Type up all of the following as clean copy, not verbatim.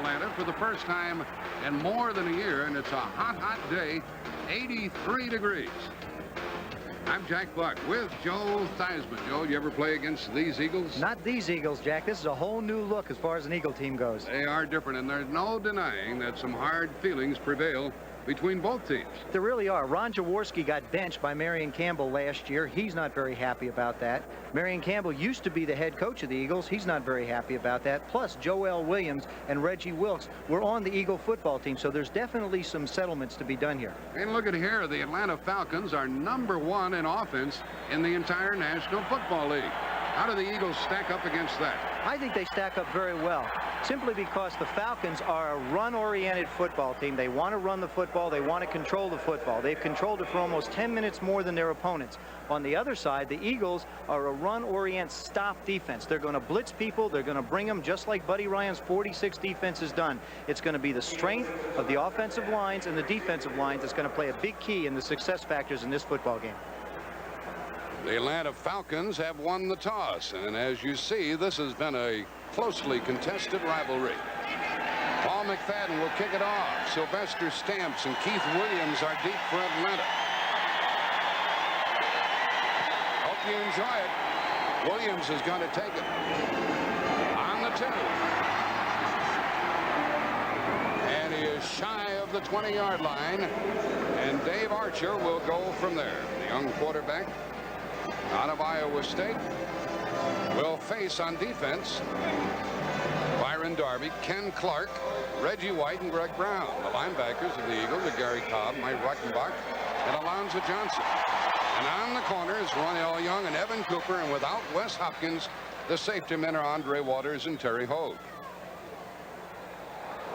Atlanta for the first time in more than a year, and it's a hot, hot day, 83 degrees. I'm Jack Buck with Joe Theismann. Joe, you ever play against these Eagles? Not these Eagles, Jack. This is a whole new look as far as an Eagle team goes. They are different, and there's no denying that some hard feelings prevail between both teams. There really are. Ron Jaworski got benched by Marion Campbell last year. He's not very happy about that. Marion Campbell used to be the head coach of the Eagles. He's not very happy about that. Plus, Joel Williams and Reggie Wilkes were on the Eagle football team, so there's definitely some settlements to be done here. And look at here, the Atlanta Falcons are #1 in offense in the entire National Football League. How do the Eagles stack up against that? I think they stack up very well, simply because the Falcons are a run-oriented football team. They want to run the football. They want to control the football. They've controlled it for almost 10 minutes more than their opponents. On the other side, the Eagles are a run-oriented stop defense. They're going to blitz people. They're going to bring them just like Buddy Ryan's 46 defense has done. It's going to be the strength of the offensive lines and the defensive lines that's going to play a big key in the success factors in this football game. The Atlanta Falcons have won the toss, and as you see, this has been a closely contested rivalry. Paul McFadden will kick it off. Sylvester Stamps and Keith Williams are deep for Atlanta. Hope you enjoy it. Williams is going to take it on the 2. And he is shy of the 20-yard line, and Dave Archer will go from there. The young quarterback out of Iowa State will face on defense Byron Darby, Ken Clark, Reggie White, and Greg Brown. The linebackers of the Eagles are Gary Cobb, Mike Reichenbach, and Alonzo Johnson. And on the corners, Ron L. Young and Evan Cooper, and without Wes Hopkins, the safety men are Andre Waters and Terry Hogue.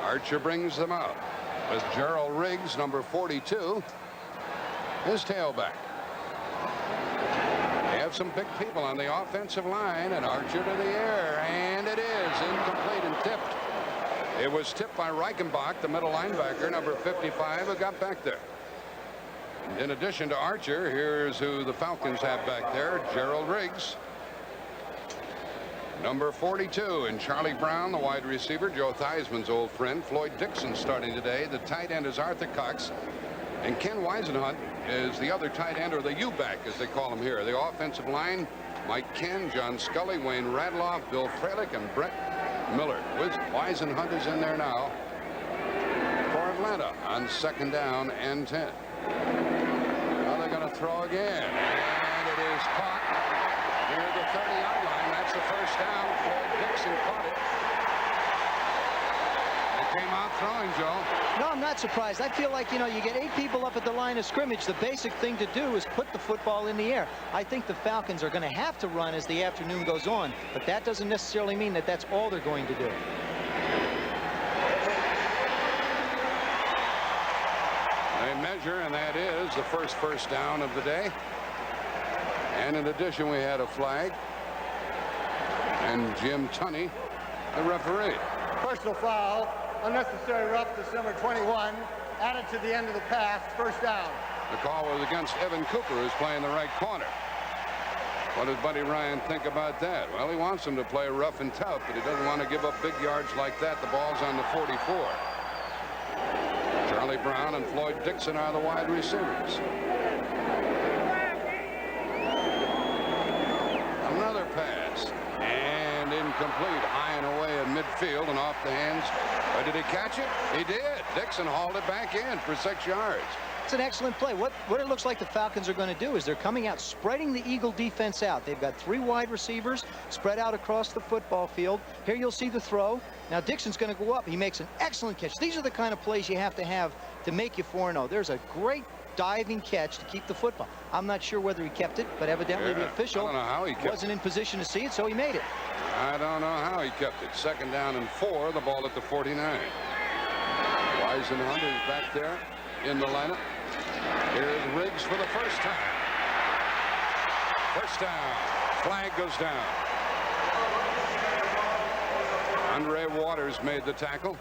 Archer brings them out with Gerald Riggs, number 42, his tailback. Some big people on the offensive line, and Archer to the air, and it is incomplete and tipped. It was tipped by Reichenbach, the middle linebacker, number 55, who got back there. And in addition to Archer, here's who the Falcons have back there: Gerald Riggs, number 42, and Charlie Brown, the wide receiver, Joe Theismann's old friend. Floyd Dixon starting today. The tight end is Arthur Cox, and Ken Weisenhunt is the other tight end, or the U-back, as they call him here. The offensive line, Mike Ken, John Scully, Wayne Radloff, Bill Frelick, and Brett Miller. Weisenhunt is in there now for Atlanta on 2nd down and 10. Now they're going to throw again, and it is caught near the 30-yard line. That's the first down. Floyd Dixon caught it. Came out throwing, Joe. No, I'm not surprised. I feel like, you get 8 people up at the line of scrimmage. The basic thing to do is put the football in the air. I think the Falcons are going to have to run as the afternoon goes on, but that doesn't necessarily mean that that's all they're going to do. They measure, and that is the first down of the day. And in addition, we had a flag. And Jim Tunney, the referee. Personal foul. Unnecessary roughness, number 21, added to the end of the pass, first down. The call was against Evan Cooper, who's playing the right corner. What does Buddy Ryan think about that? Well, he wants him to play rough and tough, but he doesn't want to give up big yards like that. The ball's on the 44. Charlie Brown and Floyd Dixon are the wide receivers. Another pass, and incomplete, high and away at midfield and off the hands. Did he catch it? He did. Dixon hauled it back in for 6 yards. It's an excellent play. What it looks like the Falcons are going to do is they're coming out, spreading the Eagle defense out. They've got 3 wide receivers spread out across the football field. Here you'll see the throw. Now Dixon's going to go up. He makes an excellent catch. These are the kind of plays you have to make you 4-0. There's a great diving catch to keep the football. I'm not sure whether he kept it, but evidently the official wasn't in position to see it, so he made it. I don't know how he kept it. 2nd down and 4, the ball at the 49. Weisenhunt is back there in the lineup. Here's Riggs for the first time. First down. Flag goes down. Andre Waters made the tackle.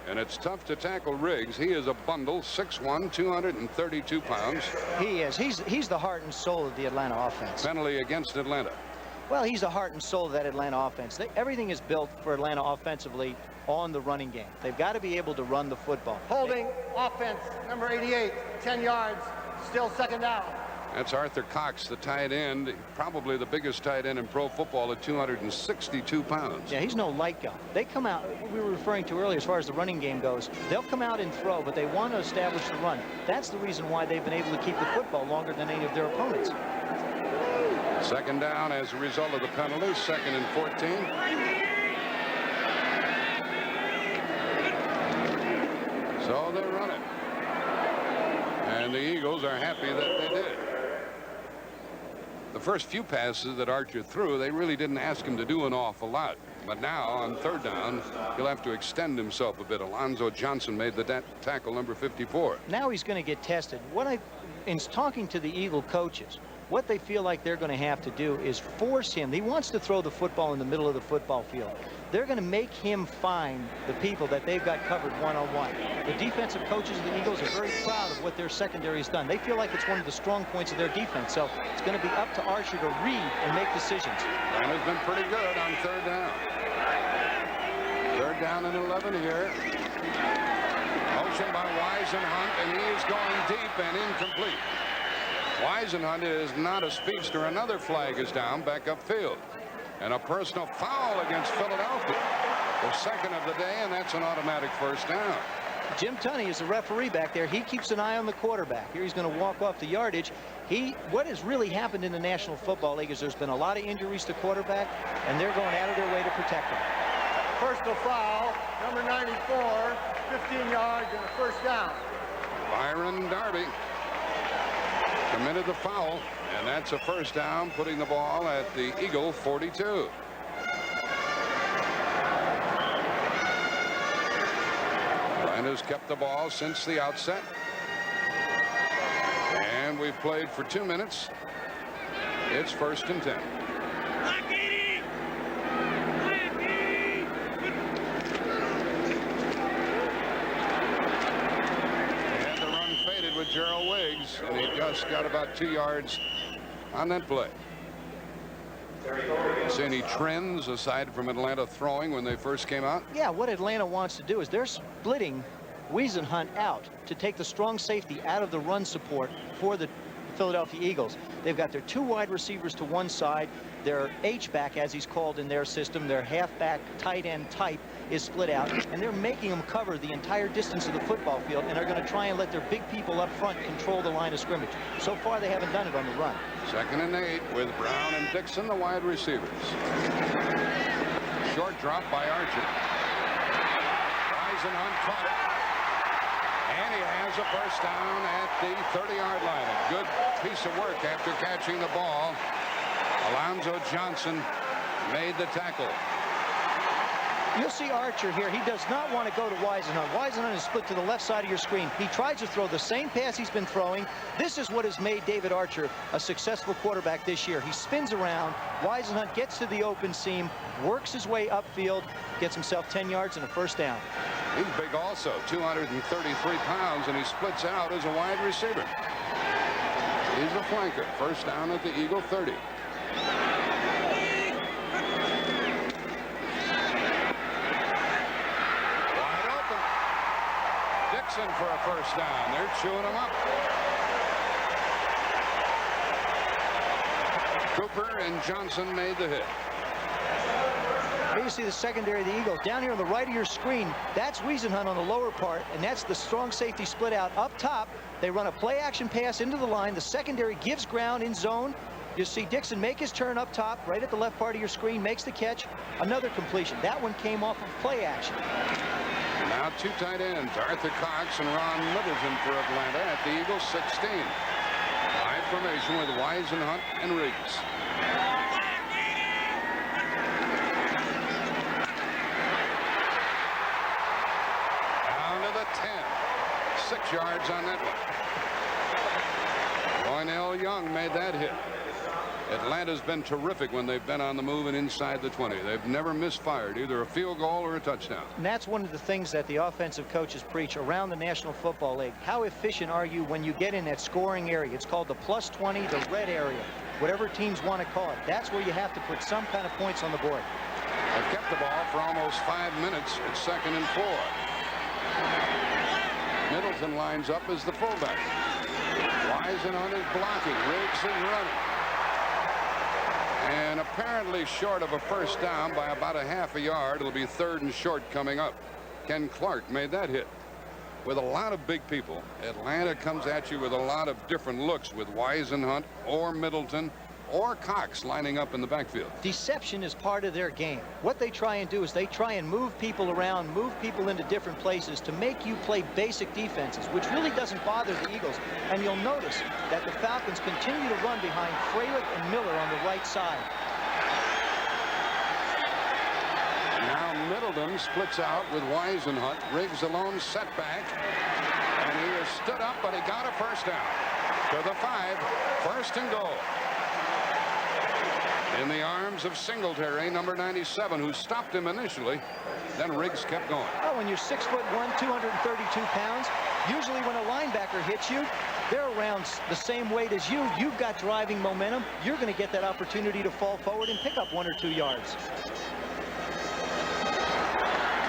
And it's tough to tackle Riggs. He is a bundle, 6'1", 232 pounds. He is. He's the heart and soul of the Atlanta offense. Penalty against Atlanta. Well, he's the heart and soul of that Atlanta offense. Everything is built for Atlanta offensively on the running game. They've got to be able to run the football. Holding offense, number 88, 10 yards, still second down. That's Arthur Cox, the tight end, probably the biggest tight end in pro football at 262 pounds. Yeah, he's no light guy. They come out, we were referring to earlier as far as the running game goes, they'll come out and throw, but they want to establish the run. That's the reason why they've been able to keep the football longer than any of their opponents. Second down as a result of the penalty, 2nd and 14. So they run it. And the Eagles are happy that they did. The first few passes that Archer threw, they really didn't ask him to do an awful lot. But now on 3rd down, he'll have to extend himself a bit. Alonzo Johnson made the tackle, number 54. Now he's going to get tested. In talking to the Eagle coaches, what they feel like they're going to have to do is force him. He wants to throw the football in the middle of the football field. They're going to make him find the people that they've got covered one-on-one. The defensive coaches of the Eagles are very proud of what their secondary has done. They feel like it's one of the strong points of their defense. So it's going to be up to Archer to read and make decisions. And it's been pretty good on 3rd down. 3rd down and 11 here. Motion by Whisenhunt, and he is going deep and incomplete. Whisenhunt is not a speedster. Another flag is down back upfield. And a personal foul against Philadelphia. The second of the day, and that's an automatic 1st down. Jim Tunney is the referee back there. He keeps an eye on the quarterback. Here he's going to walk off the yardage. What has really happened in the National Football League is there's been a lot of injuries to quarterback, and they're going out of their way to protect him. Personal foul, number 94, 15 yards and a 1st down. Byron Darby committed the foul, and that's a 1st down, putting the ball at the Eagle 42. Atlanta's kept the ball since the outset, and we've played for 2 minutes. It's 1st and 10. With Gerald Wiggs, and he just got about 2 yards on that play. See any trends aside from Atlanta throwing when they first came out? Yeah, what Atlanta wants to do is they're splitting Whisenhunt out to take the strong safety out of the run support for the Philadelphia Eagles. They've got their 2 wide receivers to one side. Their H-back, as he's called in their system, their halfback tight end type, is split out, and they're making them cover the entire distance of the football field, and are going to try and let their big people up front control the line of scrimmage. So far, they haven't done it on the run. 2nd and 8 with Brown and Dixon, the wide receivers. Short drop by Archer. Whisenhunt caught it. And he has a 1st down at the 30-yard line. A good piece of work after catching the ball. Alonzo Johnson made the tackle. You'll see Archer here. He does not want to go to Whisenhunt. Whisenhunt is split to the left side of your screen. He tries to throw the same pass he's been throwing. This is what has made David Archer a successful quarterback this year. He spins around. Whisenhunt gets to the open seam, works his way upfield, gets himself 10 yards and a 1st down. He's big also, 233 pounds, and he splits out as a wide receiver. He's a flanker. 1st down at the Eagle 30. For a 1st down. They're chewing him up. Cooper and Johnson made the hit. Here you see the secondary of the Eagles. Down here on the right of your screen, that's Whisenhunt on the lower part, and that's the strong safety split out. Up top, they run a play-action pass into the line. The secondary gives ground in zone. You see Dixon make his turn up top, right at the left part of your screen, makes the catch. Another completion. That one came off of play action. Now 2 tight ends, Arthur Cox and Ron Middleton for Atlanta at the Eagles 16. High formation with Whisenhunt and Riggs. Down to the 10. 6 yards on that one. Roynell Young made that hit. Atlanta's been terrific when they've been on the move and inside the 20. They've never misfired either a field goal or a touchdown. And that's one of the things that the offensive coaches preach around the National Football League. How efficient are you when you get in that scoring area? It's called the +20, the red area. whatever teams want to call it. That's where you have to put some kind of points on the board. They've kept the ball for almost 5 minutes. It's 2nd and 4. Middleton lines up as the fullback. Whisenhunt is blocking. Riggs is running. And apparently short of a first down by about a half a yard. It'll be 3rd and short coming up. Ken Clark made that hit. With a lot of big people, Atlanta comes at you with a lot of different looks with Whisenhunt or Middleton or Cox lining up in the backfield. Deception is part of their game. What they try and do is they try and move people around, move people into different places to make you play basic defenses, which really doesn't bother the Eagles. And you'll notice that the Falcons continue to run behind Freilich and Miller on the right side. Now Middleton splits out with Whisenhunt. Riggs alone, setback. And he has stood up, but he got a first down. To the 5, 1st and goal. In the arms of Singletary, number 97, who stopped him initially. Then Riggs kept going. Oh, when you're 6'1", 232 pounds, usually when a linebacker hits you, they're around the same weight as you. You've got driving momentum. You're going to get that opportunity to fall forward and pick up 1 or 2 yards.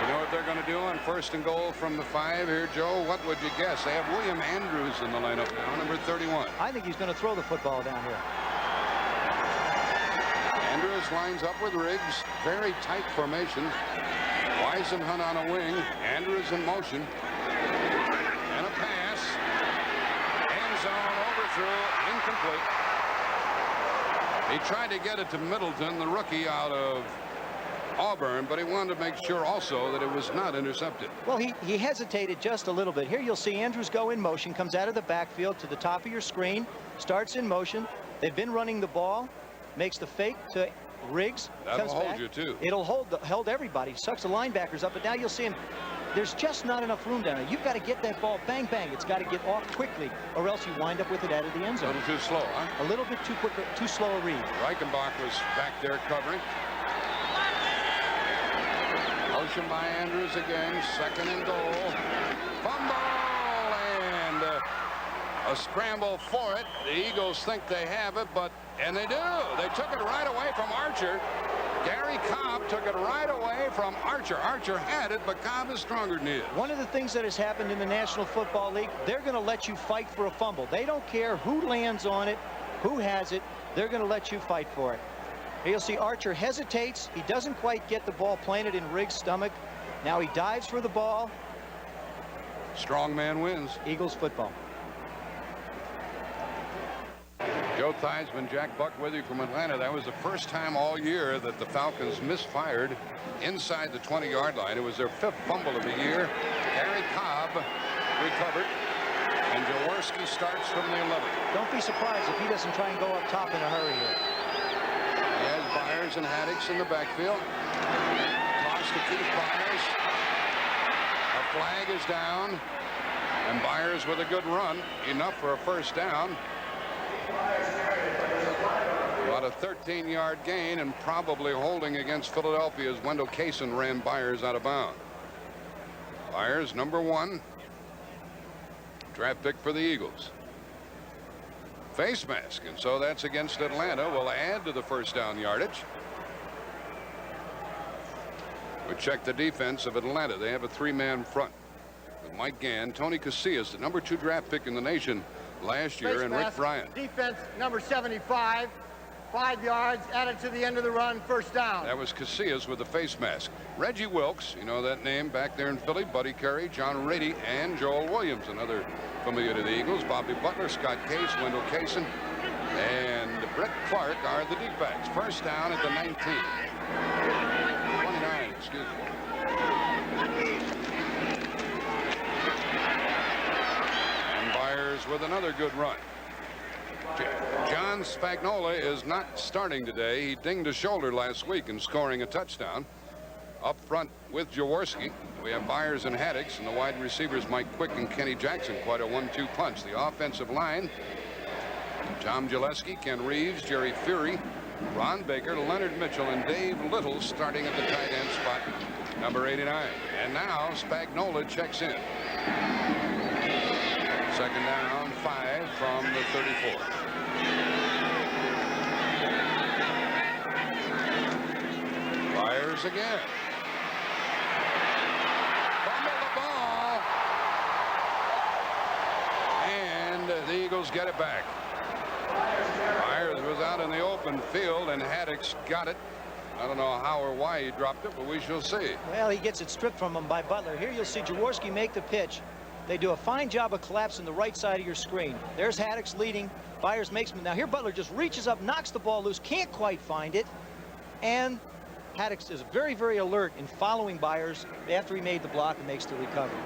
You know what they're going to do on 1st and goal from the 5 here, Joe? What would you guess? They have William Andrews in the lineup now, number 31. I think he's going to throw the football down here. Andrews lines up with Riggs. Very tight formation. Whisenhunt on a wing. Andrews in motion. And a pass. End zone overthrow. Incomplete. He tried to get it to Middleton, the rookie out of Auburn, but he wanted to make sure also that it was not intercepted. Well, he hesitated just a little bit. Here you'll see Andrews go in motion, comes out of the backfield to the top of your screen, starts in motion. They've been running the ball. Makes the fake to Riggs. That'll comes hold back. you too. It'll hold everybody. Sucks the linebackers up, but now you'll see him. There's just not enough room down there. You've got to get that ball bang bang. It's got to get off quickly, or else you wind up with it out of the end zone. A little too slow, huh? A little bit too quick, too slow a read. Reichenbach was back there covering. Motion by Andrews again. 2nd and goal. Fumble and a scramble for it. The Eagles think they have it, and they do. They took it right away from Archer. Gary Cobb took it right away from Archer. Archer had it, but Cobb is stronger than he is. One of the things that has happened in the National Football League, they're going to let you fight for a fumble. They don't care who lands on it, who has it. They're going to let you fight for it. Here you'll see Archer hesitates. He doesn't quite get the ball planted in Riggs' stomach. Now he dives for the ball. Strong man wins. Eagles football. Joe Theismann, Jack Buck with you from Atlanta. That was the first time all year that the Falcons misfired inside the 20-yard line. It was their 5th fumble of the year. Gary Cobb recovered, and Jaworski starts from the 11. Don't be surprised if he doesn't try and go up top in a hurry here. He has Byers and Haddix in the backfield. Toss to Keith Byers. A flag is down, and Byers with a good run, enough for a first down. About a 13-yard gain, and probably holding against Philadelphia as Wendell Kaysen ran Byers out of bounds. Byers, number 1. Draft pick for the Eagles. Face mask, and so that's against Atlanta. Will add to the first down yardage. We check the defense of Atlanta. They have a 3-man front with Mike Gann, Tony Casillas, the number 2 draft pick in the nation last year, and Rick Bryant. Defense number 75, 5 yards, added to the end of the run, first down. That was Casillas with the face mask. Reggie Wilkes, you know that name back there in Philly. Buddy Curry, John Rady, and Joel Williams, another familiar to the Eagles. Bobby Butler, Scott Case, Wendell Kaysen, and Brett Clark are the deep backs. First down at the 19. 29, excuse me. And Byers with another good run. John Spagnola is not starting today. He dinged a shoulder last week in scoring a touchdown. Up front with Jaworski, we have Byers and Haddix, and the wide receivers Mike Quick and Kenny Jackson. Quite a 1-2 punch. The offensive line, Tom Gillespie, Ken Reeves, Jerry Fury, Ron Baker, Leonard Mitchell, and Dave Little starting at the tight end spot, number 89. And now Spagnola checks in. Second down, 5 from the 34. fires again. Fumble the ball. And the Eagles get it back. Myers was out in the open field, and Haddix got it. I don't know how or why he dropped it, but we shall see. Well, he gets it stripped from him by Butler. Here you'll see Jaworski make the pitch. They do a fine job of collapsing the right side of your screen. There's Haddix leading. Byers makes him. Now here Butler just reaches up, knocks the ball loose, can't quite find it. And Haddix is very, very alert in following Byers after he made the block and makes the recovery.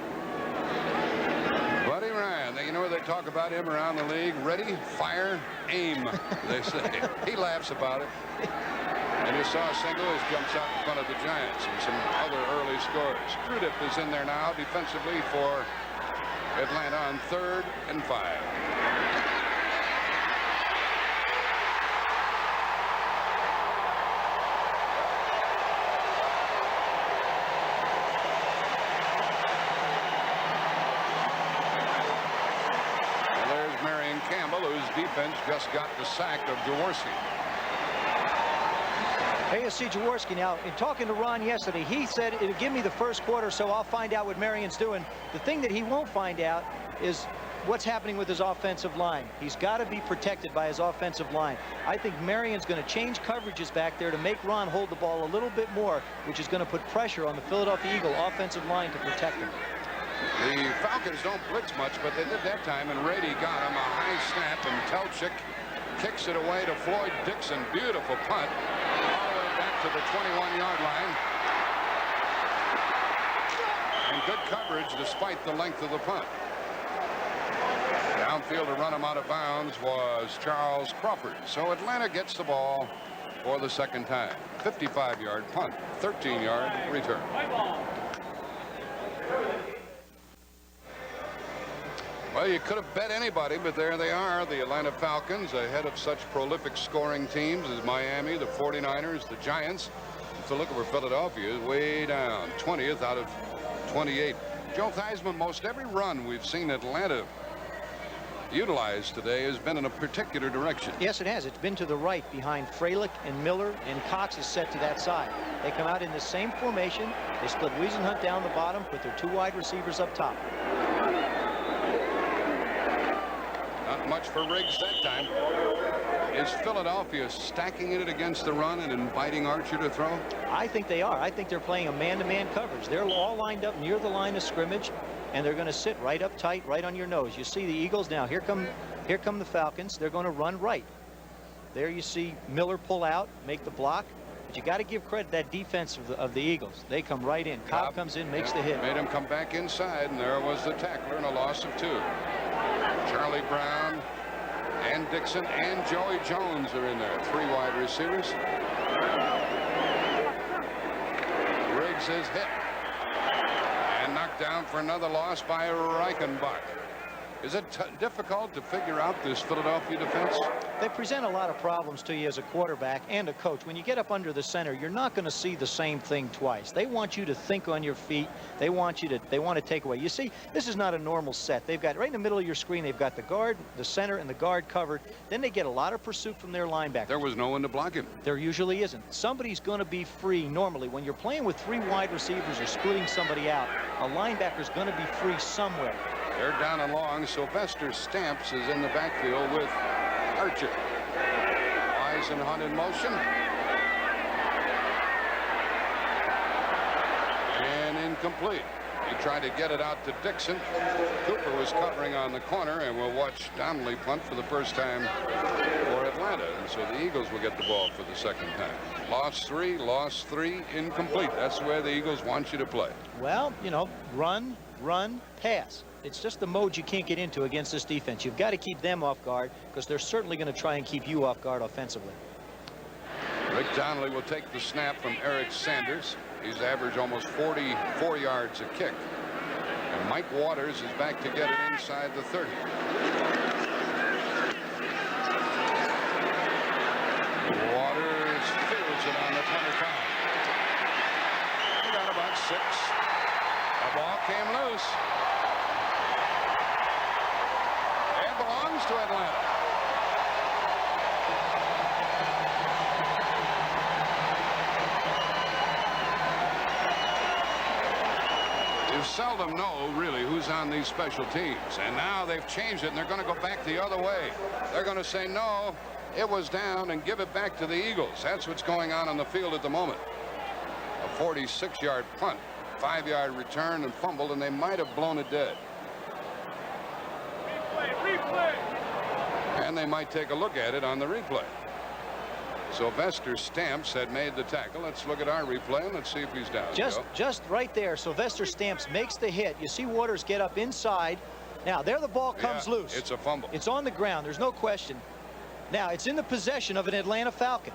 Buddy Ryan, you know where they talk about him around the league? Ready, fire, aim, they say. He laughs about it. And you saw St. Louis jumps out in front of the Giants and some other early scores. Trudip is in there now defensively for Atlanta on 3rd and 5. And there's Marion Campbell, whose defense just got the sack of Jaworski. Here you see Jaworski now. In talking to Ron yesterday, he said it'll give me the first quarter, so I'll find out what Marion's doing. The thing that he won't find out is what's happening with his offensive line. He's got to be protected by his offensive line. I think Marion's going to change coverages back there to make Ron hold the ball a little bit more, which is going to put pressure on the Philadelphia Eagle offensive line to protect him. The Falcons don't blitz much, but they did that time, and Rady got him a high snap, and Telchik kicks it away to Floyd Dixon. Beautiful punt. To the 21-yard line. And good coverage despite the length of the punt. Downfield to run him out of bounds was Charles Crawford. So Atlanta gets the ball for the second time. 55-yard punt, 13-yard return. Well, you could have bet anybody, but there they are, the Atlanta Falcons, ahead of such prolific scoring teams as Miami, the 49ers, the Giants. So look over Philadelphia is way down, 20th out of 28. Joe Theismann, most every run we've seen Atlanta utilize today has been in a particular direction. Yes, it has. It's been to the right behind Freilich and Miller, and Cox is set to that side. They come out in the same formation. They split Wiesenhunt down the bottom, put their 2 wide receivers up top. Not much for Riggs that time. Is Philadelphia stacking it against the run and inviting Archer to throw? I think they are. I think they're playing a man-to-man coverage. They're all lined up near the line of scrimmage, and they're going to sit right up tight, right on your nose. You see the Eagles now. Here come the Falcons. They're going to run right. There you see Miller pull out, make the block. But you got to give credit to that defense of the Eagles. They come right in. Cobb comes in, makes the hit. Made him come back inside, and there was the tackler and a loss of 2. Charlie Brown and Dixon and Joey Jones are in there. 3 wide receivers. Riggs is hit and knocked down for another loss by Reichenbach. Is it difficult to figure out this Philadelphia defense? They present a lot of problems to you as a quarterback and a coach. When you get up under the center, you're not going to see the same thing twice. They want you to think on your feet. They want to take away. You see, this is not a normal set. They've got right in the middle of your screen, they've got the guard, the center, and the guard covered. Then they get a lot of pursuit from their linebacker. There was no one to block him. There usually isn't. Somebody's going to be free normally. When you're playing with 3 wide receivers or splitting somebody out, a linebacker's going to be free somewhere. They're down and long. Sylvester Stamps is in the backfield with Archer. Wiesenhunt in motion. And incomplete. He tried to get it out to Dixon. Cooper was covering on the corner, and we'll watch Donnelly punt for the first time for Atlanta. And so the Eagles will get the ball for the second time. Lost 3, incomplete. That's where the Eagles want you to play. Well, you know, run, pass. It's just the mode you can't get into against this defense. You've got to keep them off guard because they're certainly going to try and keep you off guard offensively. Rick Donnelly will take the snap from Eric Sanders. He's averaged almost 44 yards a kick. And Mike Waters is back to get it inside the 30. Waters fields it on the 25. He got about 6. The ball came loose. And belongs to Atlanta. seldom know really who's on these special teams, and now they've changed it and they're going to go back the other way. They're going to say no, it was down, and give it back to the Eagles. That's what's going on the field at the moment. A 46-yard punt, 5-yard return and fumbled, and they might have blown it dead. Replay. And they might take a look at it on the replay. Sylvester Stamps had made the tackle. Let's look at our replay and let's see if he's down. Just right there. Sylvester Stamps makes the hit. You see Waters get up inside. Now there the ball comes loose. It's a fumble. It's on the ground. There's no question. Now it's in the possession of an Atlanta Falcon.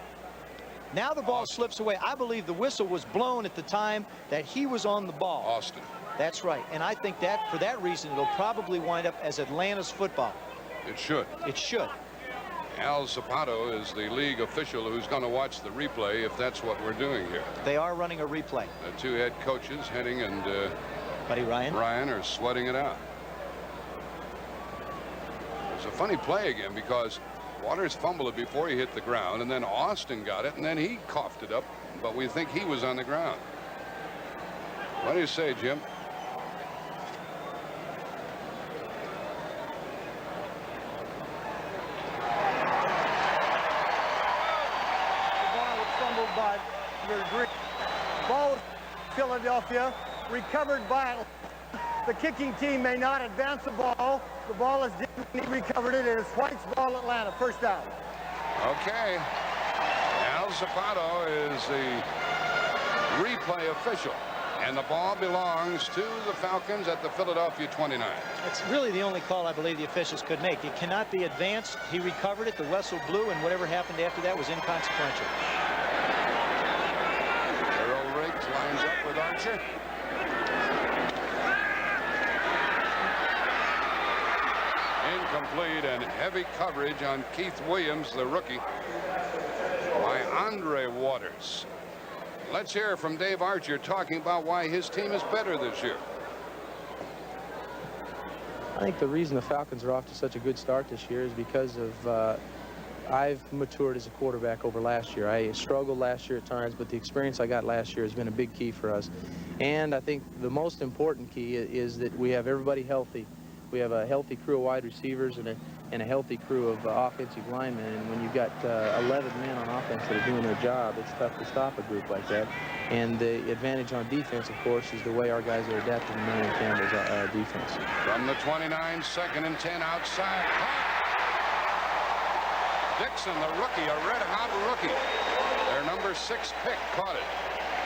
Now the ball slips away. I believe the whistle was blown at the time that he was on the ball. Austin. That's right. And I think that for that reason it'll probably wind up as Atlanta's football. It should. It should. Al Zapato is the league official who's going to watch the replay if that's what we're doing here. They are running a replay. The two head coaches, Henning and Buddy Ryan, are sweating it out. It's a funny play again because Waters fumbled it before he hit the ground, and then Austin got it, and then he coughed it up, but we think he was on the ground. What do you say, Jim? Ball with Philadelphia, recovered by the kicking team may not advance the ball. The ball is he recovered it. It is White's ball, Atlanta. First down. Okay. Al Zapato is the replay official, and the ball belongs to the Falcons at the Philadelphia 29. It's really the only call I believe the officials could make. It cannot be advanced. He recovered it. The whistle blew, and whatever happened after that was inconsequential. Lines up with Archer. Incomplete, and heavy coverage on Keith Williams, the rookie, by Andre Waters. Let's hear from Dave Archer talking about why his team is better this year. I think the reason the Falcons are off to such a good start this year is because of I've matured as a quarterback over last year. I struggled last year at times, but the experience I got last year has been a big key for us. And I think the most important key is that we have everybody healthy. We have a healthy crew of wide receivers and a healthy crew of offensive linemen. And when you've got 11 men on offense that are doing their job, it's tough to stop a group like that. And the advantage on defense, of course, is the way our guys are adapting to Marion Campbell's defense. From the 29, 2nd and 10 outside. Dixon, the rookie, a red-hot rookie. Their number 6 pick caught it.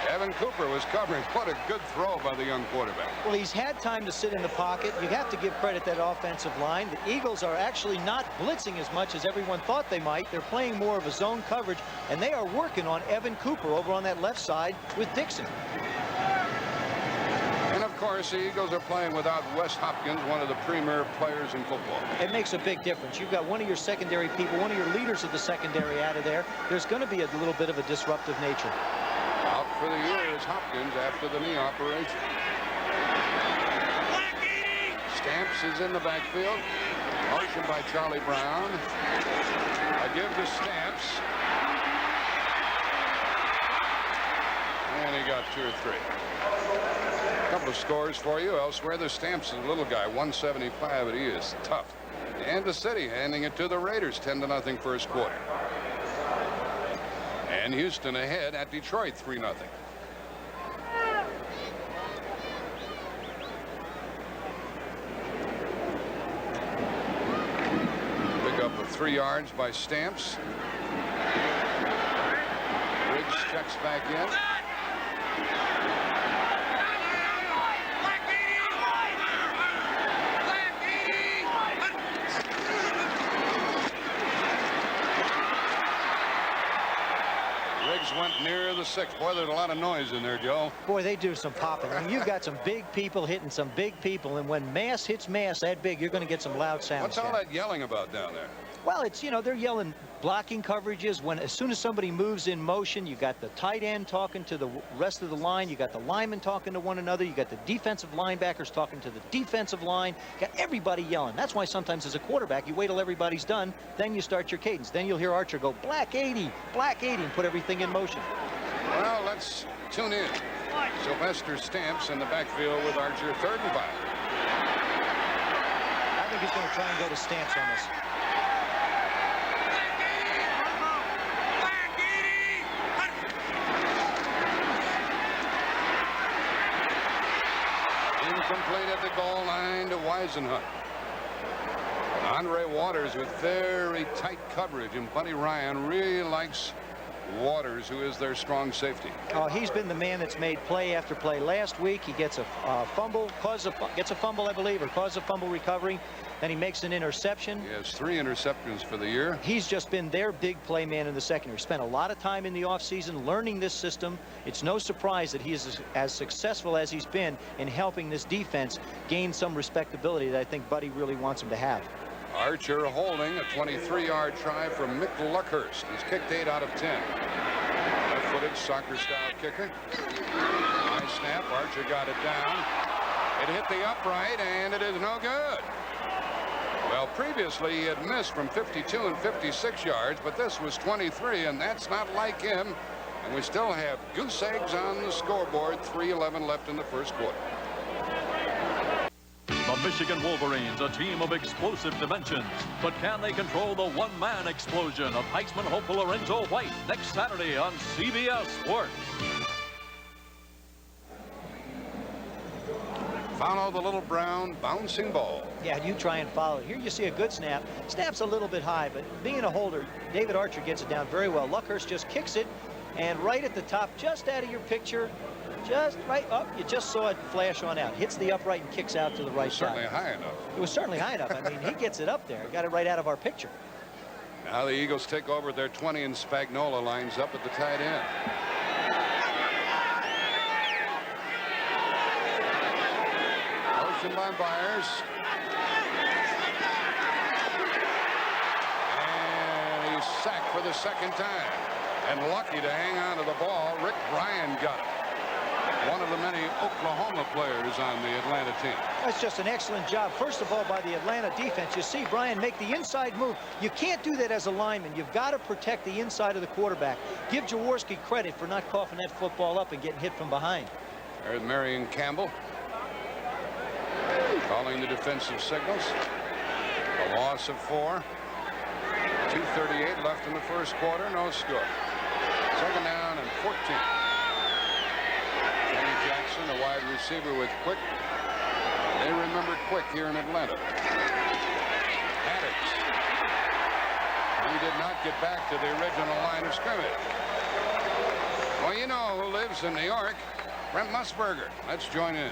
Evan Cooper was covering. What a good throw by the young quarterback. Well, he's had time to sit in the pocket. You have to give credit to that offensive line. The Eagles are actually not blitzing as much as everyone thought they might. They're playing more of a zone coverage, and they are working on Evan Cooper over on that left side with Dixon. And of course, the Eagles are playing without Wes Hopkins, one of the premier players in football. It makes a big difference. You've got one of your secondary people, one of your leaders of the secondary out of there. There's going to be a little bit of a disruptive nature. Out for the year is Hopkins after the knee operation. Stamps is in the backfield. Motion by Charlie Brown. A give to Stamps. And he got 2 or 3. A couple of scores for you elsewhere. The Stamps is a little guy, 175, but he is tough. Kansas City handing it to the Raiders, 10-0 first quarter. And Houston ahead at Detroit, 3-0. Pick up of 3 yards by Stamps. Riggs checks back in. Went near the 6. Boy, there's a lot of noise in there, Joe. Boy, they do some popping. I mean, you've got some big people hitting some big people, and when mass hits mass that big, you're going to get some loud sounds. What's all that yelling about down there? Well, it's, you know, they're yelling blocking coverages. When as soon as somebody moves in motion, you got the tight end talking to the rest of the line. You got the linemen talking to one another. You got the defensive linebackers talking to the defensive line. You got everybody yelling. That's why sometimes as a quarterback, you wait till everybody's done, then you start your cadence. Then you'll hear Archer go, black 80, and put everything in motion. Well, let's tune in. Sylvester Stamps in the backfield with Archer, 3rd and 5. I think he's going to try and go to Stamps on this. Incomplete at the goal line to Weisenhunt. Andre Waters with very tight coverage, and Buddy Ryan really likes Waters, who is their strong safety. Oh, he's been the man that's made play after play. Last week he gets a fumble, gets a fumble, I believe, or causes a fumble recovery. Then he makes an interception. He has 3 interceptions for the year. He's just been their big play man in the secondary. Spent a lot of time in the offseason learning this system. It's no surprise that he is as successful as he's been in helping this defense gain some respectability that I think Buddy really wants him to have. Archer holding a 23-yard try from Mick Luckhurst. He's kicked 8 out of 10. Left-footed soccer-style kicker. High snap. Archer got it down. It hit the upright, and it is no good. Well, previously he had missed from 52 and 56 yards, but this was 23, and that's not like him. And we still have goose eggs on the scoreboard. 3:11 left in the first quarter. The Michigan Wolverines, a team of explosive dimensions. But can they control the one-man explosion of Theismann hopeful Lorenzo White next Saturday on CBS Sports? Follow the little brown bouncing ball. Yeah, you try and follow it. Here you see a good snap. Snap's a little bit high, but being a holder, David Archer gets it down very well. Luckhurst just kicks it, and right at the top, just out of your picture, just right up, you just saw it flash on out. Hits the upright and kicks out to the right side. Certainly high enough. It was certainly high enough. I mean, he gets it up there. Got it right out of our picture. Now the Eagles take over their 20, and Spagnola lines up at the tight end. Motion by Byers. And he's sacked for the second time. And lucky to hang on to the ball, Rick Bryan got it. One of the many Oklahoma players on the Atlanta team. That's just an excellent job, first of all, by the Atlanta defense. You see Bryan make the inside move. You can't do that as a lineman. You've got to protect the inside of the quarterback. Give Jaworski credit for not coughing that football up and getting hit from behind. There's Marion Campbell calling the defensive signals. A loss of 4. 2:38 left in the first quarter. No score. Second down and 14. Kenny Jackson, a wide receiver with Quick. They remember Quick here in Atlanta. Maddox. He did not get back to the original line of scrimmage. Well, you know who lives in New York. Brent Musburger. Let's join in.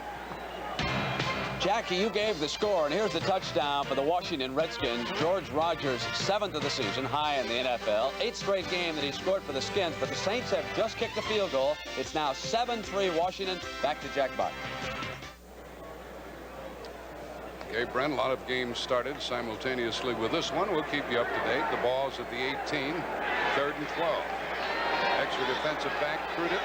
Jackie, you gave the score, and here's the touchdown for the Washington Redskins. George Rogers, 7th of the season, high in the NFL. 8th straight game that he scored for the Skins, but the Saints have just kicked a field goal. It's now 7-3 Washington. Back to Jack Buck. Okay, Brent, a lot of games started simultaneously with this one. We'll keep you up to date. The ball's at the 18, 3rd and 12. Extra defensive back, Prudent.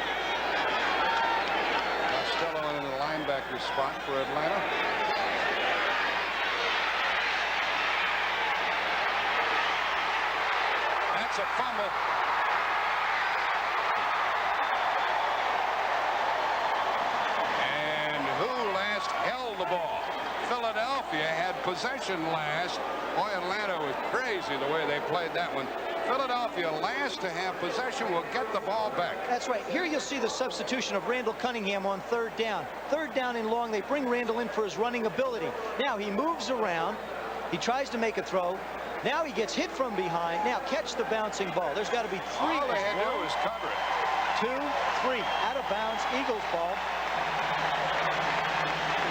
Costello in the linebacker spot for Atlanta. That's a fumble. And who last held the ball? Philadelphia had possession last. Boy, Atlanta was crazy the way they played that one. Philadelphia last to have possession will get the ball back. That's right. Here you'll see the substitution of Randall Cunningham on 3rd down. 3rd down and long. They bring Randall in for his running ability. Now he moves around. He tries to make a throw. Now he gets hit from behind. Now catch the bouncing ball. There's got to be 3. All they had to do was cover it. 2, 3. Out of bounds. Eagles ball.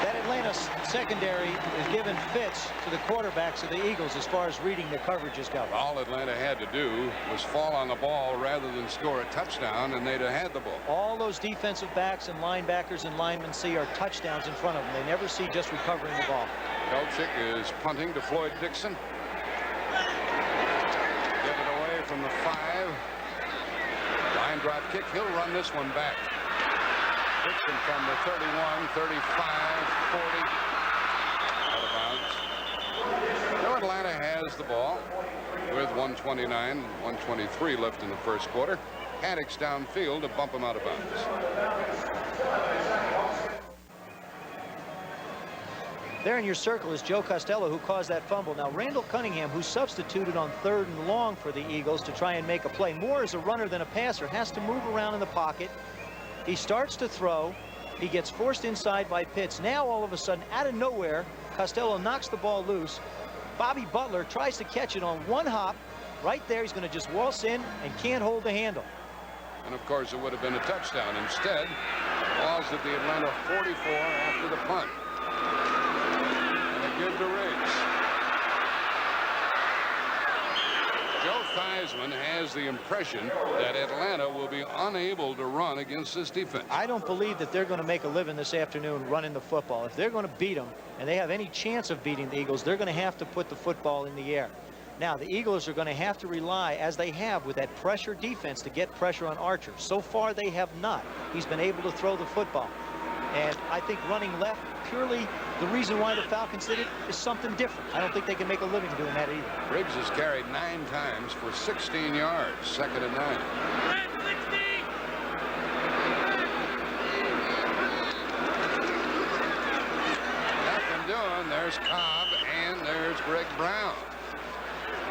That Atlanta secondary is giving fits to the quarterbacks of the Eagles as far as reading the coverages go. All Atlanta had to do was fall on the ball rather than score a touchdown, and they'd have had the ball. All those defensive backs and linebackers and linemen see are touchdowns in front of them. They never see just recovering the ball. Belchick is punting to Floyd Dixon. Get it away from the 5. Line drop kick. He'll run this one back. Dixon from the 31, 35, 40. Out of bounds. Now Atlanta has the ball with 129, 123 left in the first quarter. Haddix downfield to bump him out of bounds. There in your circle is Joe Costello, who caused that fumble. Now, Randall Cunningham, who substituted on 3rd and long for the Eagles to try and make a play, more as a runner than a passer, has to move around in the pocket. He starts to throw. He gets forced inside by Pitts. Now, all of a sudden, out of nowhere, Costello knocks the ball loose. Bobby Butler tries to catch it on one hop. Right there, he's going to just waltz in and can't hold the handle. And, of course, it would have been a touchdown. Instead, balls at the Atlanta 44 after the punt. And a give to Riggs. Joe Theismann has the impression that Atlanta will be unable to run against this defense. I don't believe that they're going to make a living this afternoon running the football. If they're going to beat them, and they have any chance of beating the Eagles, they're going to have to put the football in the air. Now, the Eagles are going to have to rely, as they have with that pressure defense, to get pressure on Archer. So far, they have not. He's been able to throw the football. And I think running left, purely the reason why the Falcons did it is something different. I don't think they can make a living doing that either. Riggs has carried 9 times for 16 yards, 2nd and 9. Nothing doing. There's Cobb and there's Greg Brown.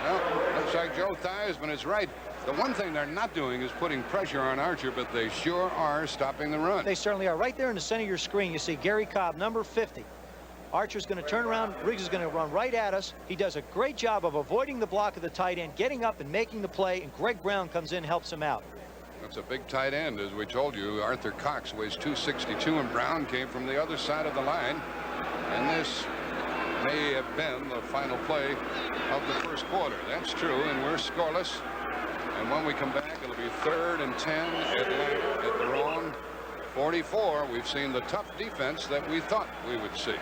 Well, looks like Joe Theismann is right. The one thing they're not doing is putting pressure on Archer, but they sure are stopping the run. They certainly are. Right there in the center of your screen, you see Gary Cobb, number 50. Archer's going to turn around. Riggs is going to run right at us. He does a great job of avoiding the block of the tight end, getting up and making the play, and Greg Brown comes in and helps him out. That's a big tight end, as we told you. Arthur Cox weighs 262, and Brown came from the other side of the line. And this may have been the final play of the first quarter. That's true, and we're scoreless. And when we come back, it'll be 3rd and 10 at their own 44. We've seen the tough defense that we thought we would see.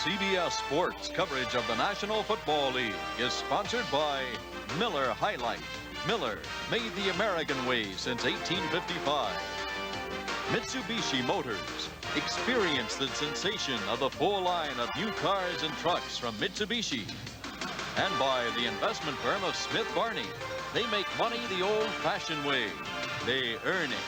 CBS Sports coverage of the National Football League is sponsored by Miller High Life. Miller, made the American way since 1855. Mitsubishi Motors, experience the sensation of the full line of new cars and trucks from Mitsubishi. And by the investment firm of Smith Barney. They make money the old-fashioned way. They earn it.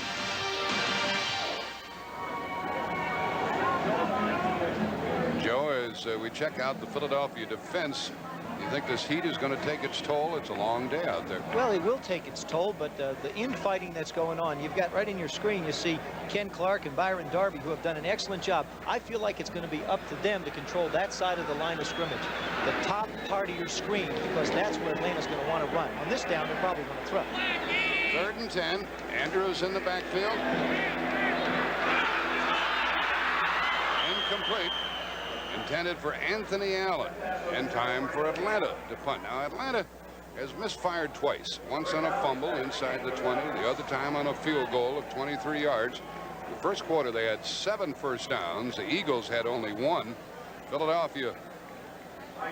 Joe, as we check out the Philadelphia defense, you think this heat is going to take its toll? It's a long day out there. Well, it will take its toll, but the infighting that's going on, you've got right in your screen, you see Ken Clark and Byron Darby, who have done an excellent job. I feel like it's going to be up to them to control that side of the line of scrimmage, the top part of your screen, because that's where Atlanta's going to want to run. On this down, they're probably going to throw. 3rd and 10. Andrews in the backfield. Incomplete. Intended for Anthony Allen. And time for Atlanta to punt. Now, Atlanta has misfired twice. Once on a fumble inside the 20. The other time on a field goal of 23 yards. The first quarter, they had 7 first downs. The Eagles had only 1. Philadelphia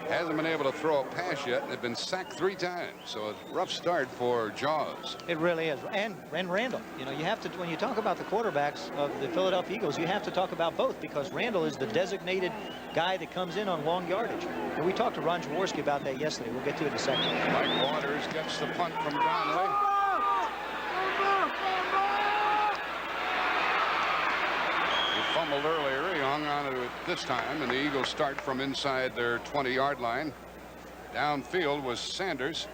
hasn't been able to throw a pass yet, and they've been sacked 3 times. So a rough start for Jaws. It really is. And Randall, you know, you have to, when you talk about the quarterbacks of the Philadelphia Eagles, you have to talk about both, because Randall is the designated guy that comes in on long yardage. And we talked to Ron Jaworski about that yesterday. We'll get to it in a second. Mike Waters gets the punt from Donnelly. Fumbled earlier. He hung on to it this time, and the Eagles start from inside their 20-yard line. Downfield was Sanders.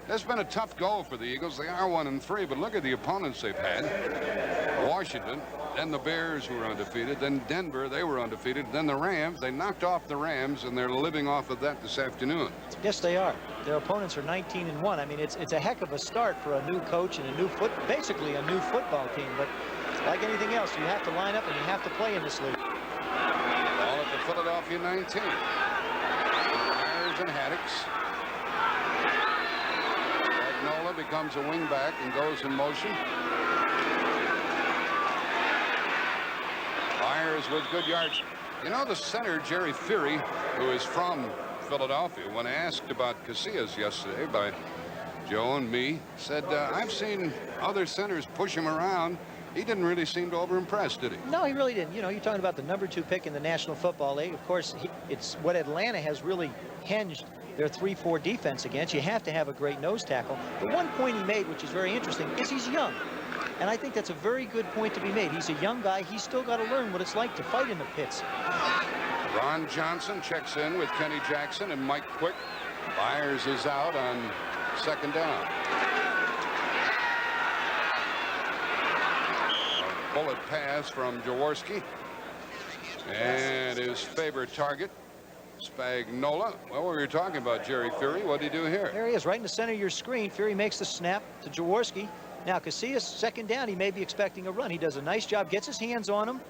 That's been a tough go for the Eagles. They are 1-3, but look at the opponents they've had. Washington, then the Bears, who were undefeated, then Denver, they were undefeated, then the Rams. They knocked off the Rams, and they're living off of that this afternoon. Yes, they are. Their opponents are 19-1. I mean, it's a heck of a start for a new coach and basically a new football team, but like anything else, you have to line up and you have to play in this league. Ball at the Philadelphia 19. Myers and Haddix. Agnola becomes a wingback and goes in motion. Myers with good yards. You know, the center, Jerry Fury, who is from Philadelphia, when asked about Casillas yesterday by Joe and me, said, I've seen other centers push him around. He didn't really seem to over-impress, did he? No, he really didn't. You know, you're talking about the #2 pick in the National Football League. Of course, it's what Atlanta has really hinged their 3-4 defense against. You have to have a great nose tackle. The one point he made, which is very interesting, is he's young. And I think that's a very good point to be made. He's a young guy. He's still got to learn what it's like to fight in the pits. Ron Johnson checks in with Kenny Jackson and Mike Quick. Byers is out on 2nd down. A bullet pass from Jaworski. And his favorite target, Spagnola. Well, we were talking about Jerry Fury. What did he do here? There he is, right in the center of your screen. Fury makes the snap to Jaworski. Now, Casillas, 2nd down, he may be expecting a run. He does a nice job, gets his hands on him,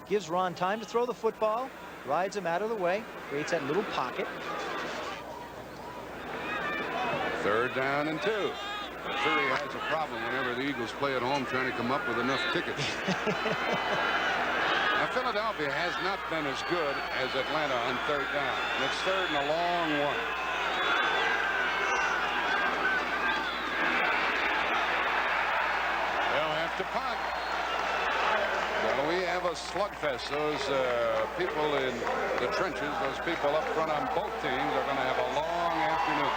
gives Ron time to throw the football, rides him out of the way, creates that little pocket. 3rd down and 2. Fury has a problem whenever the Eagles play at home trying to come up with enough tickets. Now, Philadelphia has not been as good as Atlanta on 3rd down. And it's 3rd and a long one. They'll have to punt. Well, we have a slugfest. Those people in the trenches, those people up front on both teams are going to have a long afternoon.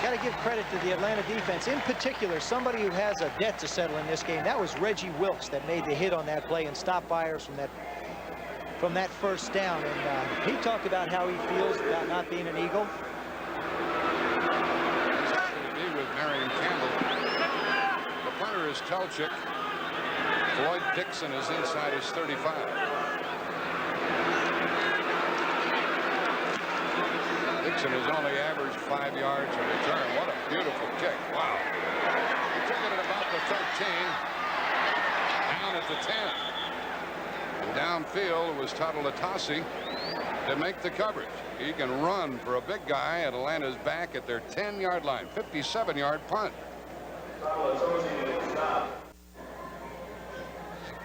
Got to give credit to the Atlanta defense, in particular somebody who has a debt to settle in this game. That was Reggie Wilkes that made the hit on that play and stopped Byers from that 1st down. And he talked about how he feels about not being an Eagle. He's happy to be with Marion Campbell. The punter is Telchik. Floyd Dixon is inside his 35. Dixon has only averaged 5 yards in return. What a beautiful kick. Wow. He took it at about the 13. Down at the 10. And downfield it was Tatalatasi to make the coverage. He can run for a big guy, and Atlanta's back at their 10-yard line. 57-yard punt.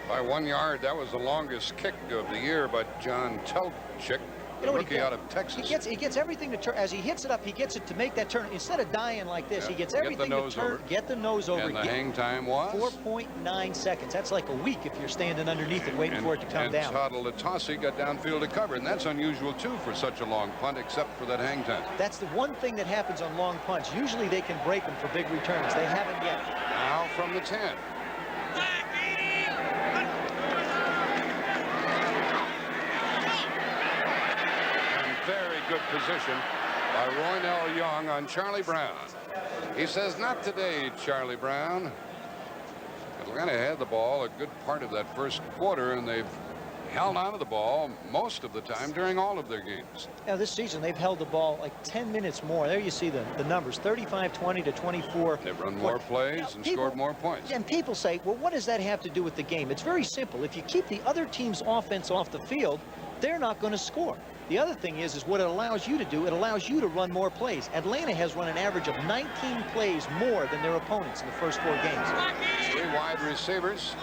By 1 yard, that was the longest kick of the year by John Telchik. You know, rookie out of Texas. He gets everything to turn. As he hits it up, he gets it to make that turn. Instead of dying like this, he gets everything to turn. Get the nose over. And the hang time was 4.9 seconds. That's like a week if you're standing underneath it waiting for it to come down. And Tatalatasi got downfield to cover, and that's unusual too for such a long punt, except for that hang time. That's the one thing that happens on long punts. Usually they can break them for big returns. They haven't yet. Now from the 10. Very good position by Roynell Young on Charlie Brown. He says, not today, Charlie Brown. Atlanta had the ball a good part of that 1st quarter, and they've held on to the ball most of the time during all of their games. Now, this season, they've held the ball like 10 minutes more. There you see the numbers, 35-20 to 24. They've run more plays and scored more points. And people say, well, what does that have to do with the game? It's very simple. If you keep the other team's offense off the field, they're not going to score. The other thing is what it allows you to do, it allows you to run more plays. Atlanta has run an average of 19 plays more than their opponents in the first 4 games. 3 wide receivers.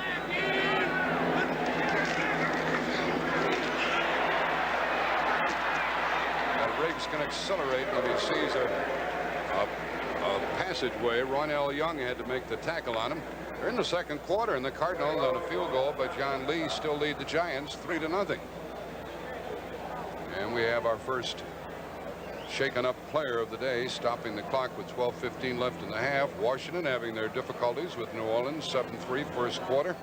Now Riggs can accelerate when he sees a passageway. Roynell Young had to make the tackle on him. They're in the 2nd quarter, and the Cardinals on a field goal by John Lee still lead the Giants 3-0. And we have our first shaken up player of the day, stopping the clock with 12:15 left in the half. Washington having their difficulties with New Orleans, 7-3 1st quarter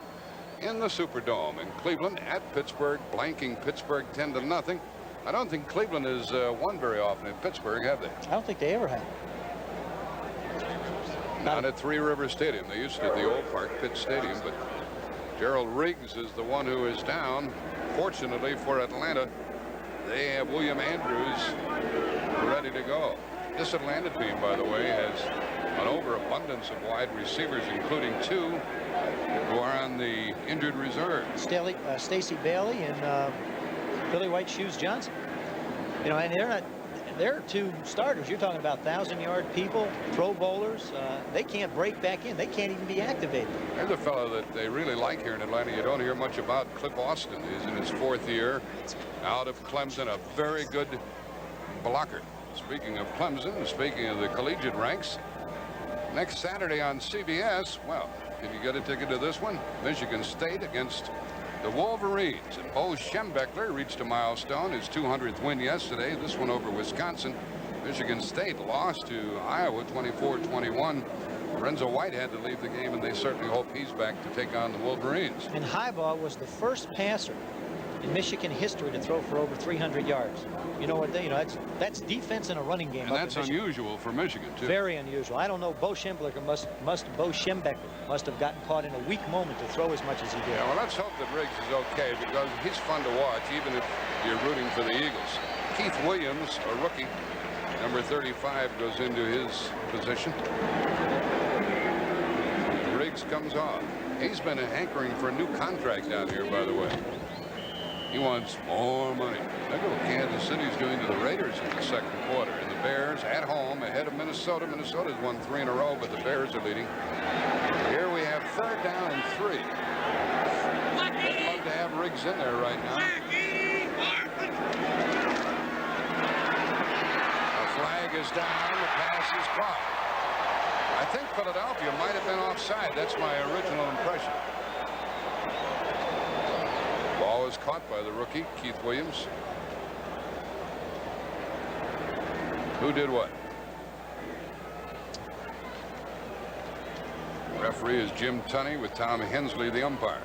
in the Superdome. And Cleveland at Pittsburgh, blanking Pittsburgh 10-0. I don't think Cleveland has won very often in Pittsburgh, have they? I don't think they ever have. Not at Three River Stadium. They used to at the old park, Pitt Stadium, but Gerald Riggs is the one who is down. Fortunately for Atlanta, they have William Andrews ready to go. This Atlanta team, by the way, has an overabundance of wide receivers, including 2 who are on the injured reserve. Stacey Bailey and Billy White Shoes Johnson. You know, and they're 2 starters. You're talking about 1,000-yard people, Pro Bowlers. They can't break back in. They can't even be activated. There's a fellow that they really like here in Atlanta. You don't hear much about. Cliff Austin is in his 4th year out of Clemson. A very good Blocker. Speaking of Clemson, speaking of the collegiate ranks, next Saturday on CBS, well, can you get a ticket to this one? Michigan State against the Wolverines. And Bo Schembechler reached a milestone, his 200th win yesterday. This one over Wisconsin. Michigan State lost to Iowa 24-21. Lorenzo White had to leave the game, and they certainly hope he's back to take on the Wolverines. And Highball was the first passer in Michigan history to throw for over 300 yards. You know what? That's defense in a running game. And that's unusual for Michigan too. Very unusual. I don't know. Bo Schembechler must have gotten caught in a weak moment to throw as much as he did. Yeah, well, let's hope that Riggs is okay, because he's fun to watch, even if you're rooting for the Eagles. Keith Williams, a rookie, number 35, goes into his position. Riggs comes off. He's been hankering for a new contract down here, by the way. He wants more money. Look at what Kansas City's doing to the Raiders in the second quarter. And the Bears at home ahead of Minnesota. Minnesota's won 3 in a row, but the Bears are leading. Here we have 3rd down and 3. I'd love to have Riggs in there right now. The flag is down. The pass is caught. I think Philadelphia might have been offside. That's my original impression. Ball is caught by the rookie, Keith Williams. Who did what? Referee is Jim Tunney with Tom Hensley, the umpire.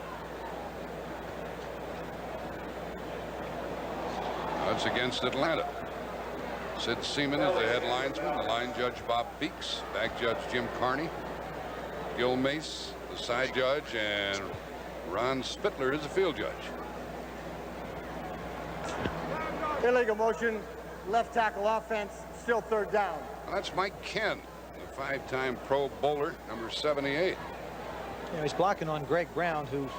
That's against Atlanta. Sid Seaman is the head linesman. The line judge Bob Beeks. Back judge Jim Carney. Gil Mace, the side judge, and Ron Spittler is the field judge. Illegal motion, left tackle offense, still 3rd down. Well, that's Mike Ken, the 5-time Pro Bowler, number 78. He's blocking on Greg Brown, who's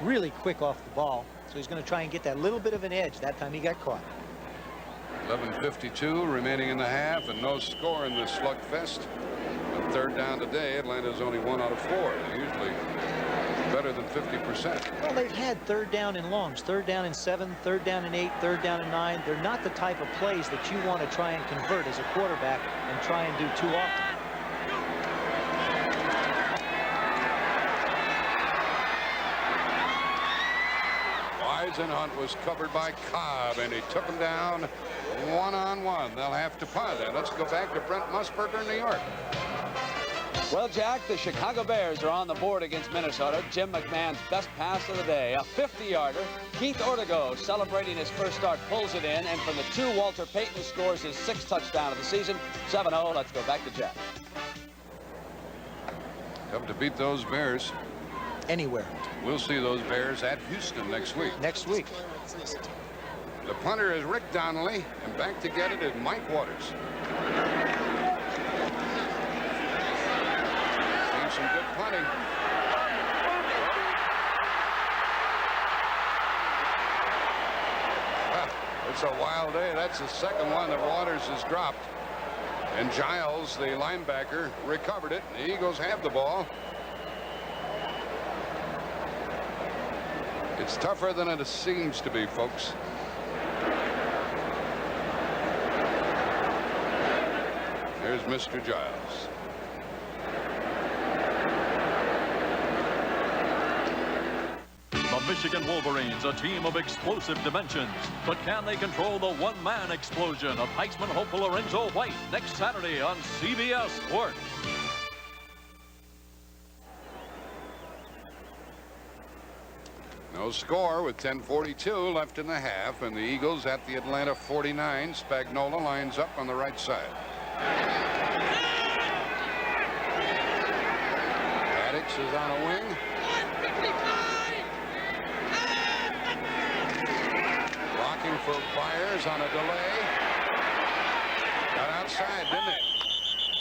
really quick off the ball. So he's going to try and get that little bit of an edge. That time he got caught. 11:52 remaining in the half, and no score in this slugfest. But 3rd down today, Atlanta's only 1 out of 4. They're usually better than 50%. Well, they've had 3rd down and longs, 3rd down and 7, 3rd down and 8, 3rd down and 9. They're not the type of plays that you want to try and convert as a quarterback and try and do too often. Hunt was covered by Cobb, and he took him down one-on-one. They'll have to punt. And let's go back to Brent Musburger, New York. Well, Jack, the Chicago Bears are on the board against Minnesota. Jim McMahon's best pass of the day, a 50-yarder. Keith Ortego, celebrating his first start, pulls it in. And from the 2, Walter Payton scores his 6th touchdown of the season. 7-0. Let's go back to Jack. Come to beat those Bears. Anywhere. We'll see those Bears at Houston next week. Next week. The punter is Rick Donnelly, and back to get it is Mike Waters. Seeing some good punting. It's a wild day. That's the second one that Waters has dropped. And Giles, the linebacker, recovered it. The Eagles have the ball. It's tougher than it seems to be, folks. There's Mr. Giles. The Michigan Wolverines, a team of explosive dimensions. But can they control the one-man explosion of Theismann hopeful Lorenzo White next Saturday on CBS Sports? No score with 10:42 left in the half, and the Eagles at the Atlanta 49. Spagnuolo lines up on the right side. Maddox is on a wing. Blocking for Byers on a delay. Got outside, didn't he?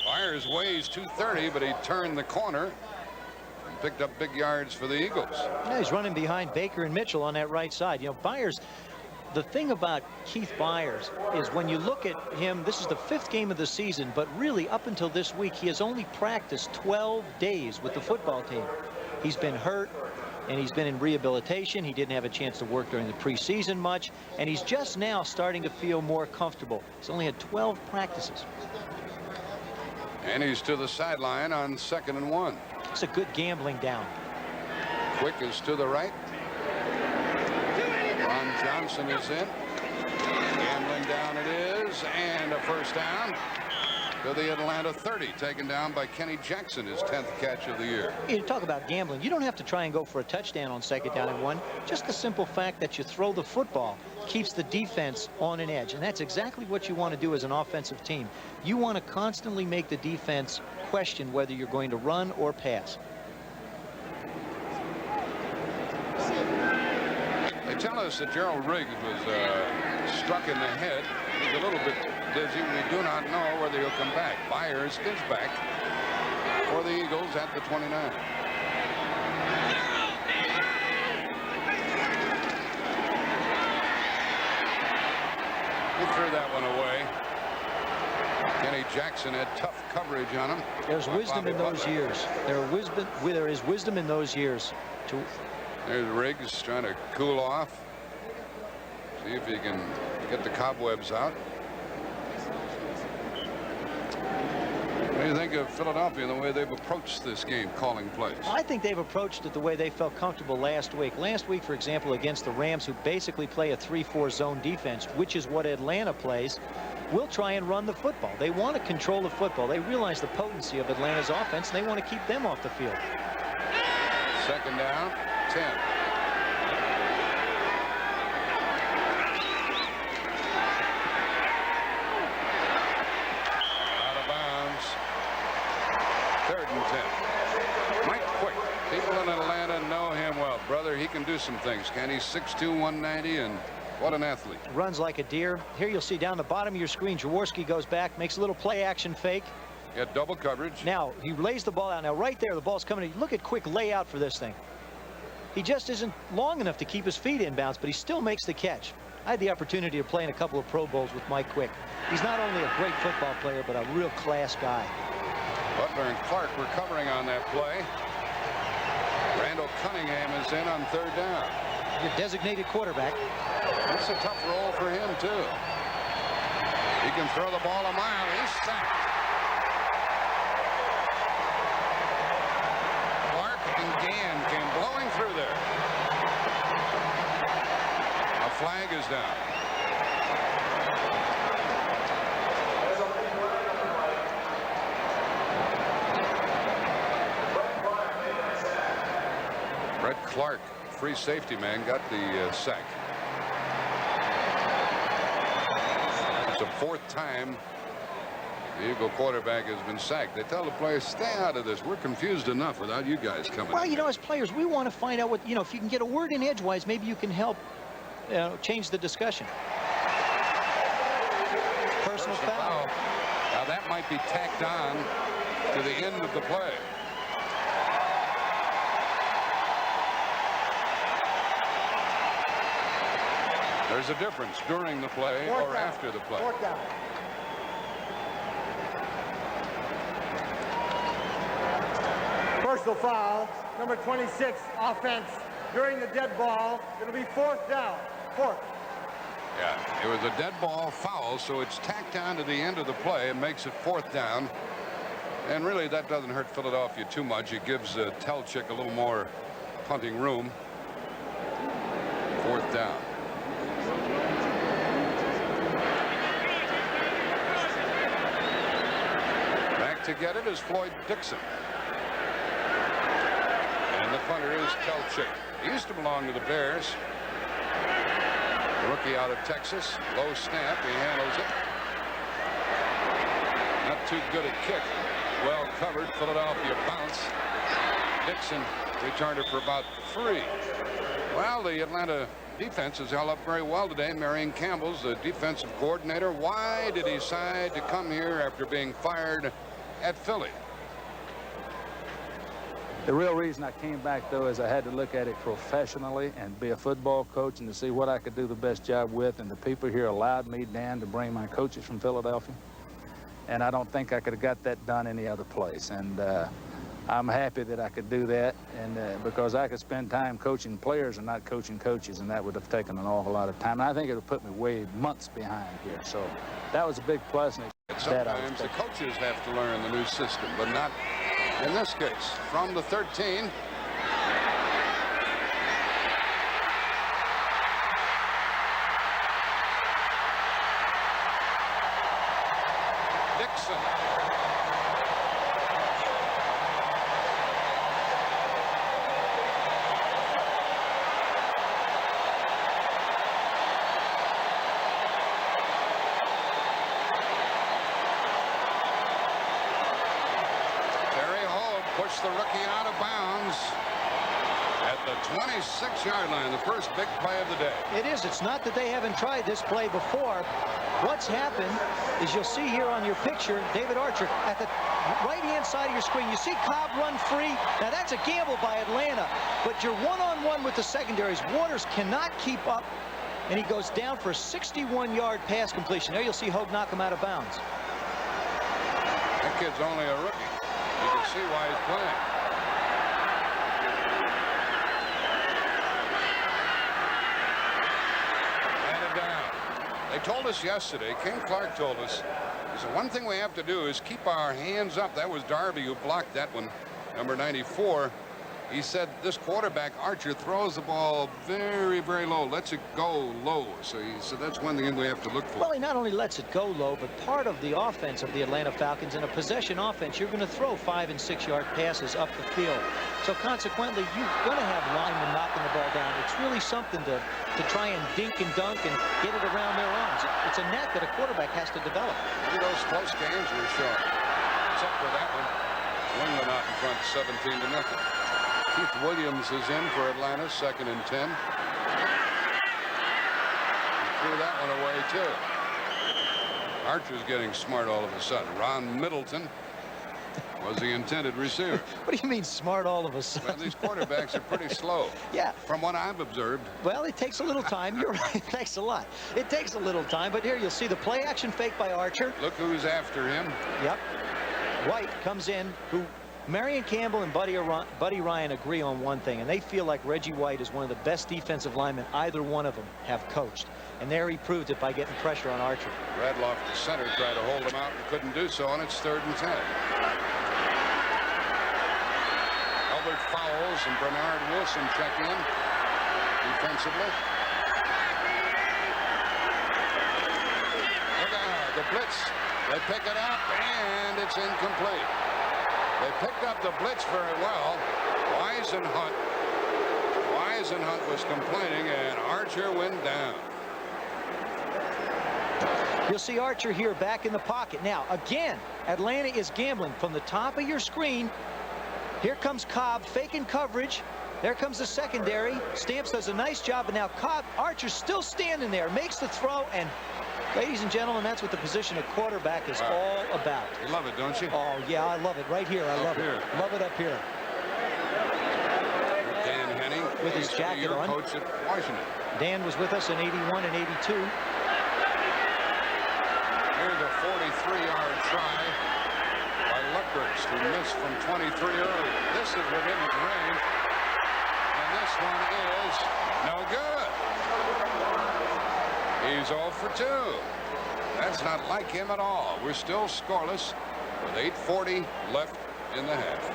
Byers weighs 230, but he turned the corner. Picked up big yards for the Eagles. Yeah, he's running behind Baker and Mitchell on that right side. You know, Byers, the thing about Keith Byers is when you look at him, this is the 5th game of the season, but really up until this week, he has only practiced 12 days with the football team. He's been hurt. and he's been in rehabilitation. He didn't have a chance to work during the preseason much, and he's just now starting to feel more comfortable. He's only had 12 practices. And he's to the sideline on 2nd and 1. It's a good gambling down. Quick is to the right. Ron Johnson is in. Gambling down it is, and a first down to the Atlanta 30, taken down by Kenny Jackson, his 10th catch of the year. You talk about gambling. You don't have to try and go for a touchdown on 2nd down and 1. Just the simple fact that you throw the football keeps the defense on an edge, and that's exactly what you want to do as an offensive team. You want to constantly make the defense question whether you're going to run or pass. They tell us that Gerald Riggs was struck in the head. He's a little bit dizzy. We do not know whether he'll come back. Byers is back for the Eagles at the 29. He threw that one away. Kenny Jackson had tough coverage on him. There's wisdom in those years. There is wisdom in those years. There's Riggs trying to cool off. See if he can get the cobwebs out. What do you think of Philadelphia and the way they've approached this game, calling plays? I think they've approached it the way they felt comfortable last week. Last week, for example, against the Rams, who basically play a 3-4 zone defense, which is what Atlanta plays, will try and run the football. They want to control the football. They realize the potency of Atlanta's offense, and they want to keep them off the field. 2nd down, 10. Out of bounds. 3rd and 10. Mike Quick. People in Atlanta know him well. Brother, he can do some things, can he? 6'2", 190, and what an athlete. Runs like a deer. Here you'll see down the bottom of your screen, Jaworski goes back, makes a little play action fake. Get double coverage. Now, he lays the ball out. Now, right there, the ball's coming in. Look at Quick layout for this thing. He just isn't long enough to keep his feet inbounds, but he still makes the catch. I had the opportunity to play in a couple of Pro Bowls with Mike Quick. He's not only a great football player, but a real class guy. Butler and Clark recovering on that play. Randall Cunningham is in on 3rd down. Your designated quarterback. It's a tough role for him, too. He can throw the ball a mile. He's sacked. Clark and Gann came blowing through there. A flag is down. Brett Clark, free safety man, got the sack. It's the 4th time the Eagle quarterback has been sacked. They tell the players, stay out of this. We're confused enough without you guys coming. Well, you know, as players, we want to find out what, you know, if you can get a word in edgewise, maybe you can help change the discussion. Personal foul. Now that might be tacked on to the end of the play. There's a difference during the play or after the play. 4th down. Personal foul, number 26, offense. During the dead ball, it'll be 4th down. 4th. Yeah, it was a dead ball foul, so it's tacked on to the end of the play and makes it 4th down. And really, that doesn't hurt Philadelphia too much. It gives Telchik a little more punting room. 4th down. Back to get it is Floyd Dixon. And the punter is Telchik. He used to belong to the Bears. The rookie out of Texas. Low snap. He handles it. Not too good a kick. Well covered. Philadelphia bounce. Dixon returned it for about 3. Well, the Atlanta defense has held up very well today. Marion Campbell's the defensive coordinator. Why did he decide to come here after being fired at Philly? The real reason I came back, though, is I had to look at it professionally and be a football coach and to see what I could do the best job with. And the people here allowed me, Dan, to bring my coaches from Philadelphia. And I don't think I could have got that done any other place. And I'm happy that I could do that, and because I could spend time coaching players and not coaching coaches, and that would have taken an awful lot of time. And I think it would put me way months behind here. So that was a big plus. Sometimes the coaches have to learn the new system, but not in this case. From the 13. Dixon. Pushed the rookie out of bounds at the 26-yard line. The first big play of the day. It is. It's not that they haven't tried this play before. What's happened is you'll see here on your picture, David Archer, at the right-hand side of your screen, you see Cobb run free. Now, that's a gamble by Atlanta, but you're one-on-one with the secondaries. Waters cannot keep up, and he goes down for a 61-yard pass completion. There you'll see Hogue knock him out of bounds. That kid's only a rookie. You can see why he's playing. Handed down. They told us yesterday, Ken Clark told us, he said, one thing we have to do is keep our hands up. That was Darby who blocked that one, number 94. He said this quarterback, Archer, throws the ball very, very low, lets it go low. So he said that's one thing we have to look for. Well, he not only lets it go low, but part of the offense of the Atlanta Falcons, in a possession offense, you're going to throw 5- and 6-yard passes up the field. So consequently, you're going to have linemen knocking the ball down. It's really something to try and dink and dunk and get it around their arms. It's a knack that a quarterback has to develop. Maybe those close games were shown, except for that one. Wingman out in front, 17-0. Keith Williams is in for Atlanta, 2nd and 10. He threw that one away, too. Archer's getting smart all of a sudden. Ron Middleton was the intended receiver. What do you mean smart all of a sudden? Well, these quarterbacks are pretty slow. Yeah. From what I've observed. Well, it takes a little time. You're right. Thanks a lot. It takes a little time, but here you'll see the play action fake by Archer. Look who's after him. Yep. White comes in, who Marion Campbell and Buddy Ryan agree on one thing, and they feel like Reggie White is one of the best defensive linemen either one of them have coached. And there he proved it by getting pressure on Archer. Radloff, the center, tried to hold him out and couldn't do so, and it's 3rd and 10. Albert Fowles and Bernard Wilson check in defensively. Look out, the blitz. They pick it up, and it's incomplete. They picked up the blitz very well. Whisenhunt was complaining, and Archer went down. You'll see Archer here back in the pocket. Now, again, Atlanta is gambling from the top of your screen. Here comes Cobb faking coverage. There comes the secondary. Stamps does a nice job, but now Archer's still standing there, makes the throw, and ladies and gentlemen, that's what the position of quarterback is all about. You love it, don't you? Oh, yeah, I love it. Right here, I love it. Love it up here. Dan Henning, with his jacket on. Coach at Washington. Dan was with us in '81 and '82. Here's a 43-yard try by Luckrest, who missed from 23 early. This is within his range, and this one is no good. He's 0 for 2. That's not like him at all. We're still scoreless with 8:40 left in the half.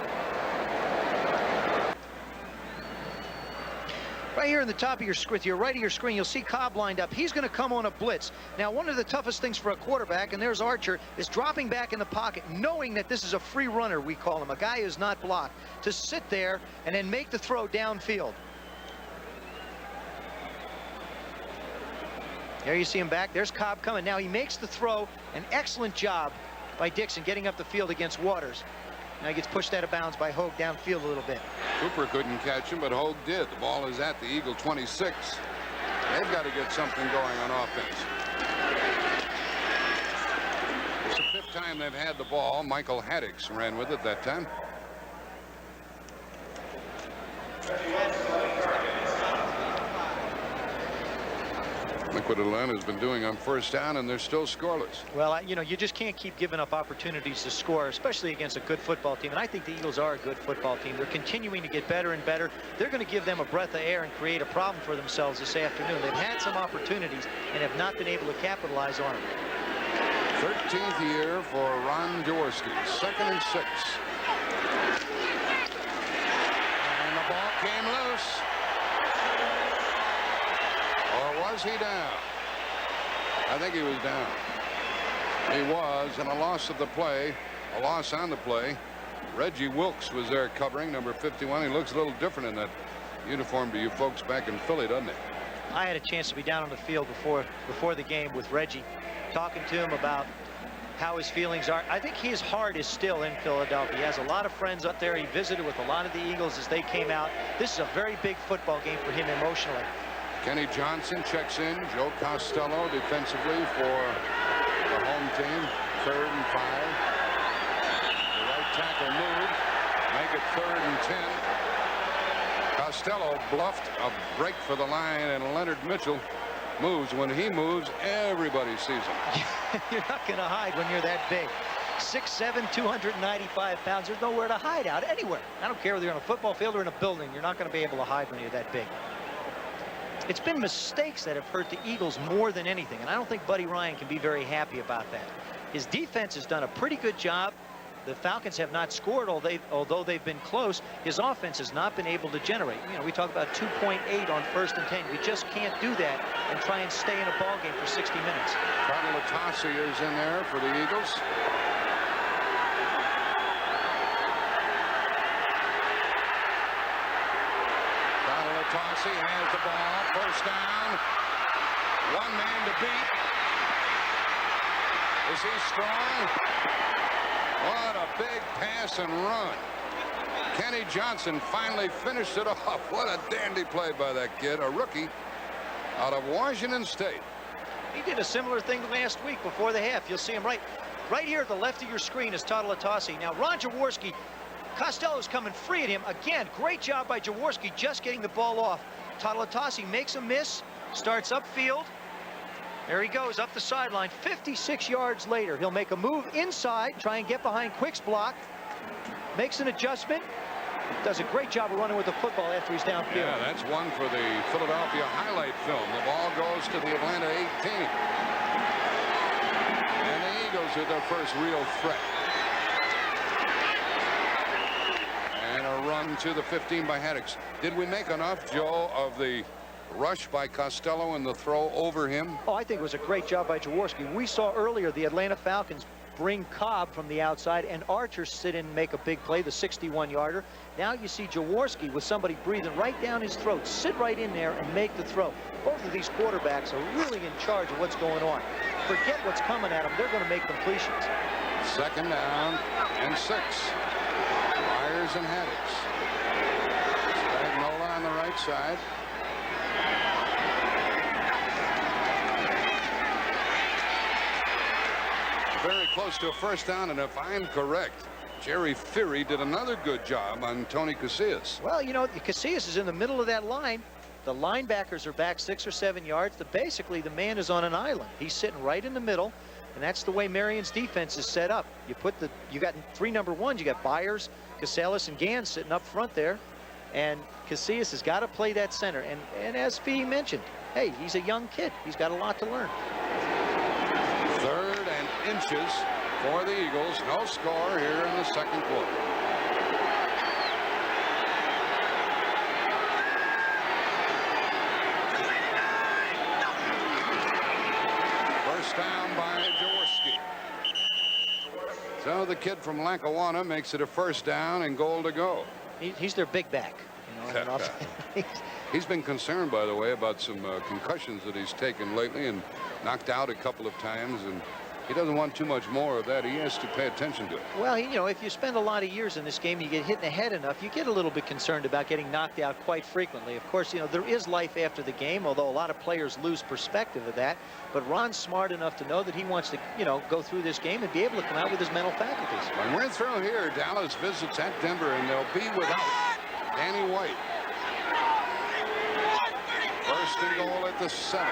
Right here in the top of your screen, your right of your screen, you'll see Cobb lined up. He's going to come on a blitz. Now, one of the toughest things for a quarterback, and there's Archer, is dropping back in the pocket, knowing that this is a free runner, we call him, a guy who's not blocked, to sit there and then make the throw downfield. There you see him back. There's Cobb coming. Now he makes the throw. An excellent job by Dixon getting up the field against Waters. Now he gets pushed out of bounds by Hogue downfield a little bit. Cooper couldn't catch him, but Hogue did. The ball is at the Eagle 26. They've got to get something going on offense. It's the 5th time they've had the ball. Michael Haddix ran with it that time. Look what Atlanta's been doing on first down, and they're still scoreless. Well, you know, you just can't keep giving up opportunities to score, especially against a good football team. And I think the Eagles are a good football team. They're continuing to get better and better. They're going to give them a breath of air and create a problem for themselves this afternoon. They've had some opportunities and have not been able to capitalize on them. 13th year for Ron Jaworski. 2nd and 6. And the ball came loose. Or was he down? I think he was down. He was, and a loss of the play, a loss on the play. Reggie Wilkes was there covering, number 51. He looks a little different in that uniform to you folks back in Philly, doesn't he? I had a chance to be down on the field before the game with Reggie, talking to him about how his feelings are. I think his heart is still in Philadelphia. He has a lot of friends up there. He visited with a lot of the Eagles as they came out. This is a very big football game for him emotionally. Kenny Johnson checks in. Joe Costello defensively for the home team. 3rd and 5. The right tackle moved. Make it 3rd and 10. Costello bluffed a break for the line, and Leonard Mitchell moves. When he moves, everybody sees him. You're not going to hide when you're that big. 6'7", 295 pounds. There's nowhere to hide out anywhere. I don't care whether you're on a football field or in a building. You're not going to be able to hide when you're that big. It's been mistakes that have hurt the Eagles more than anything, and I don't think Buddy Ryan can be very happy about that. His defense has done a pretty good job. The Falcons have not scored, although they've been close. His offense has not been able to generate. You know, we talk about 2.8 on 1st and 10. You just can't do that and try and stay in a ball game for 60 minutes. Latasi is in there for the Eagles. Latasi has the ball. 1st down. 1 man to beat. Is he strong? What a big pass and run. Kenny Johnson finally finished it off. What a dandy play by that kid, a rookie out of Washington State. He did a similar thing last week before the half. You'll see him right here at the left of your screen is Latasi. Now, Ron Jaworski, Costello's coming free at him. Again, great job by Jaworski just getting the ball off. Latasi makes a miss, starts upfield. There he goes up the sideline. 56 yards later, he'll make a move inside, try and get behind Quick's block. Makes an adjustment. Does a great job of running with the football after he's downfield. Yeah, that's one for the Philadelphia highlight film. The ball goes to the Atlanta 18. And the Eagles are their first real threat. And a run to the 15 by Haddix. Did we make enough, Joe, of the rush by Costello and the throw over him? Oh, I think it was a great job by Jaworski. We saw earlier the Atlanta Falcons bring Cobb from the outside and Archer sit in and make a big play, the 61-yarder. Now you see Jaworski with somebody breathing right down his throat, sit right in there and make the throw. Both of these quarterbacks are really in charge of what's going on. Forget what's coming at them. They're going to make completions. 2nd down and 6. Myers and Haddix. Spagnola on the right side. Very close to a 1st down, and if I'm correct, Jerry Fury did another good job on Tony Casillas. Well, you know, Casillas is in the middle of that line. The linebackers are back 6 or 7 yards. Basically, the man is on an island. He's sitting right in the middle, and that's the way Marion's defense is set up. You got 3 number 1s. You got Byers, Casillas, and Gans sitting up front there, and Casillas has got to play that center. And as Fee mentioned, hey, he's a young kid. He's got a lot to learn. 3rd and inches for the Eagles. No score here in the 2nd quarter. First down by Jaworski. So the kid from Lackawanna makes it a 1st down and goal to go. He's their big back. You know, He's been concerned, by the way, about some concussions that he's taken lately and knocked out a couple of times, and he doesn't want too much more of that. He has to pay attention to it. Well, you know, if you spend a lot of years in this game, you get hit in the head enough, you get a little bit concerned about getting knocked out quite frequently. Of course, you know, there is life after the game, although a lot of players lose perspective of that. But Ron's smart enough to know that he wants to, you know, go through this game and be able to come out with his mental faculties. When we're through here, Dallas visits at Denver, and they'll be without Danny White. 1st First and goal at the 7.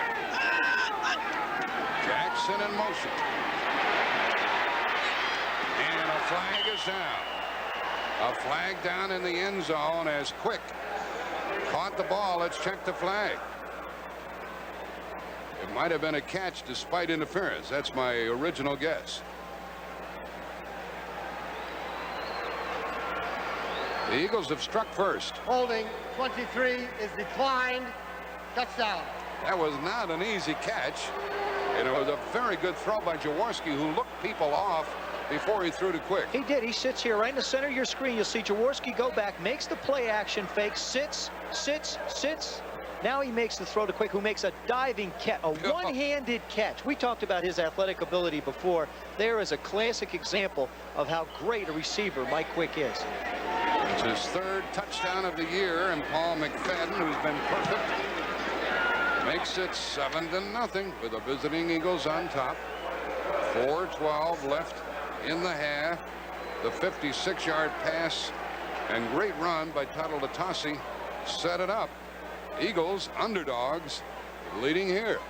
Jackson in motion. And a flag is down. A flag down in the end zone as Quick caught the ball. Let's check the flag. It might have been a catch despite interference. That's my original guess. The Eagles have struck first. Holding 23 is declined. Touchdown. That was not an easy catch. And it was a very good throw by Jaworski, who looked people off before he threw to Quick. He did. He sits here right in the center of your screen. You'll see Jaworski go back, makes the play action fake, sits. Now he makes the throw to Quick, who makes a diving catch, a one-handed catch. We talked about his athletic ability before. There is a classic example of how great a receiver Mike Quick is. It's his 3rd touchdown of the year, and Paul McFadden, who's been perfect, makes it 7-0 with the visiting Eagles on top. 4:12 left in the half. The 56-yard pass and great run by Tuttle Latasi set it up. Eagles underdogs leading here.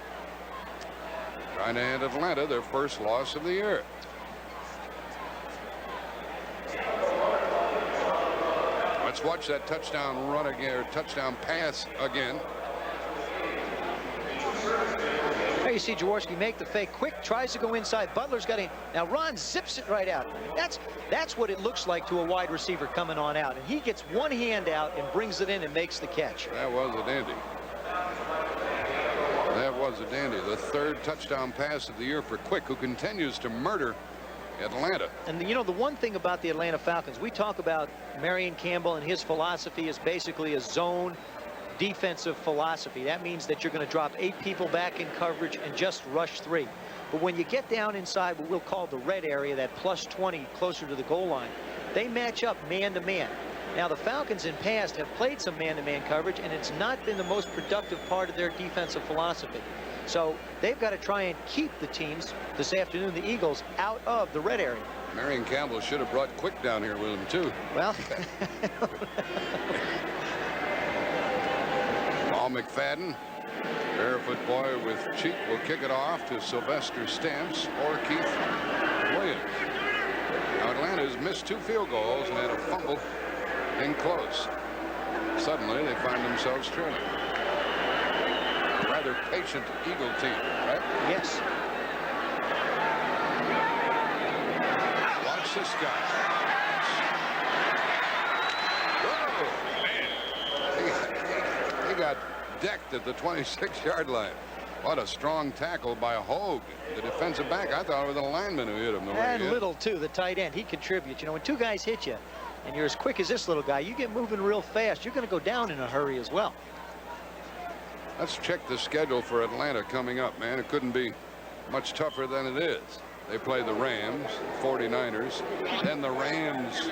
Trying to hand Atlanta their first loss of the year. Let's watch that touchdown run again, or touchdown pass again. There you see Jaworski make the fake. Quick tries to go inside. Butler's got him. Now Ron zips it right out. That's what it looks like to a wide receiver coming on out. And he gets one hand out and brings it in and makes the catch. That was a dandy. That was a dandy. The 3rd touchdown pass of the year for Quick, who continues to murder Atlanta. And you know, the one thing about the Atlanta Falcons, we talk about Marion Campbell, and his philosophy is basically a zone defensive philosophy. That means that you're going to drop 8 people back in coverage and just rush 3. But when you get down inside what we'll call the red area, that plus 20 closer to the goal line, they match up man-to-man. Now the Falcons in past have played some man-to-man coverage, and it's not been the most productive part of their defensive philosophy. So they've got to try and keep the teams this afternoon, the Eagles, out of the red area. Marion Campbell should have brought Quick down here with him too. Well, Paul McFadden, barefoot boy with cheek, will kick it off to Sylvester Stamps or Keith Williams. Now Atlanta's missed 2 field goals and had a fumble in close. Suddenly they find themselves trailing. Rather patient Eagle team, right? yes. Watch this guy. Whoa, man. He got decked at the 26-yard line. What a strong tackle by Hogue, the defensive back. I thought it was the lineman who hit him. The way And he hit. Little, too, the tight end. He contributes. You know, when 2 guys hit you, and you're as quick as this little guy, you get moving real fast. You're going to go down in a hurry as well. Let's check the schedule for Atlanta coming up, man. It couldn't be much tougher than it is. They play the Rams, 49ers, then the Rams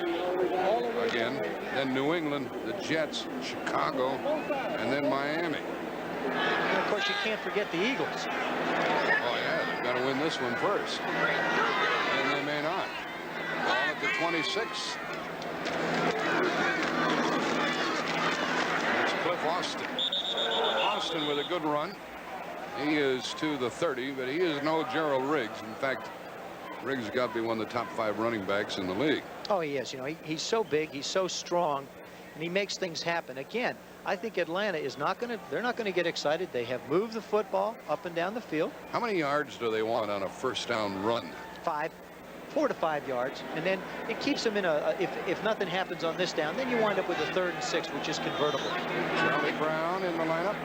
again, then New England, the Jets, Chicago, and then Miami. And, of course, you can't forget the Eagles. Oh, yeah, they've got to win this one first. And they may not. Ball at the 26. It's Cliff Austin. Austin with a good run. He is to the 30, but he is no Gerald Riggs. In fact, Riggs has got to be one of the top 5 running backs in the league. Oh, he is. You know, he's so big, he's so strong, and he makes things happen. Again, I think Atlanta is not going to, they're not going to get excited. They have moved the football up and down the field. How many yards do they want on a first down run? 4 to 5 yards, and then it keeps them in a, if nothing happens on this down, then you wind up with a 3rd and 6, which is convertible. Charlie Brown in the lineup.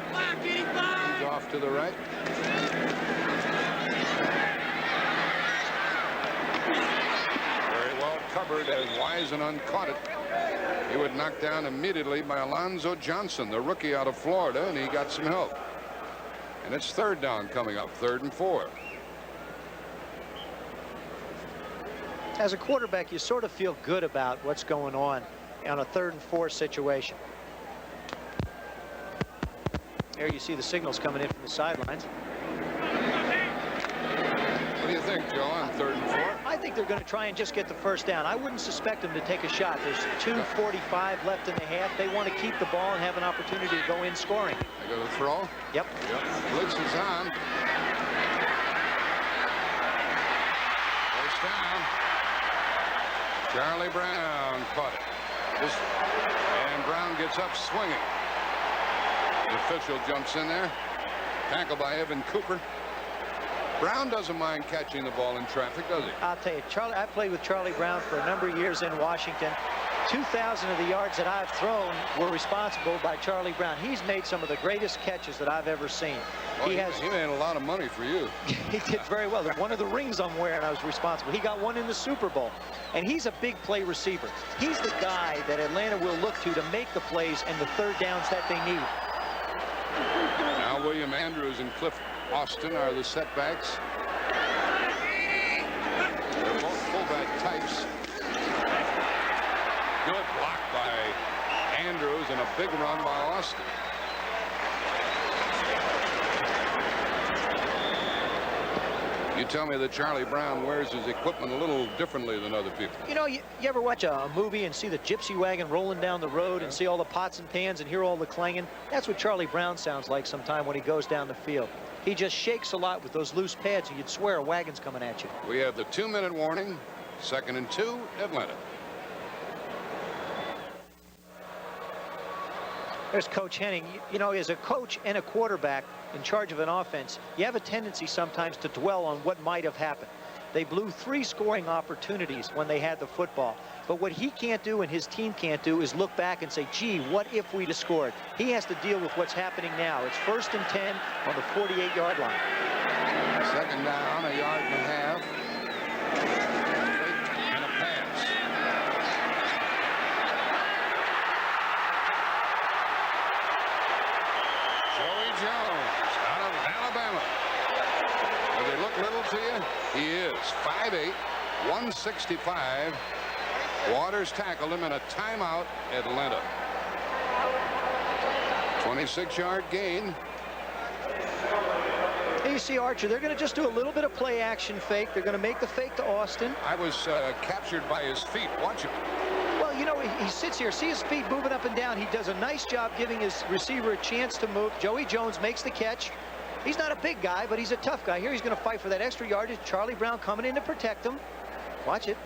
He's off to the right. Very well covered as Wisenhunt caught it. He was knocked down immediately by Alonzo Johnson, the rookie out of Florida, and he got some help. And it's 3rd down coming up, 3rd and 4. As a quarterback, you sort of feel good about what's going on a 3rd and 4 situation. There you see the signals coming in from the sidelines. What do you think, Joe, on 3rd and 4? I think they're going to try and just get the first down. I wouldn't suspect them to take a shot. There's 2:45 left in the half. They want to keep the ball and have an opportunity to go in scoring. They go to throw. Yep. Blitz is on. First down. Charlie Brown caught it. And Brown gets up swinging. The official jumps in there. Tackle by Evan Cooper. Brown doesn't mind catching the ball in traffic, does he? I'll tell you, I played with Charlie Brown for a number of years in Washington. 2,000 of the yards that I've thrown were responsible by Charlie Brown. He's made some of the greatest catches that I've ever seen. Well, he made a lot of money for you. He did very well. One of the rings I'm wearing, I was responsible. He got one in the Super Bowl. And he's a big play receiver. He's the guy that Atlanta will look to make the plays and the third downs that they need. Now William Andrews and Cliff Austin are the setbacks. They're both fullback types. Good block by Andrews and a big run by Austin. You tell me that Charlie Brown wears his equipment a little differently than other people. You know, you ever watch a movie and see the gypsy wagon rolling down the road and see all the pots and pans and hear all the clanging? That's what Charlie Brown sounds like sometime when he goes down the field. He just shakes a lot with those loose pads, and you'd swear a wagon's coming at you. We have the 2-minute warning. 2nd and 2, Atlanta. There's Coach Henning. You know, as a coach and a quarterback in charge of an offense, you have a tendency sometimes to dwell on what might have happened. They blew 3 scoring opportunities when they had the football. But what he can't do and his team can't do is look back and say, gee, what if we'd have scored? He has to deal with what's happening now. It's 1st and 10 on the 48-yard line. 2nd down, 1.5 yards. And a pass. Joey Jones out of Alabama. Does he look little to you? He is. 5'8", 165. Waters tackled him in a timeout, Atlanta. 26-yard gain. Hey, you see, Archer, they're going to just do a little bit of play action fake. They're going to make the fake to Austin. I was captured by his feet. Watch him. Well, you know, he sits here, see his feet moving up and down. He does a nice job giving his receiver a chance to move. Joey Jones makes the catch. He's not a big guy, but he's a tough guy. Here he's going to fight for that extra yardage. Charlie Brown coming in to protect him. Watch it.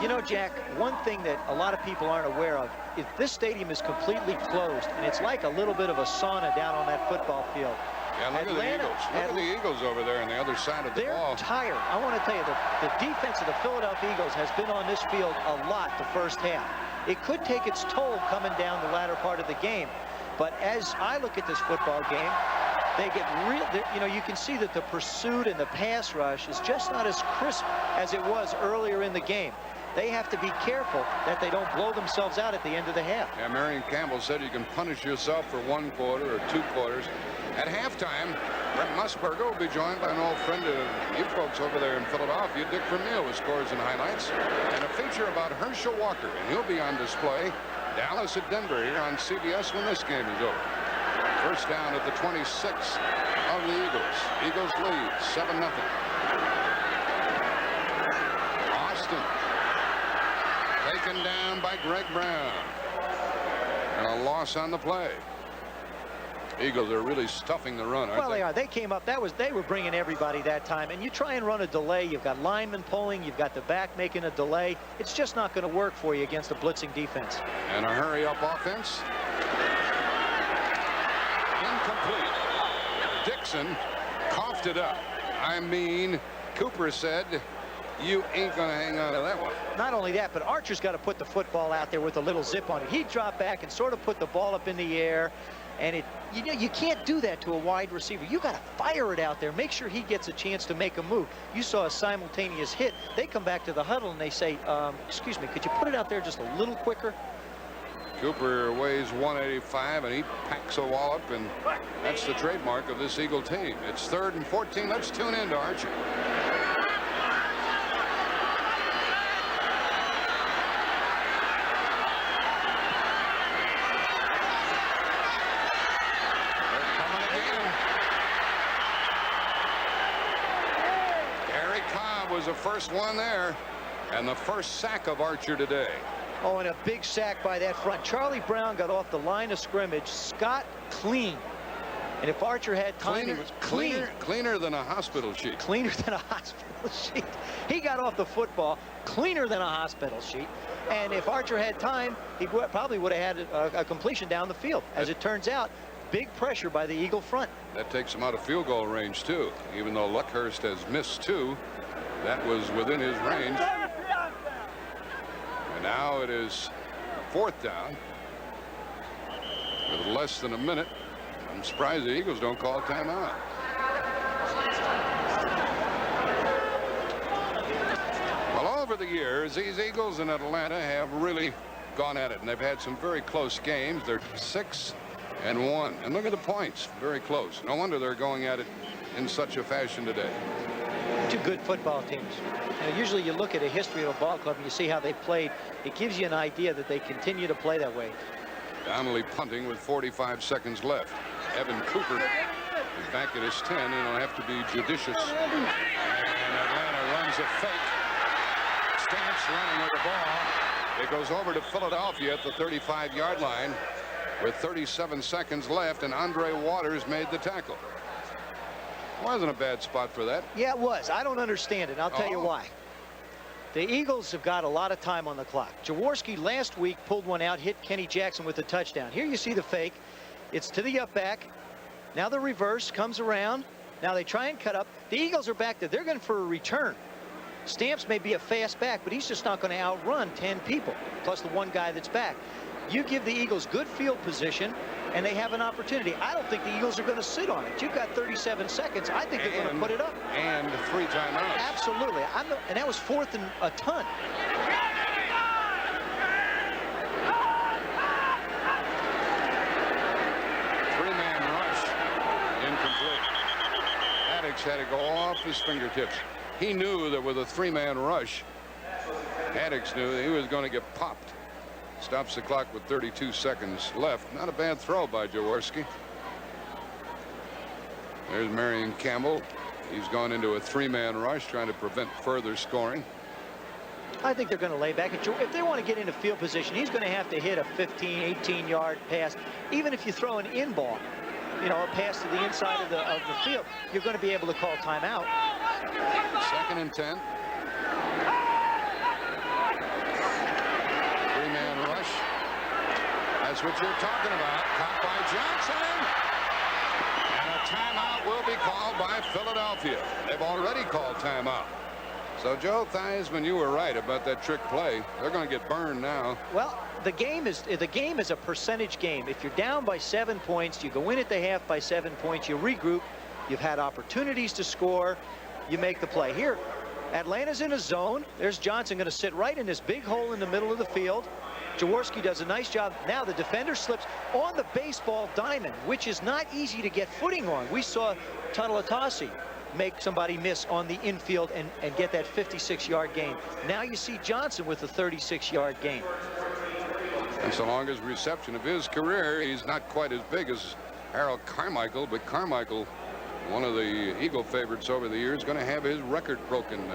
You know, Jack, one thing that a lot of people aren't aware of is this stadium is completely closed, and it's like a little bit of a sauna down on that football field. Yeah, look at the Eagles. Look at the Eagles over there on the other side of the ball. They're tired. I want to tell you, the defense of the Philadelphia Eagles has been on this field a lot the first half. It could take its toll coming down the latter part of the game. But as I look at this football game, they get real, you know, you can see that the pursuit and the pass rush is just not as crisp as it was earlier in the game. They have to be careful that they don't blow themselves out at the end of the half. Yeah, Marion Campbell said you can punish yourself for 1 quarter or 2 quarters. At halftime, Brent Musburger will be joined by an old friend of you folks over there in Philadelphia, Dick Vermeil, with scores and highlights, and a feature about Herschel Walker, and he'll be on display. Dallas at Denver here on CBS when this game is over. First down at the 26 of the Eagles. Eagles lead 7-0. Austin taken down by Greg Brown. And a loss on the play. Eagles are really stuffing the run, aren't well, they are. They came up. They were bringing everybody that time. And you try and run a delay. You've got linemen pulling. You've got the back making a delay. It's just not going to work for you against a blitzing defense. And a hurry-up offense. Incomplete. Dixon coughed it up. I mean, Cooper said, you ain't going to hang on to that one. Not only that, but Archer's got to put the football out there with a little zip on it. He dropped back and sort of put the ball up in the air. And you know, you can't do that to a wide receiver. You got to fire it out there. Make sure he gets a chance to make a move. You saw a simultaneous hit. They come back to the huddle and they say, excuse me, could you put it out there just a little quicker? Cooper weighs 185 and he packs a wallop, and that's the trademark of this Eagle team. It's 3rd and 14. Let's tune in to Archer. was the first one there, and the first sack of Archer today. Oh, and a big sack by that front. Charlie Brown got off the line of scrimmage. Scott clean. And if Archer had time, he was clean. Cleaner than a hospital sheet. Cleaner than a hospital sheet. He got off the football cleaner than a hospital sheet. And if Archer had time, he probably would have had a completion down the field. As it turns out, big pressure by the Eagle front. That takes him out of field goal range, too. Even though Luckhurst has missed 2, that was within his range. And now it is 4th down with less than a minute. I'm surprised the Eagles don't call a timeout. Well, over the years, these Eagles in Atlanta have really gone at it, and they've had some very close games. They're 6-1, and look at the points, very close. No wonder they're going at it in such a fashion today. 2 good football teams. Usually you look at a history of a ball club and you see how they played. It gives you an idea that they continue to play that way. Donnelly punting with 45 seconds left. Evan Cooper is back at his 10, and he'll have to be judicious. And Atlanta runs a fake. Stamps running with the ball. It goes over to Philadelphia at the 35-yard line with 37 seconds left, and Andre Waters made the tackle. Wasn't a bad spot for that. Yeah, it was. I don't understand it. I'll tell you why. The Eagles have got a lot of time on the clock. Jaworski last week pulled one out, hit Kenny Jackson with a touchdown. Here you see the fake. It's to the up back. Now the reverse comes around. Now they try and cut up. The Eagles are back there. They're going for a return. Stamps may be a fast back, but he's just not going to outrun 10 people, plus the one guy that's back. You give the Eagles good field position, and they have an opportunity. I don't think the Eagles are going to sit on it. You've got 37 seconds. I think they're going to put it up. And 3 timeouts. Absolutely. And that was 4th and a ton. Had to go off his fingertips. He knew that with a 3-man rush, Haddix knew that he was going to get popped. Stops the clock with 32 seconds left. Not a bad throw by Jaworski. There's Marion Campbell. He's gone into a 3-man rush trying to prevent further scoring. I think they're going to lay back. If they want to get into field position, he's going to have to hit a 15, 18-yard pass. Even if you throw an in ball, you know, a pass to the inside of the field, you're going to be able to call timeout. 2nd and 10. 3-man rush. That's what you're talking about. Caught by Johnson. And a timeout will be called by Philadelphia. They've already called timeout. So, Joe Theismann, you were right about that trick play. They're going to get burned now. Well, the game is a percentage game. If you're down by 7 points, you go in at the half by 7 points, you regroup, you've had opportunities to score, you make the play. Here, Atlanta's in a zone. There's Johnson going to sit right in this big hole in the middle of the field. Jaworski does a nice job. Now the defender slips on the baseball diamond, which is not easy to get footing on. We saw Tuttalatasi make somebody miss on the infield and get that 56-yard gain. Now you see Johnson with a 36-yard gain. And so long as reception of his career, he's not quite as big as Harold Carmichael, but Carmichael, one of the Eagle favorites over the years, going to have his record broken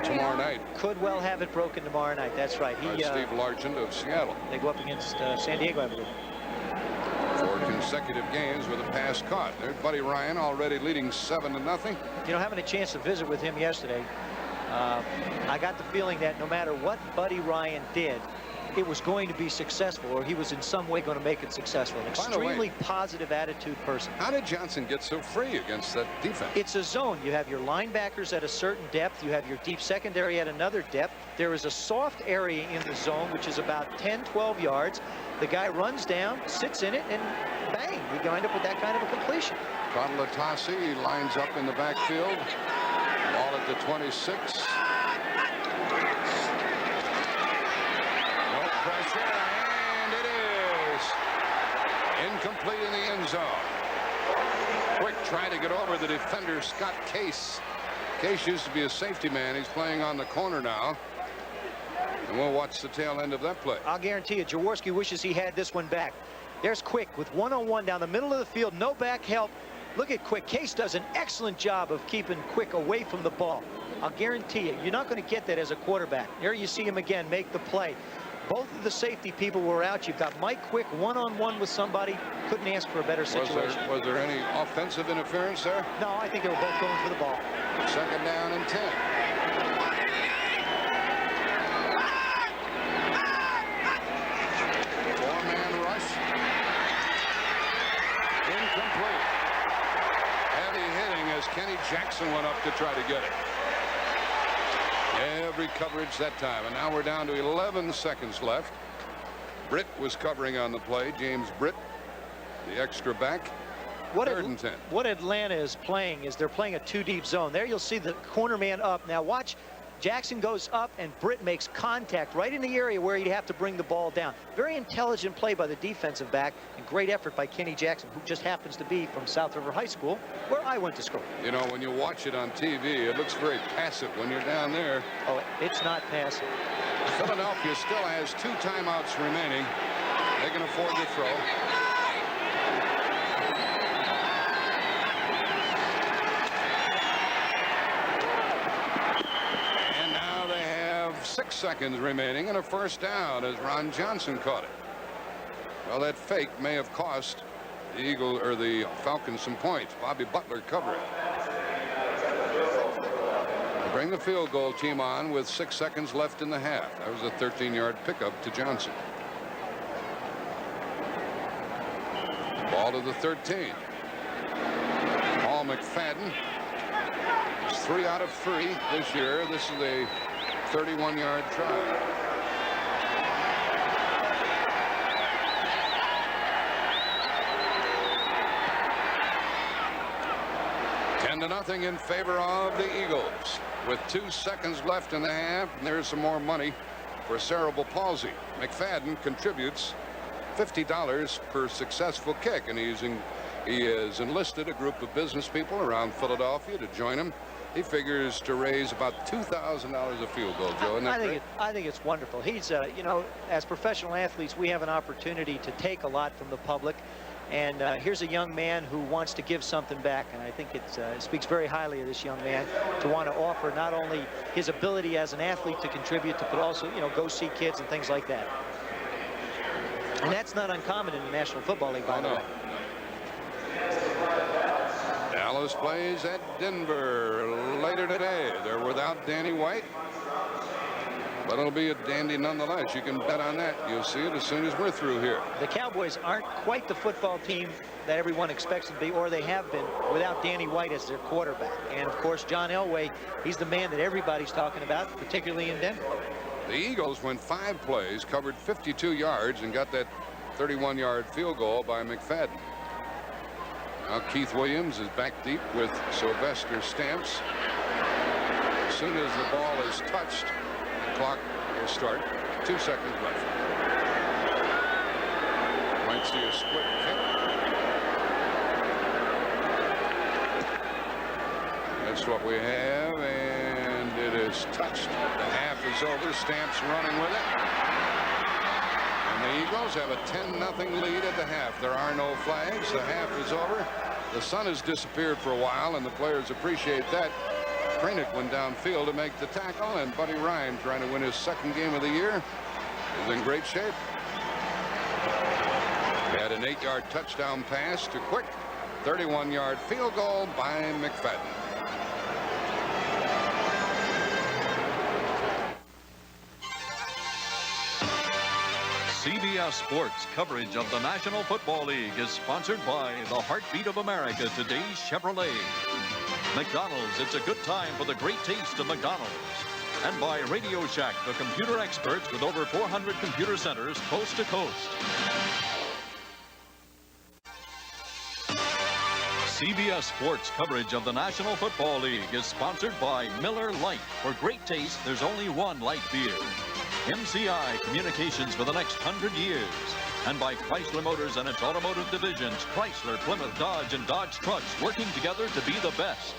tomorrow night. Could well have it broken tomorrow night. That's right. Steve Largent of Seattle. They go up against San Diego, I believe. 4 consecutive games with a pass caught. There's Buddy Ryan already leading 7-0. You know, having a chance to visit with him yesterday, I got the feeling that no matter what Buddy Ryan did, it was going to be successful, or he was in some way going to make it successful. An extremely positive attitude person. How did Johnson get so free against that defense? It's a zone. You have your linebackers at a certain depth. You have your deep secondary at another depth. There is a soft area in the zone, which is about 10, 12 yards. The guy runs down, sits in it, and bang, you wind up with that kind of a completion. Tuttalatasi lines up in the backfield. Ball at the 26. Pressure, and it is incomplete in the end zone. Quick try to get over the defender, Scott Case. Case used to be a safety man. He's playing on the corner now. And we'll watch the tail end of that play. I'll guarantee you, Jaworski wishes he had this one back. There's Quick with one-on-one down the middle of the field. No back help. Look at Quick. Case does an excellent job of keeping Quick away from the ball. I'll guarantee you, you're not going to get that as a quarterback. There you see him again make the play. Both of the safety people were out. You've got Mike Quick one-on-one with somebody. Couldn't ask for a better situation. Was there any offensive interference there? No, I think they were both going for the ball. 2nd down and 10. Four-man rush. Incomplete. Heavy hitting as Kenny Jackson went up to try to get it. Every coverage that time, and now we're down to 11 seconds left. Britt was covering on the play. James Britt, the extra back. What 3rd and 10. What Atlanta is playing is they're playing a 2-deep zone. There you'll see the corner man up. Now watch, Jackson goes up and Britt makes contact right in the area where he'd have to bring the ball down. Very intelligent play by the defensive back and great effort by Kenny Jackson, who just happens to be from South River High School, where I went to school. You know, when you watch it on TV, it looks very passive when you're down there. Oh, it's not passive. Philadelphia still has 2 timeouts remaining. They can afford to throw. And now they have 6 seconds remaining and a 1st down as Ron Johnson caught it. Well, that fake may have cost the Falcons some points. Bobby Butler covering. Bring the field goal team on with 6 seconds left in the half. That was a 13-yard pickup to Johnson. Ball to the 13. Paul McFadden is 3 out of 3 this year. This is a 31-yard try. Nothing in favor of the Eagles. With 2 seconds left in the half, and there's some more money for cerebral palsy. McFadden contributes $50 per successful kick, and he has enlisted a group of business people around Philadelphia to join him. He figures to raise about $2,000 a field goal, Joe. I think it's wonderful. He's, you know, as professional athletes, we have an opportunity to take a lot from the public. And here's a young man who wants to give something back, and I think it speaks very highly of this young man to want to offer not only his ability as an athlete to contribute, but also, you know, go see kids and things like that. And that's not uncommon in the National Football League, by the way. Dallas plays at Denver later today. They're without Danny White, but it'll be a dandy nonetheless. You can bet on that. You'll see it as soon as we're through here. The Cowboys aren't quite the football team that everyone expects them to be, or they have been, without Danny White as their quarterback. And of course, John Elway, he's the man that everybody's talking about, particularly in Denver. The Eagles went 5 plays, covered 52 yards, and got that 31-yard field goal by McFadden. Now Keith Williams is back deep with Sylvester Stamps. As soon as the ball is touched, the clock will start. 2 seconds left. Might see a split kick. That's what we have, and it is touched. The half is over. Stamps running with it. And the Eagles have a 10-0 lead at the half. There are no flags. The half is over. The sun has disappeared for a while, and the players appreciate that. Kranick went downfield to make the tackle, and Buddy Ryan, trying to win his 2nd game of the year, is in great shape. He had an 8-yard touchdown pass to Quick. 31-yard field goal by McFadden. CBS Sports coverage of the National Football League is sponsored by the heartbeat of America, today's Chevrolet. McDonald's, it's a good time for the great taste of McDonald's. And by Radio Shack, the computer experts with over 400 computer centers coast to coast. CBS Sports coverage of the National Football League is sponsored by Miller Lite. For great taste, there's only one light beer. MCI Communications for the next 100 years. And by Chrysler Motors and its automotive divisions, Chrysler, Plymouth, Dodge, and Dodge Trucks, working together to be the best.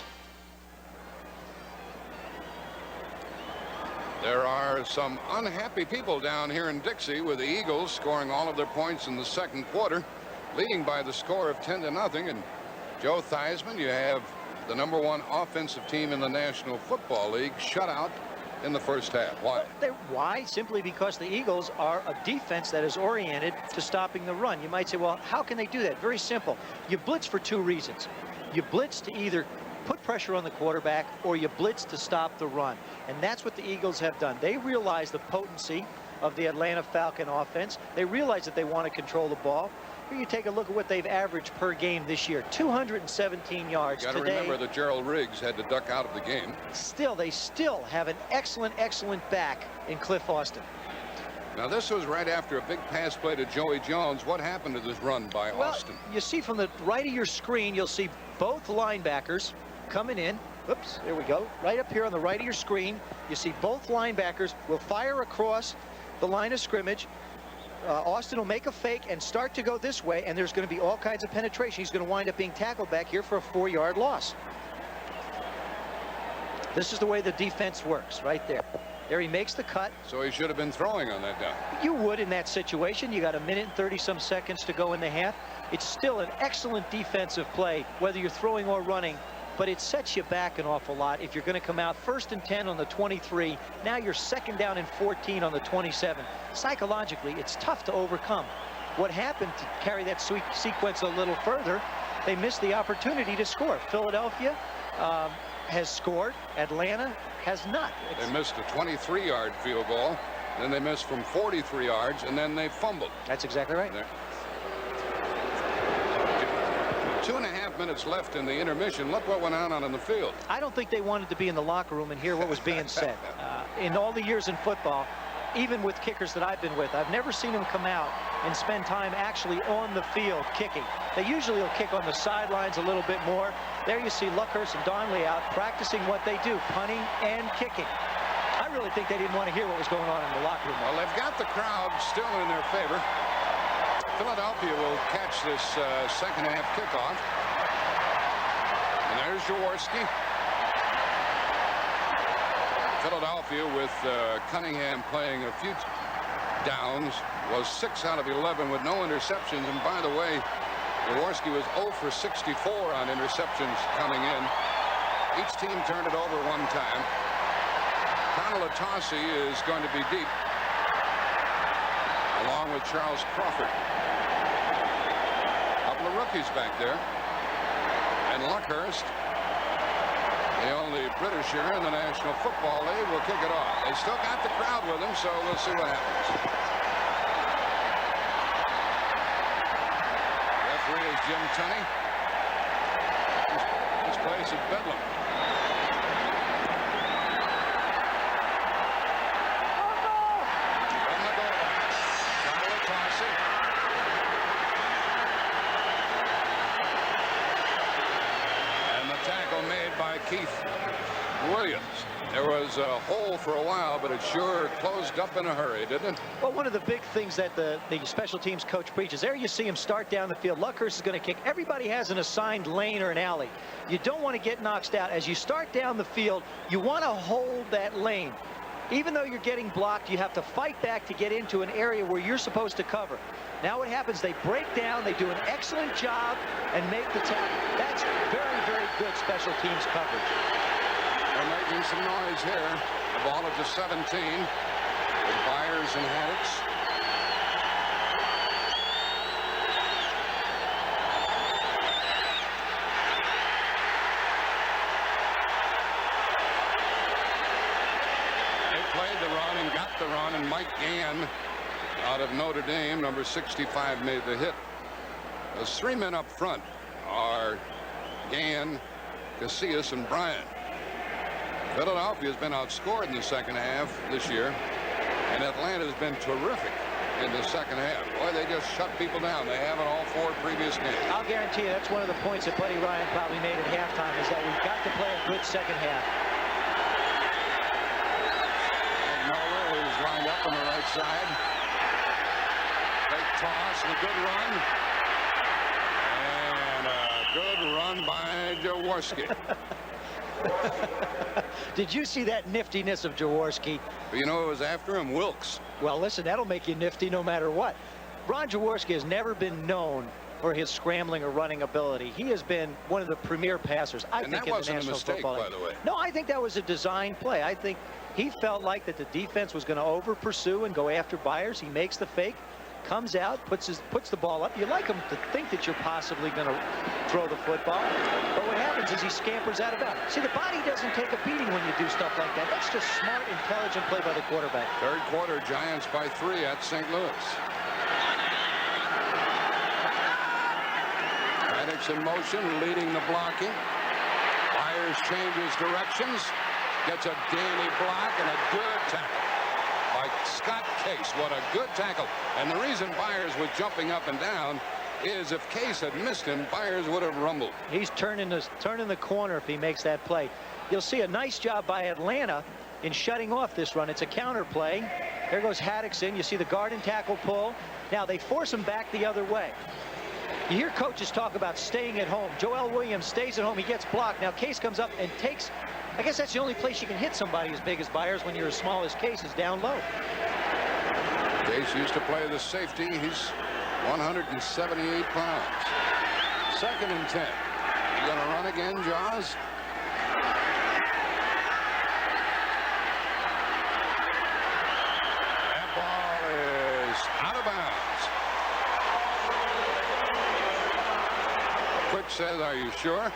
There are some unhappy people down here in Dixie with the Eagles scoring all of their points in the 2nd quarter, leading by the score of 10-0. And Joe Theismann, you have the #1 offensive team in the National Football League, shut out in the first half. Why? Why? Simply because the Eagles are a defense that is oriented to stopping the run. You might say, well, how can they do that? Very simple. You blitz for 2 reasons. You blitz to either put pressure on the quarterback or you blitz to stop the run. And that's what the Eagles have done. They realize the potency of the Atlanta Falcon offense. They realize that they want to control the ball. Here you take a look at what they've averaged per game this year. 217 yards today. You got to remember that Gerald Riggs had to duck out of the game. They still have an excellent back in Cliff Austin. Now, this was right after a big pass play to Joey Jones. What happened to this run by Austin? You see from the right of your screen, you'll see both linebackers coming in. Oops, there we go. Right up here on the right of your screen, you see both linebackers will fire across the line of scrimmage. Austin will make a fake and start to go this way, and there's going to be all kinds of penetration. He's going to wind up being tackled back here for a 4-yard loss. This is the way the defense works right there. There he makes the cut. So he should have been throwing on that down. You would in that situation. You got a minute and 30-some seconds to go in the half. It's still an excellent defensive play, whether you're throwing or running, but it sets you back an awful lot. If you're going to come out 1st and 10 on the 23, now you're 2nd down and 14 on the 27. Psychologically, it's tough to overcome. What happened to carry that sequence a little further, they missed the opportunity to score. Philadelphia has scored. Atlanta has not. They missed a 23-yard field goal. Then they missed from 43 yards, and then they fumbled. That's exactly right. There. 2.5 minutes left in the intermission. Look what went on in the field. I don't think they wanted to be in the locker room and hear what was being said. In all the years in football, even with kickers that I've been with, I've never seen them come out and spend time actually on the field kicking. They usually will kick on the sidelines a little bit more. There you see Luckhurst and Donnelly out practicing what they do, punting and kicking. I really think they didn't want to hear what was going on in the locker room. Well, they've got the crowd still in their favor. Philadelphia will catch this second half kickoff. And there's Jaworski. Philadelphia with Cunningham playing a few downs was 6 out of 11 with no interceptions. And by the way, Jaworski was 0 for 64 on interceptions coming in. Each team turned it over 1 time. Connell Atossi is going to be deep, along with Charles Crawford. Couple of rookies back there. And Luckhurst, the only Britisher in the National Football League, will kick it off. They still got the crowd with them, so we'll see what happens. Referee is Jim Tunney. This place is bedlam. Keith Williams. There was a hole for a while, but it sure closed up in a hurry, didn't it? Well, one of the big things that the special teams coach preaches, there you see him start down the field. Luckhurst is going to kick. Everybody has an assigned lane or an alley. You don't want to get knocked out. As you start down the field, you want to hold that lane. Even though you're getting blocked, you have to fight back to get into an area where you're supposed to cover. Now what happens, they break down, they do an excellent job, and make the tackle. That's very, very good special teams coverage. They're making some noise here. The ball at the 17 with Byers and Harris. The run, and Mike Gann out of Notre Dame, number 65, made the hit. Those 3 men up front are Gann, Casillas, and Bryant. Philadelphia has been outscored in the second half this year, and Atlanta has been terrific in the second half. Boy, they just shut people down. They haven't all 4 previous games. I'll guarantee you that's one of the points that Buddy Ryan probably made at halftime, is that we've got to play a good second half. Lined up on the right side. Big toss and a good run. And a good run by Jaworski. Did you see that niftiness of Jaworski? But you know who was after him? Wilkes. Well, listen, that'll make you nifty no matter what. Ron Jaworski has never been known for his scrambling or running ability. He has been one of the premier passers, I think, in the National Football League. By the way. No, I think that was a design play. I think he felt like that the defense was going to over pursue and go after Byers. He makes the fake, comes out, puts the ball up. You like him to think that you're possibly going to throw the football, but what happens is he scampers out of bounds. See, the body doesn't take a beating when you do stuff like that. That's just smart, intelligent play by the quarterback. Third quarter, Giants by 3 at St. Louis. Maddox in motion, leading the blocking. Byers changes directions, gets a dandy block and a good tackle by Scott Case. What a good tackle. And the reason Byers was jumping up and down is if Case had missed him, Byers would have rumbled. He's turning the corner if he makes that play. You'll see a nice job by Atlanta in shutting off this run. It's a counter play. There goes Haddix in. You see the guard and tackle pull. Now they force him back the other way. You hear coaches talk about staying at home. Joel Williams stays at home. He gets blocked. Now Case comes up and takes. I guess that's the only place you can hit somebody as big as Byers when you're as small as Case is down low. Case used to play the safety. He's 178 pounds. 2nd and 10. You gonna run again, Jaws? That ball is out of bounds. Quick says, are you sure?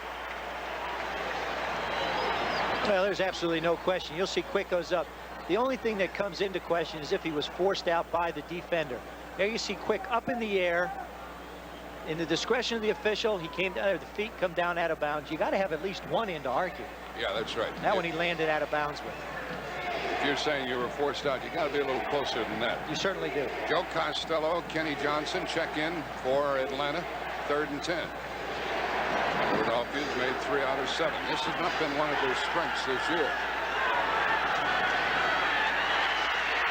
Well, there's absolutely no question. You'll see Quick goes up. The only thing that comes into question is if he was forced out by the defender. There you see Quick up in the air. In the discretion of the official, he came down, the feet come down out of bounds. You got to have at least one in to argue. Yeah, that's right. That one he landed out of bounds with. If you're saying you were forced out, you got to be a little closer than that. You certainly do. Joe Costello, Kenny Johnson check in for Atlanta. 3rd and 10. Philadelphia's made 3 out of 7. This has not been one of their strengths this year.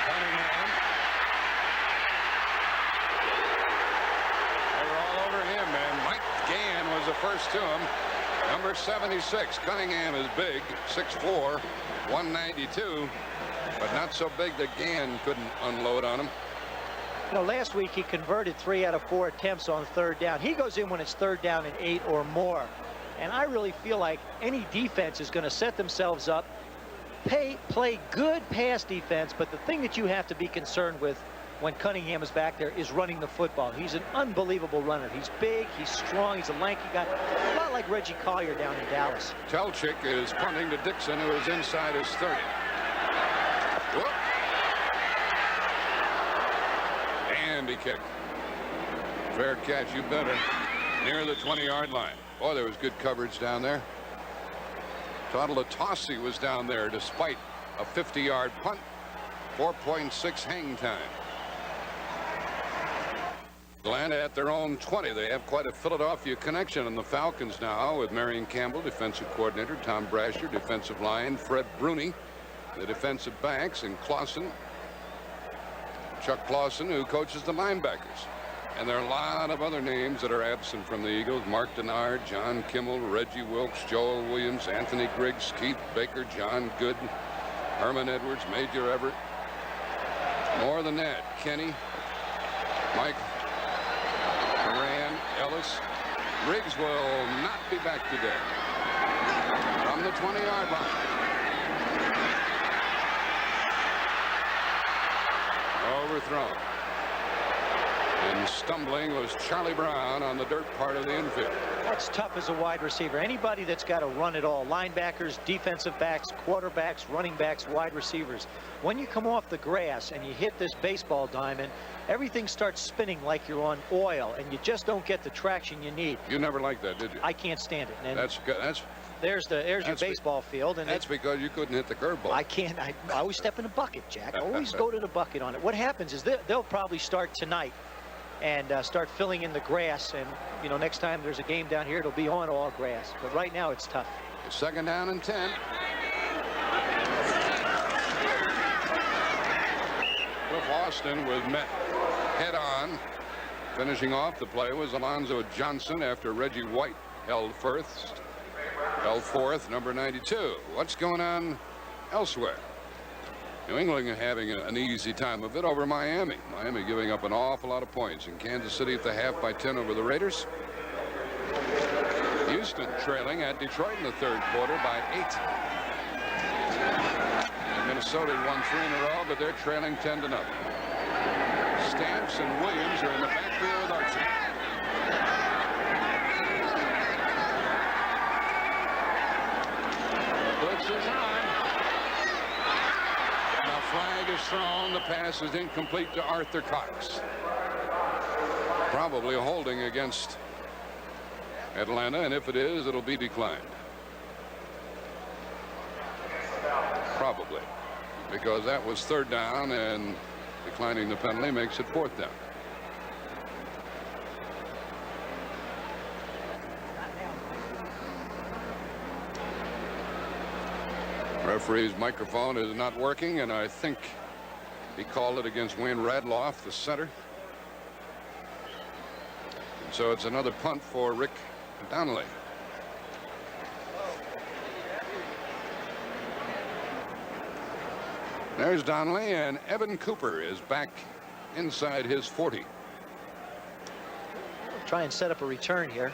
Cunningham. They were all over him, and Mike Gann was the first to him. Number 76. Cunningham is big, 6'4", 192, but not so big that Gann couldn't unload on him. You know, last week he converted 3 out of 4 attempts on 3rd down. He goes in when it's 3rd down and 8 or more. And I really feel like any defense is going to set themselves up, play good pass defense, but the thing that you have to be concerned with when Cunningham is back there is running the football. He's an unbelievable runner. He's big, he's strong, he's a lanky guy, a lot like Reggie Collier down in Dallas. Telchik is punting to Dixon, who is inside his 30. Whoop. And he kicked. Fair catch, you better. Near the 20-yard line. Boy, there was good coverage down there. Todd Latossi was down there despite a 50-yard punt. 4.6 hang time. Atlanta at their own 20. They have quite a Philadelphia connection in the Falcons now with Marion Campbell, defensive coordinator, Tom Brasher, defensive line, Fred Bruni, the defensive backs, and Clausen, Chuck Clausen, who coaches the linebackers. And there are a lot of other names that are absent from the Eagles. Mark Denard, John Kimmel, Reggie Wilkes, Joel Williams, Anthony Griggs, Keith Baker, John Good, Herman Edwards, Major Everett. More than that, Kenny, Mike, Moran, Ellis. Riggs will not be back today. From the 20-yard line. Overthrown. And stumbling was Charlie Brown on the dirt part of the infield. That's tough as a wide receiver. Anybody that's got to run it all, linebackers, defensive backs, quarterbacks, running backs, wide receivers. When you come off the grass and you hit this baseball diamond, everything starts spinning like you're on oil, and you just don't get the traction you need. You never liked that, did you? I can't stand it. And there's your baseball field, and that's because you couldn't hit the curveball. I can't. I always step in the bucket, Jack. Always go to the bucket on it. What happens is they'll probably start tonight and start filling in the grass, and you know, next time there's a game down here, it'll be on all grass. But right now it's tough. 2nd down and 10. Cliff Austin was met head on. Finishing off the play was Alonzo Johnson after Reggie White held fourth, number 92. What's going on elsewhere? New England having an easy time of it over Miami. Miami giving up an awful lot of points. In Kansas City at the half by 10 over the Raiders. Houston trailing at Detroit in the third quarter by 8. And Minnesota won 3 in a row, but they're trailing 10-0. Stamps and Williams are in the backfield with Archie. Blitz is on. The flag is thrown. The pass is incomplete to Arthur Cox. Probably holding against Atlanta, and if it is, it'll be declined. Probably, because that was 3rd down, and declining the penalty makes it 4th down. Referee's microphone is not working, and I think he called it against Wayne Radloff, the center. And so it's another punt for Rick Donnelly. There's Donnelly, and Evan Cooper is back inside his 40. Try and set up a return here.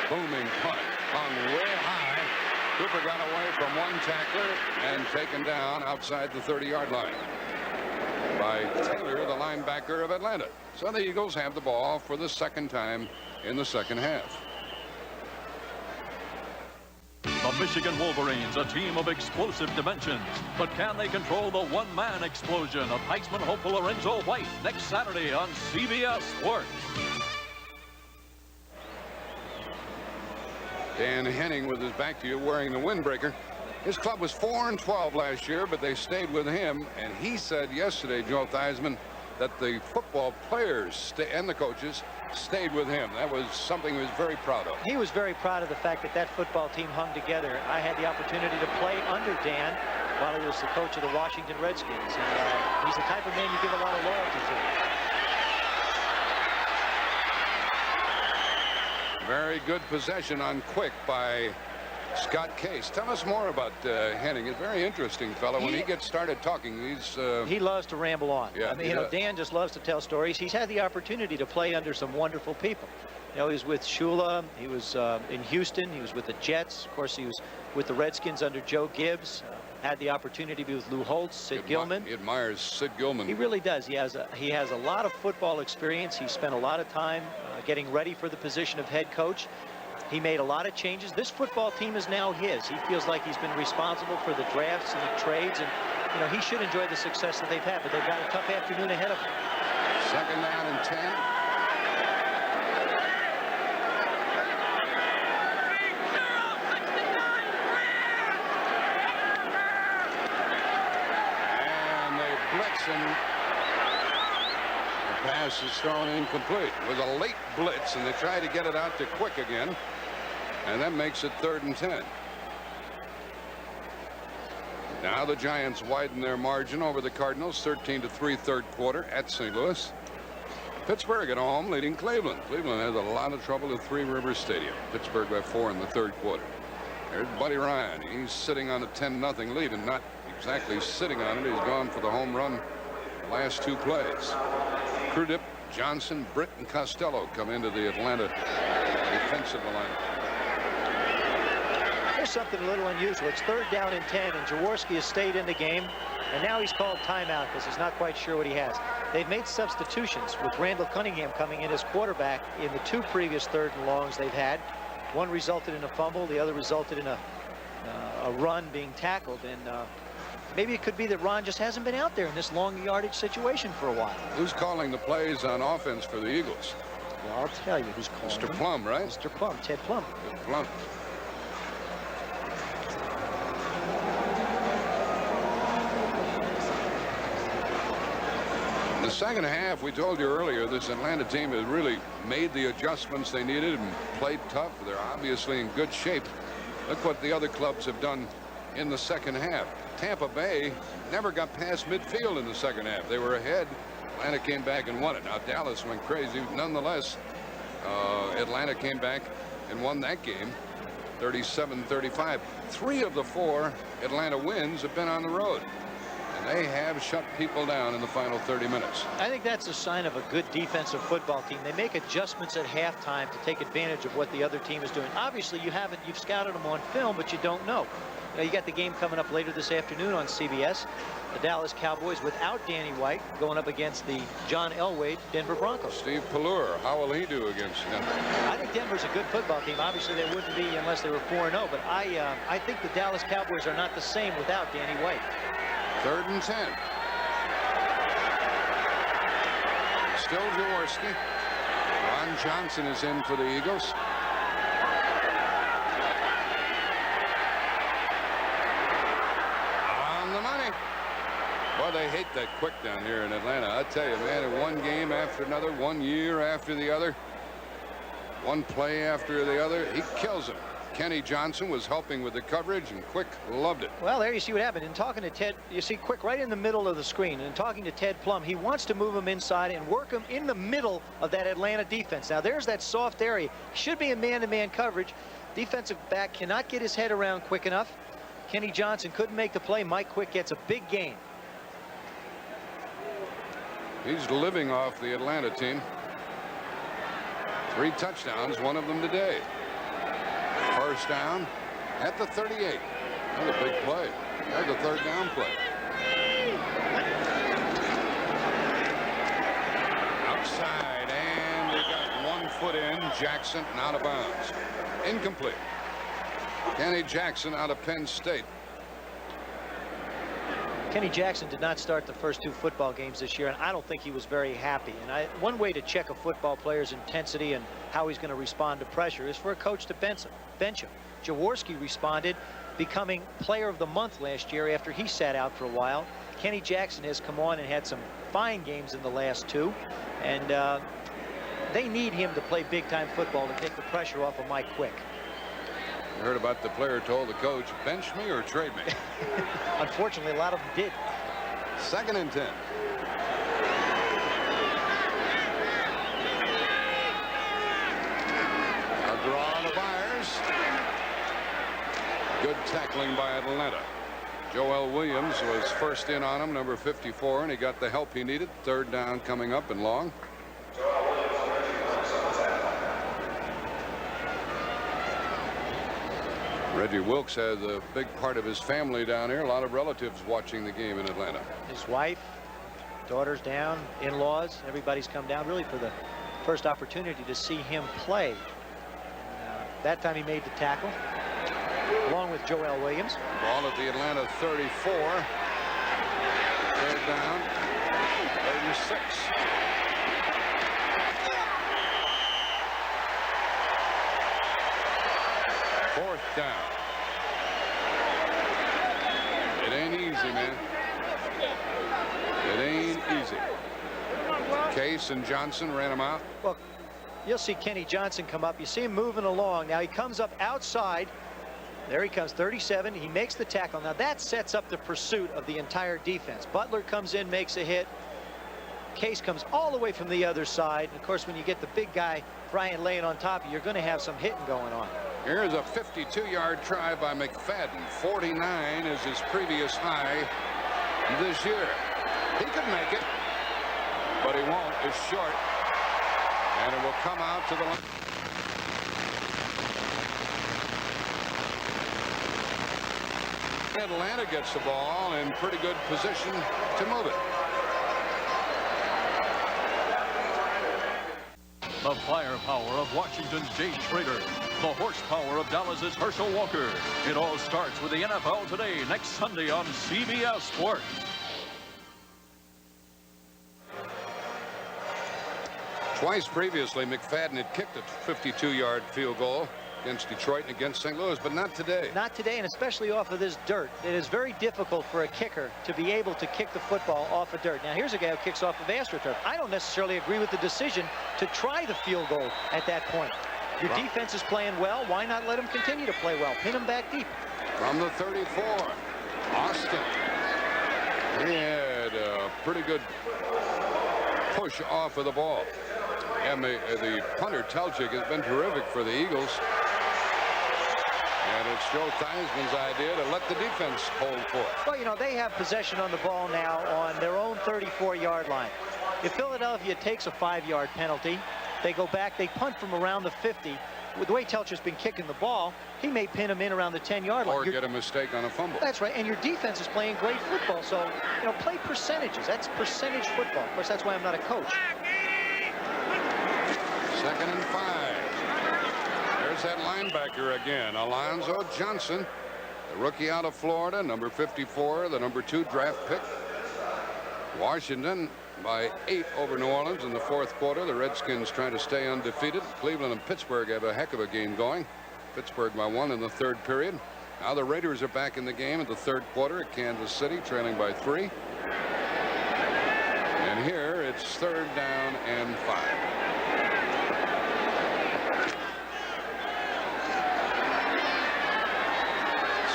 Booming punt hung way high. Cooper got away from one tackler and taken down outside the 30-yard line by Taylor, the linebacker of Atlanta. So the Eagles have the ball for the 2nd time in the 2nd half. The Michigan Wolverines, a team of explosive dimensions. But can they control the one-man explosion of Theismann hopeful Lorenzo White next Saturday on CBS Sports? Dan Henning with his back to you wearing the windbreaker. His club was 4-12 last year, but they stayed with him. And he said yesterday, Joe Theismann, that the football players and the coaches stayed with him. That was something he was very proud of. He was very proud of the fact that that football team hung together. I had the opportunity to play under Dan while he was the coach of the Washington Redskins. And he's the type of man you give a lot of loyalty to. Very good possession on quick by Scott Case. Tell us more about Henning. He's a very interesting fellow. When he gets started talking, he loves to ramble on. Yeah, I mean, you know, Dan just loves to tell stories. He's had the opportunity to play under some wonderful people. You know, he was with Shula. He was in Houston. He was with the Jets. Of course, he was with the Redskins under Joe Gibbs. Had the opportunity to be with Lou Holtz, Sid Gilman. He admires Sid Gilman. He really does. He has a lot of football experience. He spent a lot of time getting ready for the position of head coach. He made a lot of changes. This football team is now his. He feels like he's been responsible for the drafts and the trades, and you know, he should enjoy the success that they've had, but they've got a tough afternoon ahead of them. 2nd down and 10. And they blitz, and the pass is thrown incomplete. It was a late blitz, and they try to get it out to Quick again. And that makes it 3rd and 10. Now the Giants widen their margin over the Cardinals, 13-3 3rd quarter at St. Louis. Pittsburgh at home leading Cleveland. Cleveland has a lot of trouble at Three Rivers Stadium. Pittsburgh by 4 in the 3rd quarter. There's Buddy Ryan. He's sitting on a 10-0 lead, and not exactly sitting on it. He's gone for the home run the last 2 plays. Crudup, Johnson, Britt, and Costello come into the Atlanta defensive line. There's something a little unusual. It's 3rd down and 10, and Jaworski has stayed in the game, and now he's called timeout because he's not quite sure what he has. They've made substitutions with Randall Cunningham coming in as quarterback in the 2 previous 3rd and longs they've had. One resulted in a fumble, the other resulted in a run being tackled, and maybe it could be that Ron just hasn't been out there in this long yardage situation for a while. Who's calling the plays on offense for the Eagles? Well, I'll tell you who's calling Mr. them. Plum, right? Mr. Plum, Ted Plum. Plum. In the 2nd half, we told you earlier, this Atlanta team has really made the adjustments they needed and played tough. They're obviously in good shape. Look what the other clubs have done in the 2nd half. Tampa Bay never got past midfield in the 2nd half. They were ahead. Atlanta came back and won it. Now Dallas went crazy. Nonetheless, Atlanta came back and won that game 37-35. 3 of the 4 Atlanta wins have been on the road. And they have shut people down in the final 30 minutes. I think that's a sign of a good defensive football team. They make adjustments at halftime to take advantage of what the other team is doing. Obviously, you've scouted them on film, but you don't know. You got the game coming up later this afternoon on CBS. The Dallas Cowboys without Danny White going up against the John Elway Denver Broncos. Steve Pallure, how will he do against Denver? I think Denver's a good football team. Obviously, they wouldn't be unless they were 4-0. But I think the Dallas Cowboys are not the same without Danny White. 3rd and 10. Still Jaworski. Ron Johnson is in for the Eagles. On the money. Boy, they hate that quick down here in Atlanta. I tell you, man, in one game after another, 1 year after the other, one play after the other, he kills them. Kenny Johnson was helping with the coverage, and Quick loved it. Well, there you see what happened. In talking to Ted, you see Quick right in the middle of the screen. And talking to Ted Plum, he wants to move him inside and work him in the middle of that Atlanta defense. Now, there's that soft area. Should be a man-to-man coverage. Defensive back cannot get his head around quick enough. Kenny Johnson couldn't make the play. Mike Quick gets a big gain. He's living off the Atlanta team. 3 touchdowns, one of them today. First down at the 38. Another big play. There's the 3rd down play. Outside, and they got 1 foot in. Jackson and out of bounds. Incomplete. Kenny Jackson out of Penn State. Kenny Jackson did not start the first 2 football games this year, and I don't think he was very happy. And one way to check a football player's intensity and how he's going to respond to pressure is for a coach to bench him. Jaworski responded, becoming player of the month last year after he sat out for a while. Kenny Jackson has come on and had some fine games in the last 2, and they need him to play big-time football to take the pressure off of Mike Quick. You heard about the player told the coach, bench me or trade me. Unfortunately, a lot of them did. 2nd and 10. A draw to Byers. Good tackling by Atlanta. Joel Williams was first in on him, number 54, and he got the help he needed. 3rd down coming up and long. Reggie Wilkes has a big part of his family down here. A lot of relatives watching the game in Atlanta. His wife, daughters down, in-laws, everybody's come down really for the first opportunity to see him play. That time he made the tackle, along with Joel Williams. Ball at the Atlanta 34. 3rd down, 36. Fourth down. It ain't easy, man. It ain't easy. Case and Johnson ran him out. Well, you'll see Kenny Johnson come up. You see him moving along. Now he comes up outside. There he comes, 37. He makes the tackle. Now that sets up the pursuit of the entire defense. Butler comes in, makes a hit. Case comes all the way from the other side. And of course, when you get the big guy, Bryant, laying on top of you, you're going to have some hitting going on. Here's a 52-yard try by McFadden. 49 is his previous high this year. He could make it, but he won't. It's short, and it will come out to the line. Atlanta gets the ball in pretty good position to move it. The firepower of Washington's Jay Schrader. The horsepower of Dallas's Herschel Walker. It all starts with the NFL Today next Sunday on CBS Sports. Twice previously, McFadden had kicked a 52-yard field goal against Detroit and against St. Louis, but not today. Not today, and especially off of this dirt. It is very difficult for a kicker to be able to kick the football off of dirt. Now, here's a guy who kicks off of AstroTurf. I don't necessarily agree with the decision to try the field goal at that point. Your defense is playing well. Why not let him continue to play well? Pin him back deep. From the 34, Austin. He had a pretty good push off of the ball. And the punter, Telchik, has been terrific for the Eagles. And it's Joe Theismann's idea to let the defense hold forth. Well, you know, they have possession on the ball now on their own 34-yard line. If Philadelphia takes a 5-yard penalty, they go back, they punt from around the 50. With the way Telcher's been kicking the ball, he may pin him in around the 10-yard line. Or get a mistake on a fumble. That's right, and your defense is playing great football. So, you know, play percentages. That's percentage football. Of course, that's why I'm not a coach. 2nd and 5. There's that linebacker again, Alonzo Johnson, the rookie out of Florida, number 54, the number 2 draft pick. Washington by 8 over New Orleans in the 4th quarter. The Redskins trying to stay undefeated. Cleveland and Pittsburgh have a heck of a game going. Pittsburgh by 1 in the 3rd period. Now the Raiders are back in the game in the 3rd quarter at Kansas City, trailing by 3. And here it's 3rd down and 5.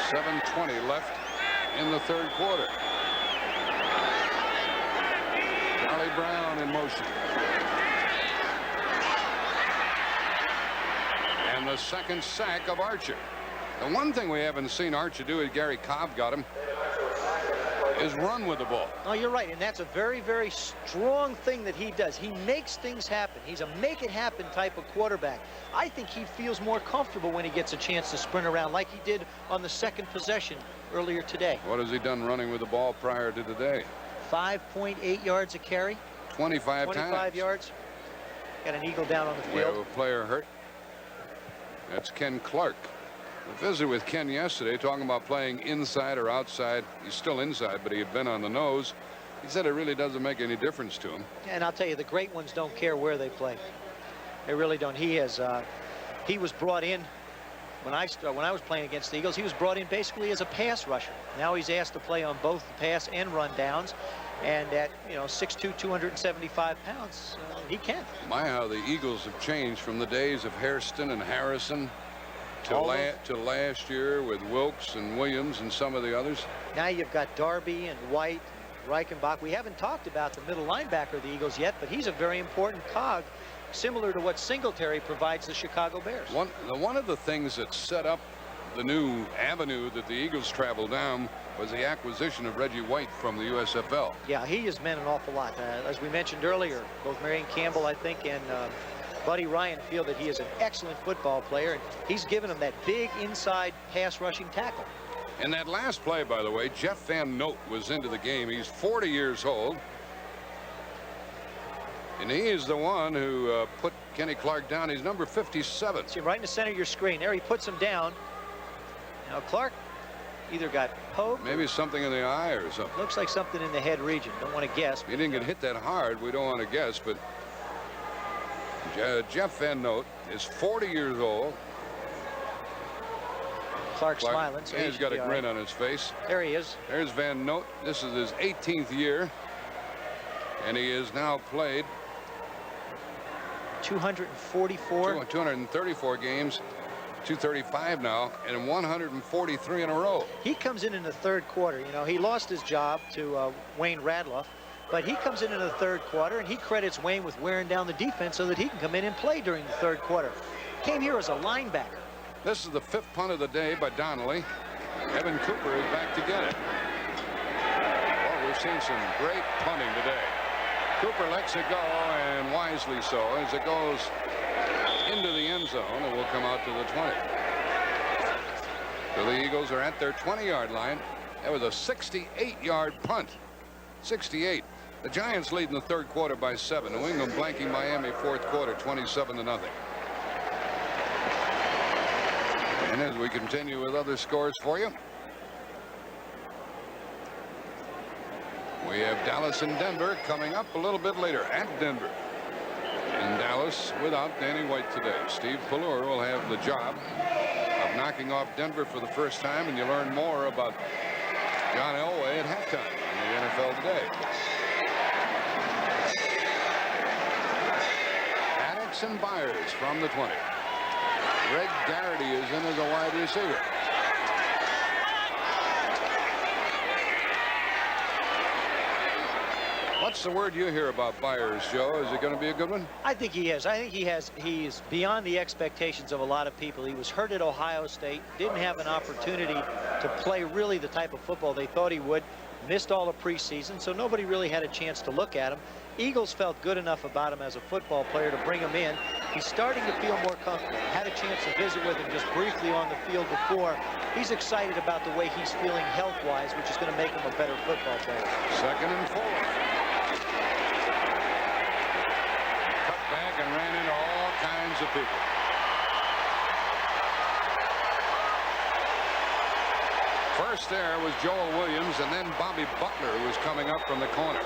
.7:20 left in the 3rd quarter. Charlie Brown in motion. And the 2nd sack of Archer. The one thing we haven't seen Archer do, as Gary Cobb got him, is run with the ball. Oh, you're right, and that's a very, very strong thing that he does. He makes things happen. He's a make-it-happen type of quarterback. I think he feels more comfortable when he gets a chance to sprint around like he did on the 2nd possession earlier today. What has he done running with the ball prior to today? 5.8 yards a carry. 25 times. Yards. Got an eagle down on the We have field. a player hurt. That's Ken Clark. I visited with Ken yesterday talking about playing inside or outside. He's still inside, but he had been on the nose. He said it really doesn't make any difference to him. And I'll tell you, the great ones don't care where they play. They really don't. He was brought in when I was playing against the Eagles. He was brought in basically as a pass rusher. Now he's asked to play on both the pass and run downs. And at 6'2", 275 pounds, he can. My, how the Eagles have changed from the days of Hairston and Harrison to last year with Wilkes and Williams and some of the others. Now you've got Darby and White, Reichenbach. We haven't talked about the middle linebacker of the Eagles yet, but he's a very important cog, similar to what Singletary provides the Chicago Bears. One of the things that set up the new avenue that the Eagles traveled down was the acquisition of Reggie White from the USFL. Yeah, he has meant an awful lot. As we mentioned earlier, both Marion Campbell, I think, and Buddy Ryan feel that he is an excellent football player, and he's given him that big inside pass rushing tackle. In that last play, by the way, Jeff Van Note was into the game. He's 40 years old. And he is the one who put Kenny Clark down. He's number 57. See, right in the center of your screen. There he puts him down. Now Clark either got poked. Maybe something in the eye or something. Looks like something in the head region. Don't want to guess. He didn't get hit that hard. We don't want to guess, but Jeff Van Note is 40 years old. Clark smiling. So he's got a grin on his face. There he is. There's Van Note. This is his 18th year. And he has now played 234 games, 235 now, and 143 in a row. He comes in the 3rd quarter. He lost his job to Wayne Radloff, but he comes in the 3rd quarter, and he credits Wayne with wearing down the defense so that he can come in and play during the 3rd quarter. Came here as a linebacker. This is the 5th punt of the day by Donnelly. Evan Cooper is back to get it. Well, we've seen some great punting today. Cooper lets it go, and wisely so, as it goes into the end zone. It will come out to the 20. So the Eagles are at their 20-yard line. That was a 68-yard punt. 68. The Giants lead in the 3rd quarter by 7. New England blanking Miami 4th quarter, 27-0. And as we continue with other scores for you, we have Dallas and Denver coming up a little bit later at Denver. In Dallas without Danny White today. Steve Pallur will have the job of knocking off Denver for the first time, and you learn more about John Elway at halftime in the NFL today. Maddox and Byers from the 20. Greg Garrity is in as a wide receiver. What's the word you hear about Byers, Joe? Is it going to be a good one? I think he is. I think he's beyond the expectations of a lot of people. He was hurt at Ohio State, didn't have an opportunity to play really the type of football they thought he would, missed all the preseason, so nobody really had a chance to look at him. Eagles felt good enough about him as a football player to bring him in. He's starting to feel more comfortable. Had a chance to visit with him just briefly on the field before. He's excited about the way he's feeling health-wise, which is going to make him a better football player. 2nd and 4. Cut back and ran into all kinds of people. First there was Joel Williams, and then Bobby Butler, who was coming up from the corner.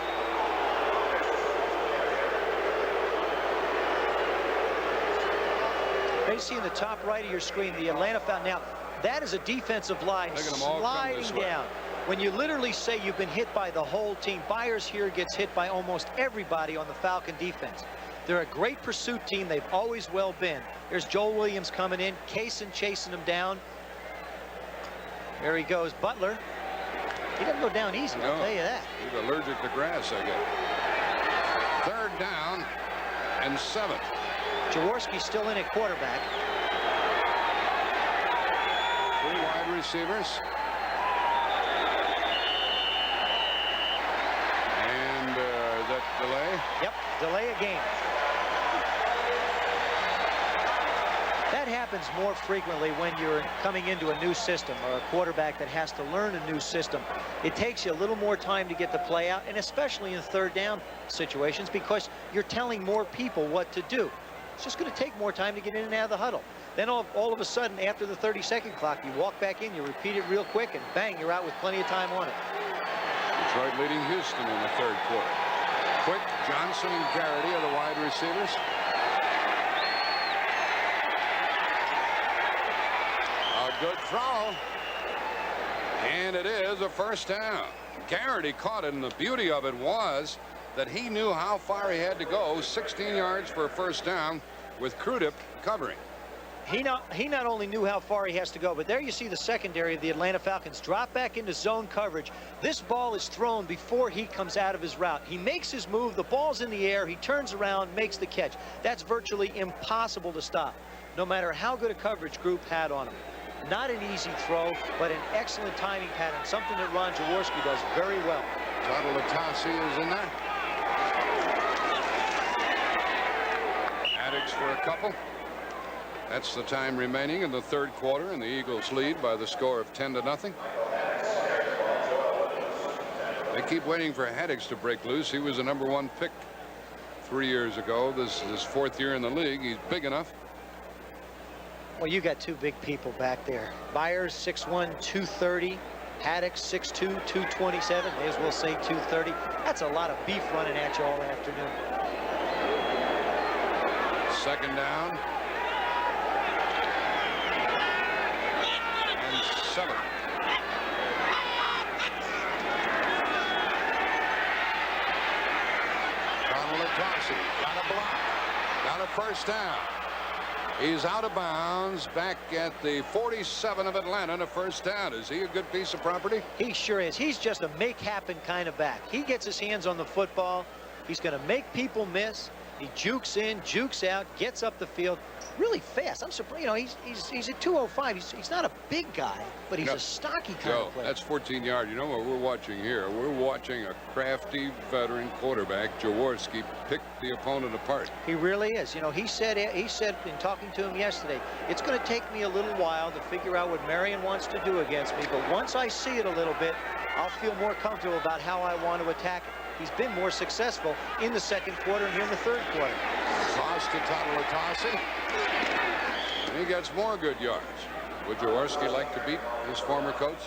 You see in the top right of your screen the Atlanta Falcons. Now, that is a defensive line sliding down. When you literally say you've been hit by the whole team, Byers here gets hit by almost everybody on the Falcon defense. They're a great pursuit team. They've always well been. There's Joel Williams coming in, Kaysen chasing him down. There he goes, Butler. He doesn't go down easy, I'll tell you that. He's allergic to grass, I guess. 3rd down and 7. Jaworski's still in at quarterback. 3 wide receivers. And is that delay? Yep, delay a game. That happens more frequently when you're coming into a new system or a quarterback that has to learn a new system. It takes you a little more time to get the play out, and especially in 3rd down situations, because you're telling more people what to do. It's just going to take more time to get in and out of the huddle. Then all of a sudden, after the 30-second clock, you walk back in, you repeat it real quick, and bang, you're out with plenty of time on it. Detroit leading Houston in the 3rd quarter. Quick, Johnson, and Garrity are the wide receivers. A good throw. And it is a 1st down. Garrity caught it, and the beauty of it was that he knew how far he had to go, 16 yards for a 1st down, with Krudip covering. He not only knew how far he has to go, but there you see the secondary of the Atlanta Falcons drop back into zone coverage. This ball is thrown before he comes out of his route. He makes his move, the ball's in the air, he turns around, makes the catch. That's virtually impossible to stop, no matter how good a coverage group had on him. Not an easy throw, but an excellent timing pattern, something that Ron Jaworski does very well. Latasi is in there. Addicts for a couple. That's the time remaining in the 3rd quarter, and the Eagles lead by the score of 10-0. They keep waiting for Haddix to break loose. He was the #1 pick 3 years ago. This is his 4th year in the league. He's big enough. Well, you got 2 big people back there. Byers, 6'1", 230. Haddix, 6'2", 227. May as well say 230. That's a lot of beef running at you all afternoon. 2nd down. And 7. Latasi got a block. Got a 1st down. He's out of bounds back at the 47 of Atlanta, and a 1st down. Is he a good piece of property? He sure is. He's just a make-happen kind of back. He gets his hands on the football. He's going to make people miss. He jukes in, jukes out, gets up the field really fast. I'm surprised. You know, he's at 205. He's not a big guy, but he's a stocky kind of player. That's 14 yards. You know what we're watching here? We're watching a crafty veteran quarterback. Jaworski picked the opponent apart. He really is. You know, he said in talking to him yesterday, it's going to take me a little while to figure out what Marion wants to do against me, but once I see it a little bit, I'll feel more comfortable about how I want to attack it. He's been more successful in the 2nd quarter and here in the 3rd quarter. Toss to Latasi. He gets more good yards. Would Jaworski like to beat his former coach?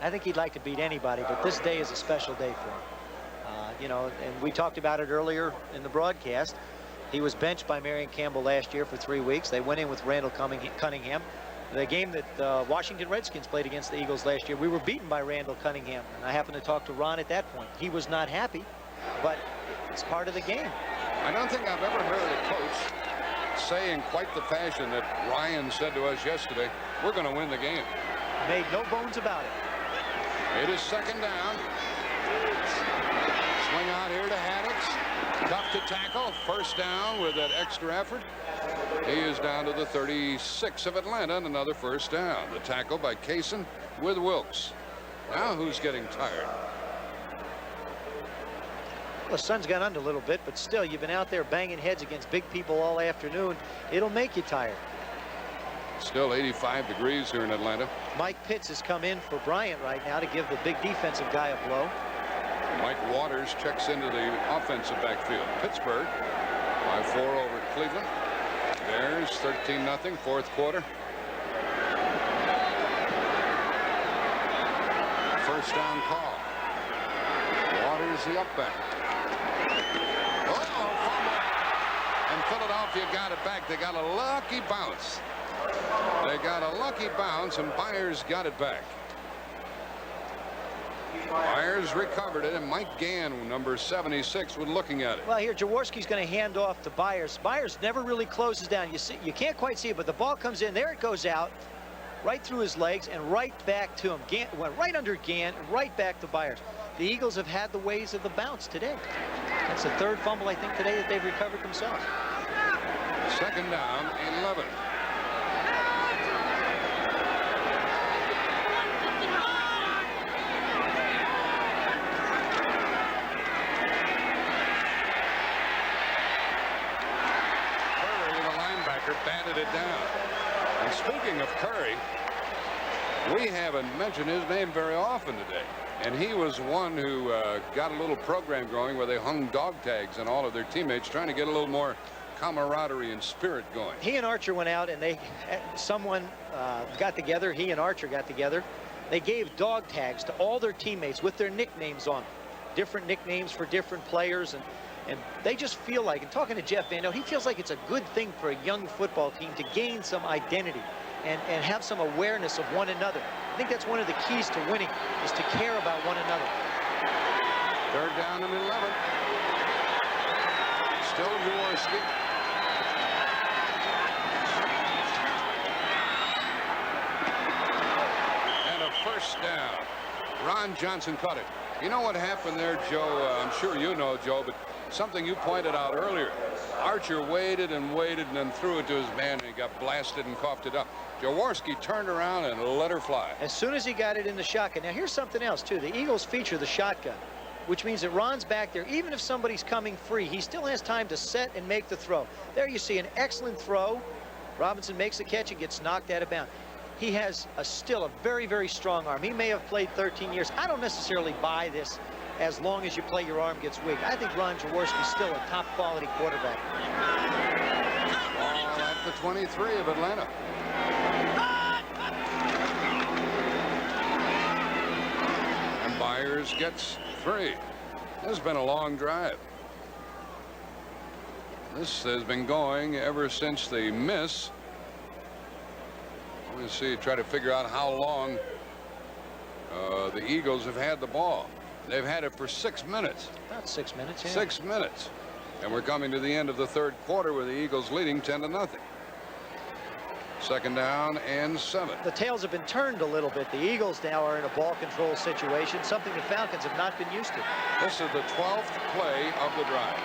I think he'd like to beat anybody, but this day is a special day for him. You know, and we talked about it earlier in the broadcast. He was benched by Marion Campbell last year for 3 weeks. They went in with Randall Cunningham. The game that the Washington Redskins played against the Eagles last year, we were beaten by Randall Cunningham. And I happened to talk to Ron at that point. He was not happy, but it's part of the game. I don't think I've ever heard a coach say in quite the fashion that Ryan said to us yesterday, we're going to win the game. Made no bones about it. It is 2nd down. Swing out here to Haddix. Tough to tackle. First down with that extra effort. He is down to the 36 of Atlanta, and another first down. The tackle by Kaysen with Wilkes. Now who's getting tired? Well, the sun's got under a little bit, but still, you've been out there banging heads against big people all afternoon. It'll make you tired. Still 85 degrees here in Atlanta. Mike Pitts has come in for Bryant right now to give the big defensive guy a blow. Mike Waters checks into the offensive backfield. Pittsburgh by 4 over Cleveland. There's 13-0, fourth quarter. First down call. Waters the up back. Uh-oh, fumble. And Philadelphia got it back. They got a lucky bounce. They got a lucky bounce, and Byers got it back. Byers recovered it, and Mike Gann, number 76, was looking at it. Well, here Jaworski's going to hand off to Byers. Byers never really closes down. You can't quite see it, but the ball comes in. There it goes out, right through his legs, and right back to him. Gann went right under Gann, right back to Byers. The Eagles have had the ways of the bounce today. That's the third fumble, I think, today that they've recovered themselves. Second down, 11. Batted it down. And speaking of Curry, we haven't mentioned his name very often today. And he was one who got a little program going where they hung dog tags on all of their teammates, trying to get a little more camaraderie and spirit going. He and Archer went out, and someone got together. He and Archer got together. They gave dog tags to all their teammates with their nicknames on them. Different nicknames for different players. And they just feel like, and talking to Jeff Van Note, he feels like it's a good thing for a young football team to gain some identity and have some awareness of one another. I think that's one of the keys to winning, is to care about one another. Third down and 11. Still Jaworski. And a first down. Ron Johnson caught it. You know what happened there, Joe? I'm sure you know, Joe, but something you pointed out earlier. Archer waited and waited and then threw it to his man, and he got blasted and coughed it up. Jaworski turned around and let her fly. As soon as he got it in the shotgun. Now, here's something else, too. The Eagles feature the shotgun, which means that Ron's back there. Even if somebody's coming free, he still has time to set and make the throw. There you see an excellent throw. Robinson makes the catch and gets knocked out of bounds. He has still a very, very strong arm. He may have played 13 years. I don't necessarily buy this as long as you play your arm gets weak. I think Ron Jaworski's still a top quality quarterback. Ball at the 23 of Atlanta. And Byers gets 3. This has been a long drive. This has been going ever since the miss. We'll see, try to figure out how long the Eagles have had the ball. They've had it for 6 minutes. About 6 minutes, yeah. 6 minutes. And we're coming to the end of the third quarter with the Eagles leading 10-0. Second down and 7. The tails have been turned a little bit. The Eagles now are in a ball control situation, something the Falcons have not been used to. This is the 12th play of the drive.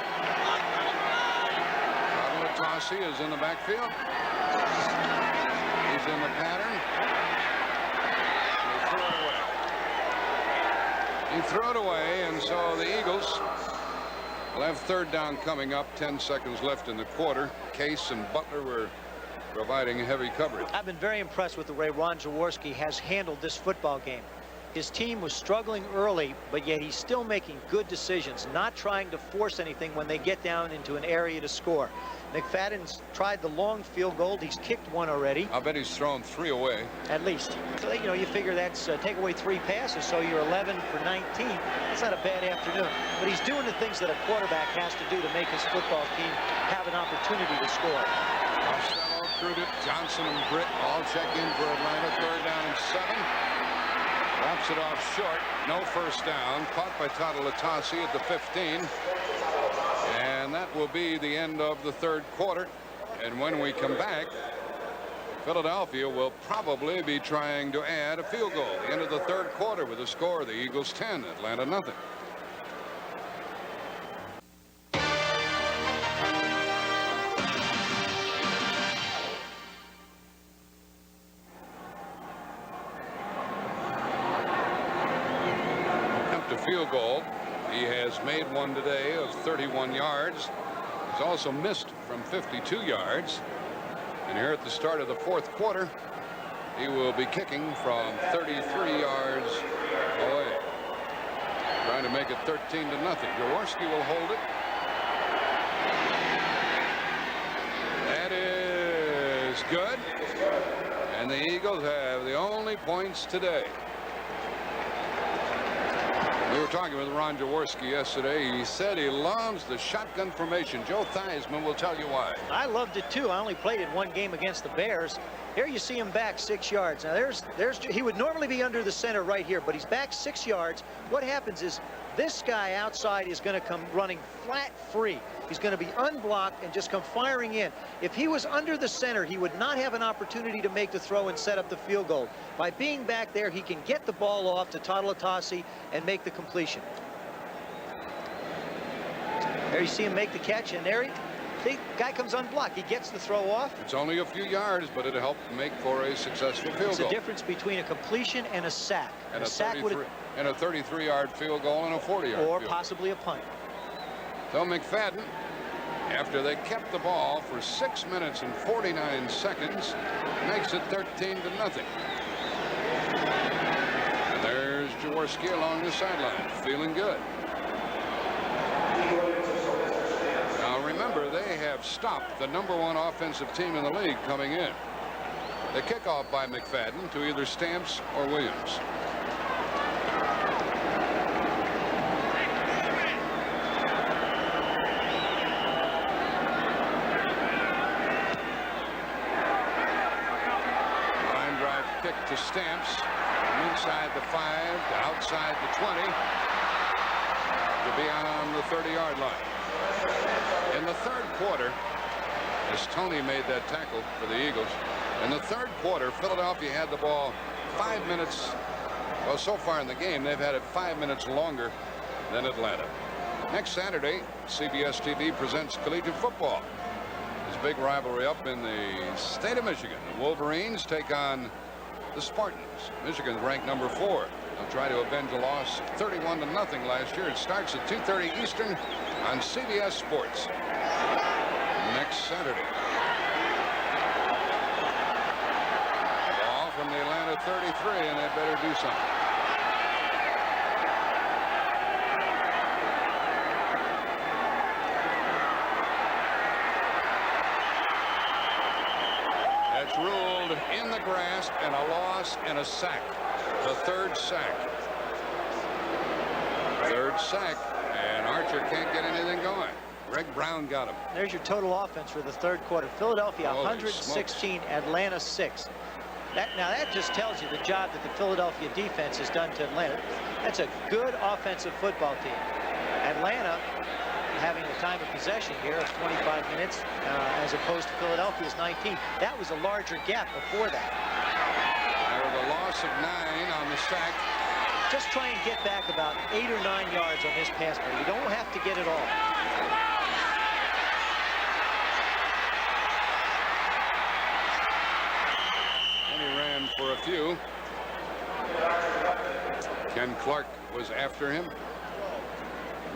Latasi is in the backfield. He's in the pattern. He threw it away, and so the Eagles will have third down coming up. 10 seconds left in the quarter. Case and Butler were providing heavy coverage. I've been very impressed with the way Ron Jaworski has handled this football game. His team was struggling early, but yet he's still making good decisions, not trying to force anything when they get down into an area to score. McFadden's tried the long field goal. He's kicked one already. I bet he's thrown 3 away. At least. So, you know, you figure that's take away 3 passes, so you're 11 for 19. That's not a bad afternoon. But he's doing the things that a quarterback has to do to make his football team have an opportunity to score. Costello, Crudit, Johnson, and Britt all check in for Atlanta. Third down and 7. Wraps it off short. No first down. Caught by Latasi at the 15. And that will be the end of the third quarter. And when we come back, Philadelphia will probably be trying to add a field goal. The end of the third quarter with a score, the Eagles 10, Atlanta nothing. field goal. He has made one today of 31 yards. He's also missed from 52 yards. And here at the start of the fourth quarter, he will be kicking from 33 yards away. Trying to make it 13-0. Jaworski will hold it. That is good. And the Eagles have the only points today. We were talking with Ron Jaworski yesterday. He said he loves the shotgun formation. Joe Theismann will tell you why. I loved it too. I only played it one game against the Bears. Here you see him back 6 yards. Now he would normally be under the center right here, but he's back 6 yards. What happens is this guy outside is going to come running flat free. He's going to be unblocked and just come firing in. If he was under the center, he would not have an opportunity to make the throw and set up the field goal. By being back there, he can get the ball off to Totalatasi and make the completion. There you see him make the catch, and there the guy comes unblocked. He gets the throw off. It's only a few yards, but it'll help make for a successful field goal. It's the difference between a completion and a sack. And a sack would and a 33-yard field goal and a 40-yard or possibly a punt. So McFadden, after they kept the ball for 6 minutes and 49 seconds, makes it 13-0. And there's Jaworski along the sideline, feeling good. Now remember, they have stopped the #1 offensive team in the league coming in. The kickoff by McFadden to either Stamps or Williams. To Stamps from inside the 5 to outside the 20 to be on the 30-yard line. In the third quarter, as Tony made that tackle for the Eagles, in the third quarter, Philadelphia had the ball 5 minutes. Well, so far in the game, they've had it 5 minutes longer than Atlanta. Next Saturday, CBS TV presents collegiate football. There's a big rivalry up in the state of Michigan. The Wolverines take on the Spartans. Michigan's ranked #4. They'll try to avenge a loss 31-0 last year. It starts at 2:30 Eastern on CBS Sports next Saturday. Ball from the Atlanta 33, and they better do something. That's ruled in the grasp and a loss and a sack. The third sack. Third sack, and Archer can't get anything going. Greg Brown got him. There's your total offense for the third quarter. Philadelphia 116, Atlanta 6. Now that just tells you the job that the Philadelphia defense has done to Atlanta. That's a good offensive football team. Atlanta having a time of possession here of 25 minutes as opposed to Philadelphia's 19. That was a larger gap before that. There was a loss of 9 on the sack. Just try and get back about 8 or 9 yards on this pass play. You don't have to get it all. And he ran for a few. Ken Clark was after him.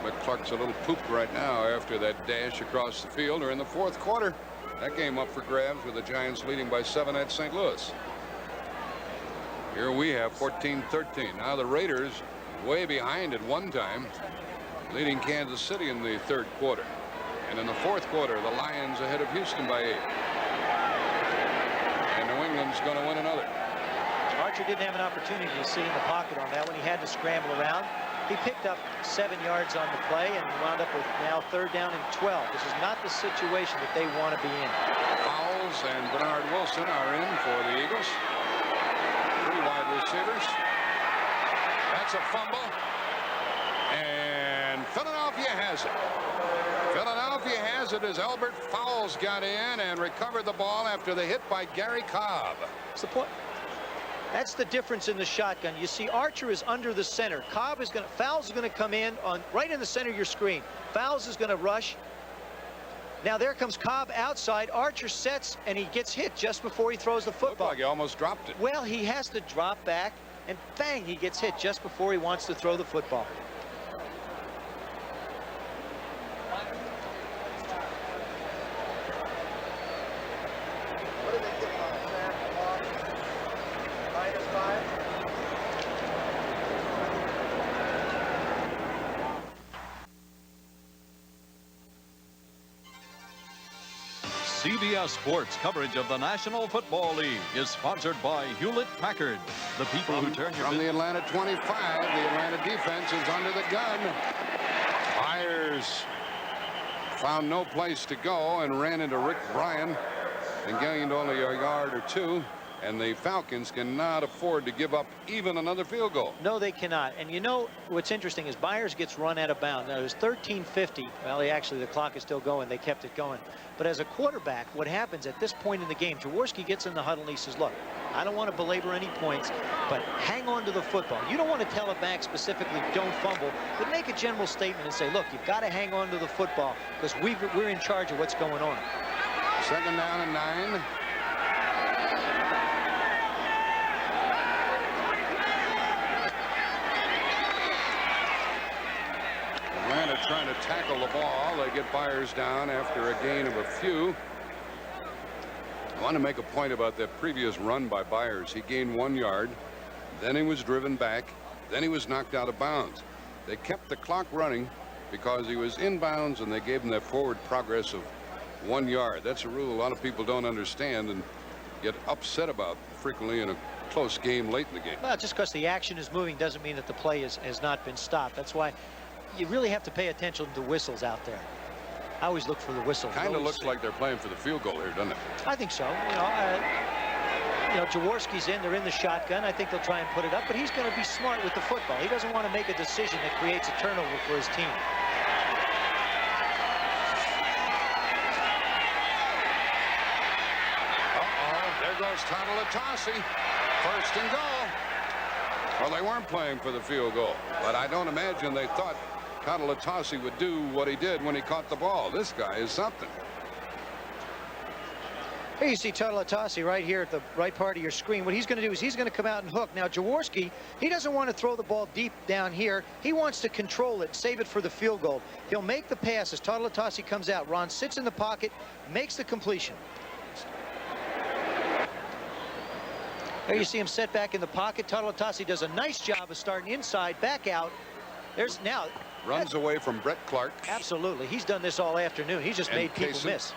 But Clark's a little pooped right now after that dash across the field. Or in the fourth quarter, that game up for grabs with the Giants leading by 7 at St. Louis. Here we have 14-13. Now the Raiders way behind at one time, leading Kansas City in the third quarter. And in the fourth quarter, the Lions ahead of Houston by 8. And New England's going to win another. Archer didn't have an opportunity to sit in the pocket on that when he had to scramble around. He picked up 7 yards on the play and wound up with now 3rd down and 12. This is not the situation that they want to be in. Fowles and Bernard Wilson are in for the Eagles. 3 wide receivers. That's a fumble. And Philadelphia has it. Philadelphia has it as Albert Fowles got in and recovered the ball after the hit by Gary Cobb. What's the point? That's the difference in the shotgun. You see Archer is under the center. Fowles is going to come in on right in the center of your screen. Fowles is going to rush. Now there comes Cobb outside. Archer sets and he gets hit just before he throws the football. Looked like he almost dropped it. Well, he has to drop back and bang, he gets hit just before he wants to throw the football. CBS Sports coverage of the National Football League is sponsored by Hewlett-Packard. The people who turn your... From the Atlanta 25, the Atlanta defense is under the gun. Byers found no place to go and ran into Rick Bryan and gained only a yard or two. And the Falcons cannot afford to give up even another field goal. No, they cannot. And you know what's interesting is Byers gets run out of bounds. Now, it was 13:50. Well, actually, the clock is still going. They kept it going. But as a quarterback, what happens at this point in the game, Jaworski gets in the huddle and he says, look, I don't want to belabor any points, but hang on to the football. You don't want to tell a back specifically, don't fumble, but make a general statement and say, look, you've got to hang on to the football because we're in charge of what's going on. Second down and 9. Atlanta trying to tackle the ball. They get Byers down after a gain of a few. I want to make a point about that previous run by Byers. He gained 1 yard. Then he was driven back. Then he was knocked out of bounds. They kept the clock running because he was inbounds, and they gave him that forward progress of 1 yard. That's a rule a lot of people don't understand and get upset about frequently in a close game late in the game. Well, just because the action is moving doesn't mean that the play has not been stopped. That's why you really have to pay attention to whistles out there. I always look for the whistle. Kind of looks like they're playing for the field goal here, doesn't it? I think so. You know, Jaworski's in. They're in the shotgun. I think they'll try and put it up, but he's going to be smart with the football. He doesn't want to make a decision that creates a turnover for his team. There goes Totalatasi. First and goal. Well, they weren't playing for the field goal, but I don't imagine they thought Totalatasi would do what he did when he caught the ball. This guy is something. Here you see Totalatasi right here at the right part of your screen. What he's going to do is he's going to come out and hook. Now, Jaworski, he doesn't want to throw the ball deep down here. He wants to control it, save it for the field goal. He'll make the pass as Totalatasi comes out. Ron sits in the pocket, makes the completion. There you see him set back in the pocket. Totalatasi does a nice job of starting inside, back out. There's now... Runs away from Brett Clark. Absolutely. He's done this all afternoon. He's just made people miss.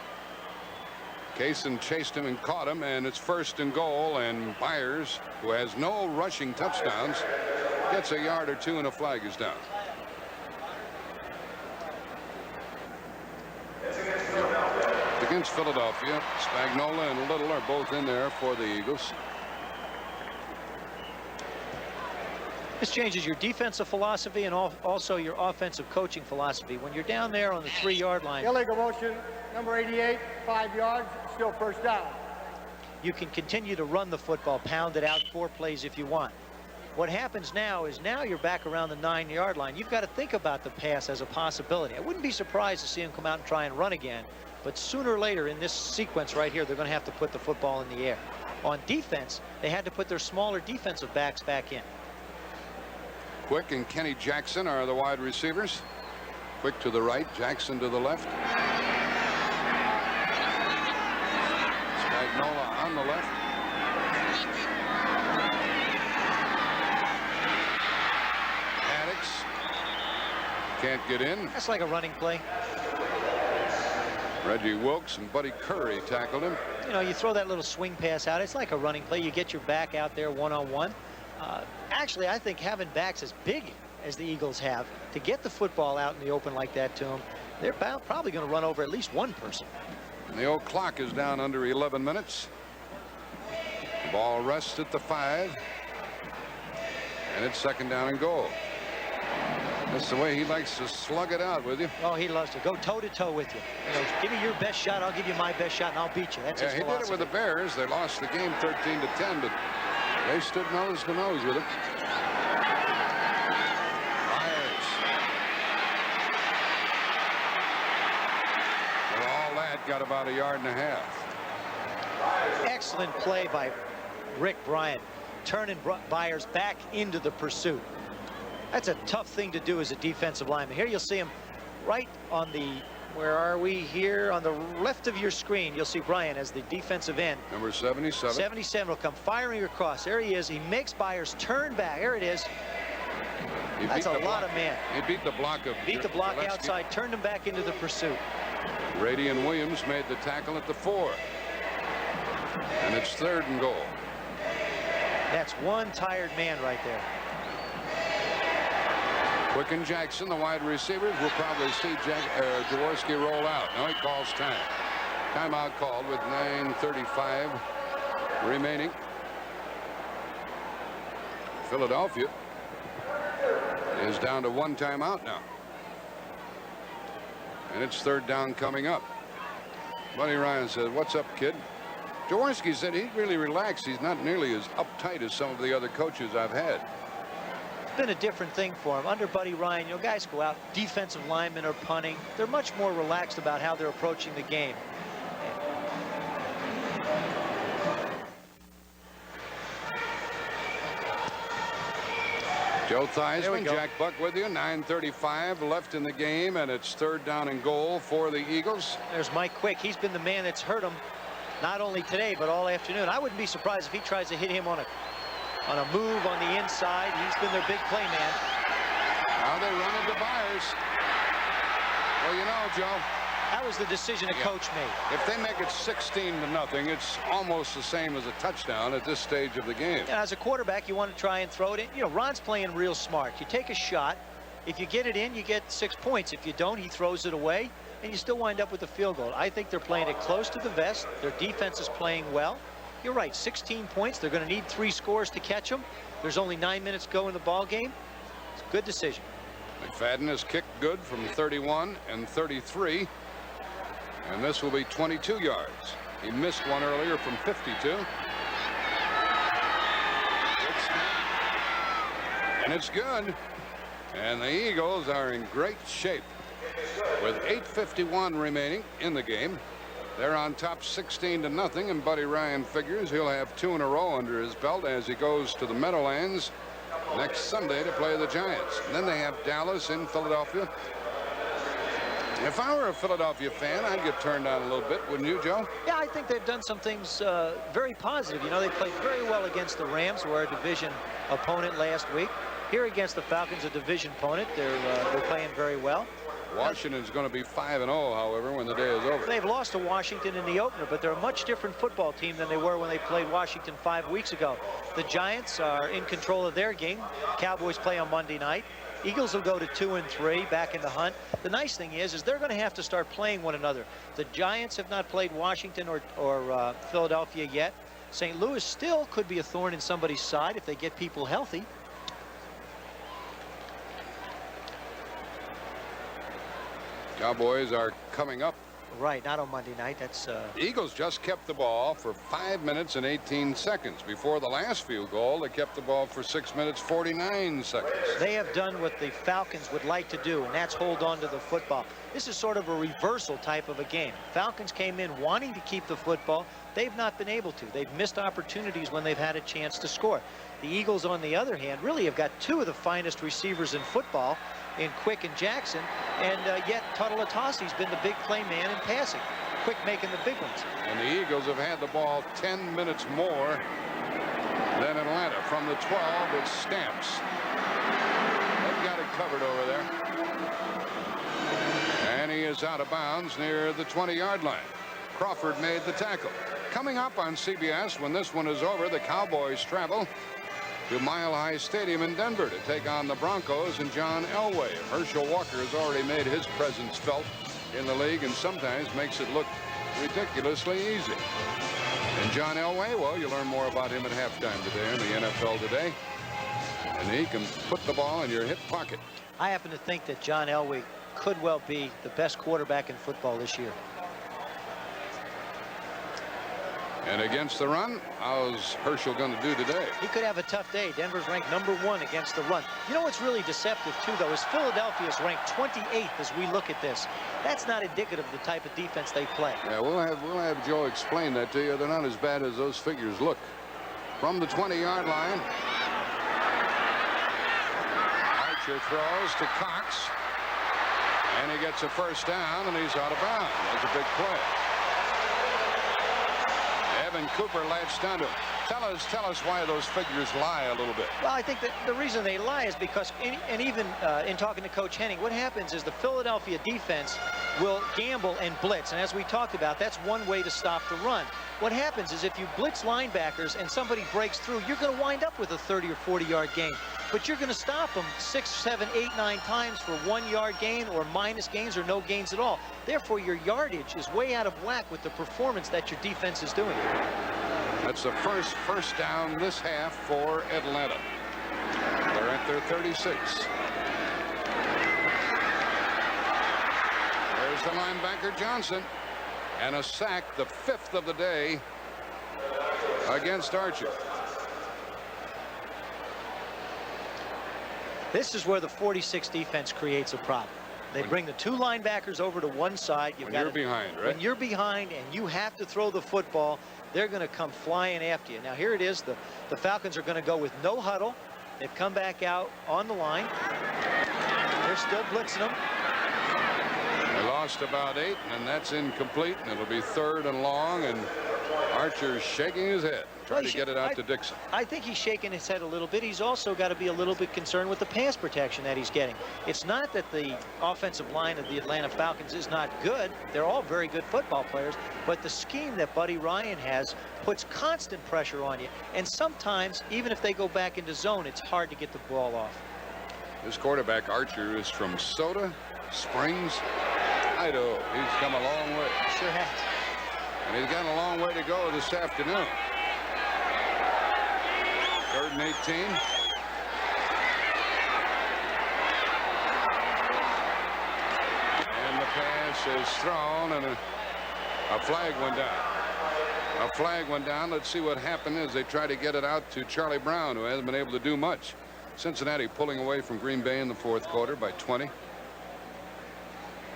Kaysen chased him and caught him, and it's first and goal, and Byers, who has no rushing touchdowns, gets a yard or two, and a flag is down. Against Philadelphia, Spagnola and Little are both in there for the Eagles. This changes your defensive philosophy and also your offensive coaching philosophy. When you're down there on the 3-yard line, illegal motion, number 88, 5 yards, still first down. You can continue to run the football, pound it out 4 plays if you want. What happens now is now you're back around the 9-yard line. You've got to think about the pass as a possibility. I wouldn't be surprised to see him come out and try and run again, but sooner or later in this sequence right here, they're going to have to put the football in the air. On defense, they had to put their smaller defensive backs back in. Quick and Kenny Jackson are the wide receivers. Quick to the right, Jackson to the left. Spagnola on the left. Maddox can't get in. That's like a running play. Reggie Wilkes and Buddy Curry tackled him. You know, you throw that little swing pass out. It's like a running play. You get your back out there one-on-one. Actually, I think having backs as big as the Eagles have, to get the football out in the open like that to them, they're probably going to run over at least one person. And the old clock is down under 11 minutes. The ball rests at the 5. And it's second down and goal. That's the way he likes to slug it out with you. Oh, he loves to go toe-to-toe with you. You know, give me your best shot, I'll give you my best shot, and I'll beat you. That's his philosophy. He did it with the Bears. They lost the game 13-10, but they stood nose to nose with it. Myers. With all that, got about 1.5 yards. Excellent play by Rick Bryan, turning Byers back into the pursuit. That's a tough thing to do as a defensive lineman. Here you'll see him right on the, where are we here? On the left of your screen, you'll see Bryan as the defensive end. Number 77. 77 will come firing across. There he is. He makes Byers turn back. There it is. That's a lot of man. He beat the block of... Beat the block outside, turned him back into the pursuit. Brady and Williams made the tackle at the 4. And it's 3rd and goal. That's one tired man right there. Quick and Jackson, the wide receivers, will probably see Jaworski roll out. No, he calls time. Timeout called with 9:35 remaining. Philadelphia is down to 1 timeout now. And it's 3rd down coming up. Buddy Ryan said, "What's up, kid?" Jaworski said he's really relaxed. He's not nearly as uptight as some of the other coaches I've had. It's been a different thing for him. Under Buddy Ryan, you know, guys go out, defensive linemen are punting. They're much more relaxed about how they're approaching the game. Joe Theismann, Jack Buck with you. 9:35 left in the game, and it's 3rd down and goal for the Eagles. There's Mike Quick. He's been the man that's hurt him, not only today, but all afternoon. I wouldn't be surprised if he tries to hit him on a move on the inside. He's been their big play man. Now they run into Byers. Well, you know, Joe, that was the decision a coach made. If they make it 16-0, it's almost the same as a touchdown at this stage of the game. Yeah, as a quarterback, you want to try and throw it in. You know, Ron's playing real smart. You take a shot. If you get it in, you get 6 points. If you don't, he throws it away, and you still wind up with a field goal. I think they're playing it close to the vest. Their defense is playing well. You're right, 16 points. They're going to need 3 scores to catch them. There's only 9 minutes to go in the ball game. It's a good decision. McFadden has kicked good from 31 and 33. And this will be 22 yards. He missed one earlier from 52. And it's good. And the Eagles are in great shape. With 8:51 remaining in the game, they're on top 16-0, and Buddy Ryan figures he'll have 2 in a row under his belt as he goes to the Meadowlands next Sunday to play the Giants. And then they have Dallas in Philadelphia. If I were a Philadelphia fan, I'd get turned on a little bit, wouldn't you, Joe? Yeah, I think they've done some things very positive. You know, they played very well against the Rams, who are a division opponent last week. Here against the Falcons, a division opponent, they're playing very well. Washington's going to be 5-0, however, when the day is over. They've lost to Washington in the opener, but they're a much different football team than they were when they played Washington 5 weeks ago. The Giants are in control of their game. Cowboys play on Monday night. Eagles will go to 2-3, back in the hunt. The nice thing is they're going to have to start playing one another. The Giants have not played Washington or Philadelphia yet. St. Louis still could be a thorn in somebody's side if they get people healthy. Cowboys are coming up. Right, not on Monday night. That's The Eagles just kept the ball for 5 minutes and 18 seconds. Before the last field goal, they kept the ball for 6 minutes 49 seconds. They have done what the Falcons would like to do, and that's hold on to the football. This is sort of a reversal type of a game. Falcons came in wanting to keep the football. They've not been able to. They've missed opportunities when they've had a chance to score. The Eagles, on the other hand, really have got 2 of the finest receivers in football in Quick and Jackson, and yet Tuttle Atasi's been the big play man in passing. Quick making the big ones. And the Eagles have had the ball 10 minutes more than Atlanta. From the 12, it's Stamps. They've got it covered over there. And he is out of bounds near the 20-yard line. Crawford made the tackle. Coming up on CBS, when this one is over, the Cowboys travel to Mile High Stadium in Denver to take on the Broncos and John Elway. Herschel Walker has already made his presence felt in the league and sometimes makes it look ridiculously easy. And John Elway, well, you learn more about him at halftime today in the NFL Today. And he can put the ball in your hip pocket. I happen to think that John Elway could well be the best quarterback in football this year. And against the run, how's Herschel going to do today? He could have a tough day. Denver's ranked #1 against the run. You know what's really deceptive, too, though, is Philadelphia's ranked 28th as we look at this. That's not indicative of the type of defense they play. Yeah, we'll have Joe explain that to you. They're not as bad as those figures look. From the 20-yard line, Archer throws to Cox. And he gets a first down, and he's out of bounds. That's a big play. Evan Cooper latched onto him. Tell us why those figures lie a little bit. Well, I think that the reason they lie is because, even in talking to Coach Henning, what happens is the Philadelphia defense will gamble and blitz. And as we talked about, that's one way to stop the run. What happens is if you blitz linebackers and somebody breaks through, you're going to wind up with a 30 or 40-yard gain. But you're going to stop them 6, 7, 8, 9 times for 1-yard gain or minus gains or no gains at all. Therefore, your yardage is way out of whack with the performance that your defense is doing. That's the first down this half for Atlanta. They're at their 36. There's the linebacker Johnson. And a sack, the 5th of the day against Archer. This is where the 46 defense creates a problem. They bring the 2 linebackers over to one side. When you're behind, right? When you're behind and you have to throw the football, they're going to come flying after you. Now, here it is. The Falcons are going to go with no huddle. They've come back out on the line. They're still blitzing them. They lost about 8, and that's incomplete, and it'll be 3rd and long, and Archer's shaking his head, trying to get it out to Dixon. I think he's shaking his head a little bit. He's also got to be a little bit concerned with the pass protection that he's getting. It's not that the offensive line of the Atlanta Falcons is not good. They're all very good football players, but the scheme that Buddy Ryan has puts constant pressure on you, and sometimes, even if they go back into zone, it's hard to get the ball off. This quarterback, Archer, is from Soda Springs, Idaho. He's come a long way. Sure has. And he's got a long way to go this afternoon. 3rd and 18. And the pass is thrown, and a flag went down. A flag went down. Let's see what happened as they try to get it out to Charlie Brown, who hasn't been able to do much. Cincinnati pulling away from Green Bay in the 4th quarter by 20.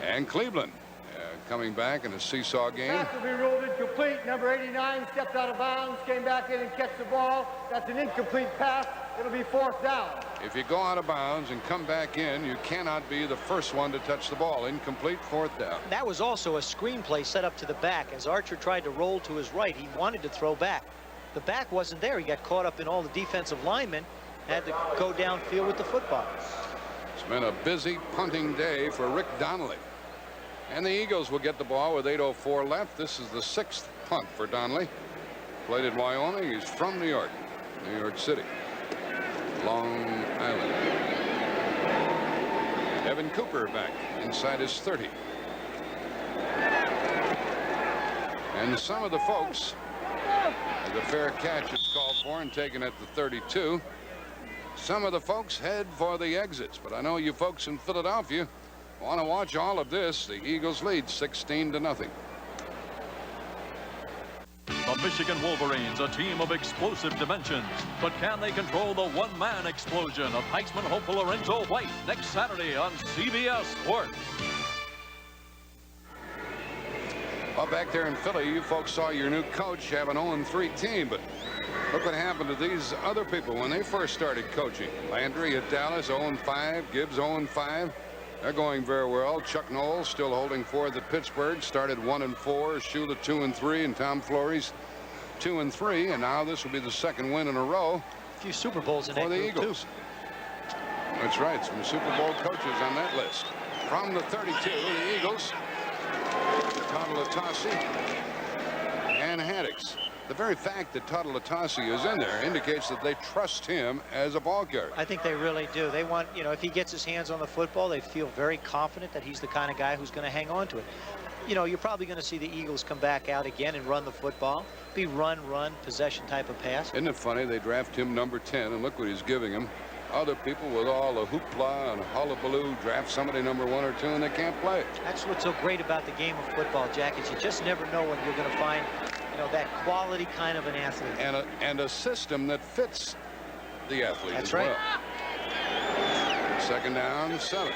And Cleveland coming back in a seesaw game. Pass will be ruled incomplete. Number 89 stepped out of bounds, came back in and catch the ball. That's an incomplete pass. It'll be 4th down. If you go out of bounds and come back in, you cannot be the first one to touch the ball. Incomplete, 4th down. That was also a screen play set up to the back. As Archer tried to roll to his right, he wanted to throw back. The back wasn't there. He got caught up in all the defensive linemen, had to go downfield with the football. It's been a busy punting day for Rick Donnelly. And the Eagles will get the ball with 8:04 left. This is the 6th punt for Donnelly. Played in Wyoming. He's from New York City, Long Island. Evan Cooper back inside his 30. And some of the folks, as a fair catch is called for and taken at the 32. Some of the folks head for the exits, but I know you folks in Philadelphia want to watch all of this. The Eagles lead 16-0. The Michigan Wolverines, a team of explosive dimensions. But can they control the one-man explosion of Theismann hopeful Lorenzo White next Saturday on CBS Sports? Well, back there in Philly, you folks saw your new coach have an 0-3 team, but look what happened to these other people when they first started coaching. Landry at Dallas, 0-5. Gibbs, 0-5. They're going very well. Chuck Knowles still holding forth at Pittsburgh. Started 1-4. Shula 2-3, and Tom Flores 2-3. And now this will be the 2nd win in a row. A few Super Bowls in for that the group, Eagles. That's right. Some Super Bowl coaches on that list. From the 32, the Eagles, Todd and Haddix. The very fact that Todd Latasi is in there indicates that they trust him as a ball carrier. I think they really do. They want, if he gets his hands on the football, they feel very confident that he's the kind of guy who's going to hang on to it. You're probably going to see the Eagles come back out again and run the football. Be run, possession type of pass. Isn't it funny? They draft him number 10, and look what he's giving him. Other people with all the hoopla and hullabaloo draft somebody number 1 or 2, and they can't play. That's what's so great about the game of football, Jack, is you just never know when you're going to find that quality kind of an athlete. And a system that fits the athlete. That's as right. Well. 2nd down, 7.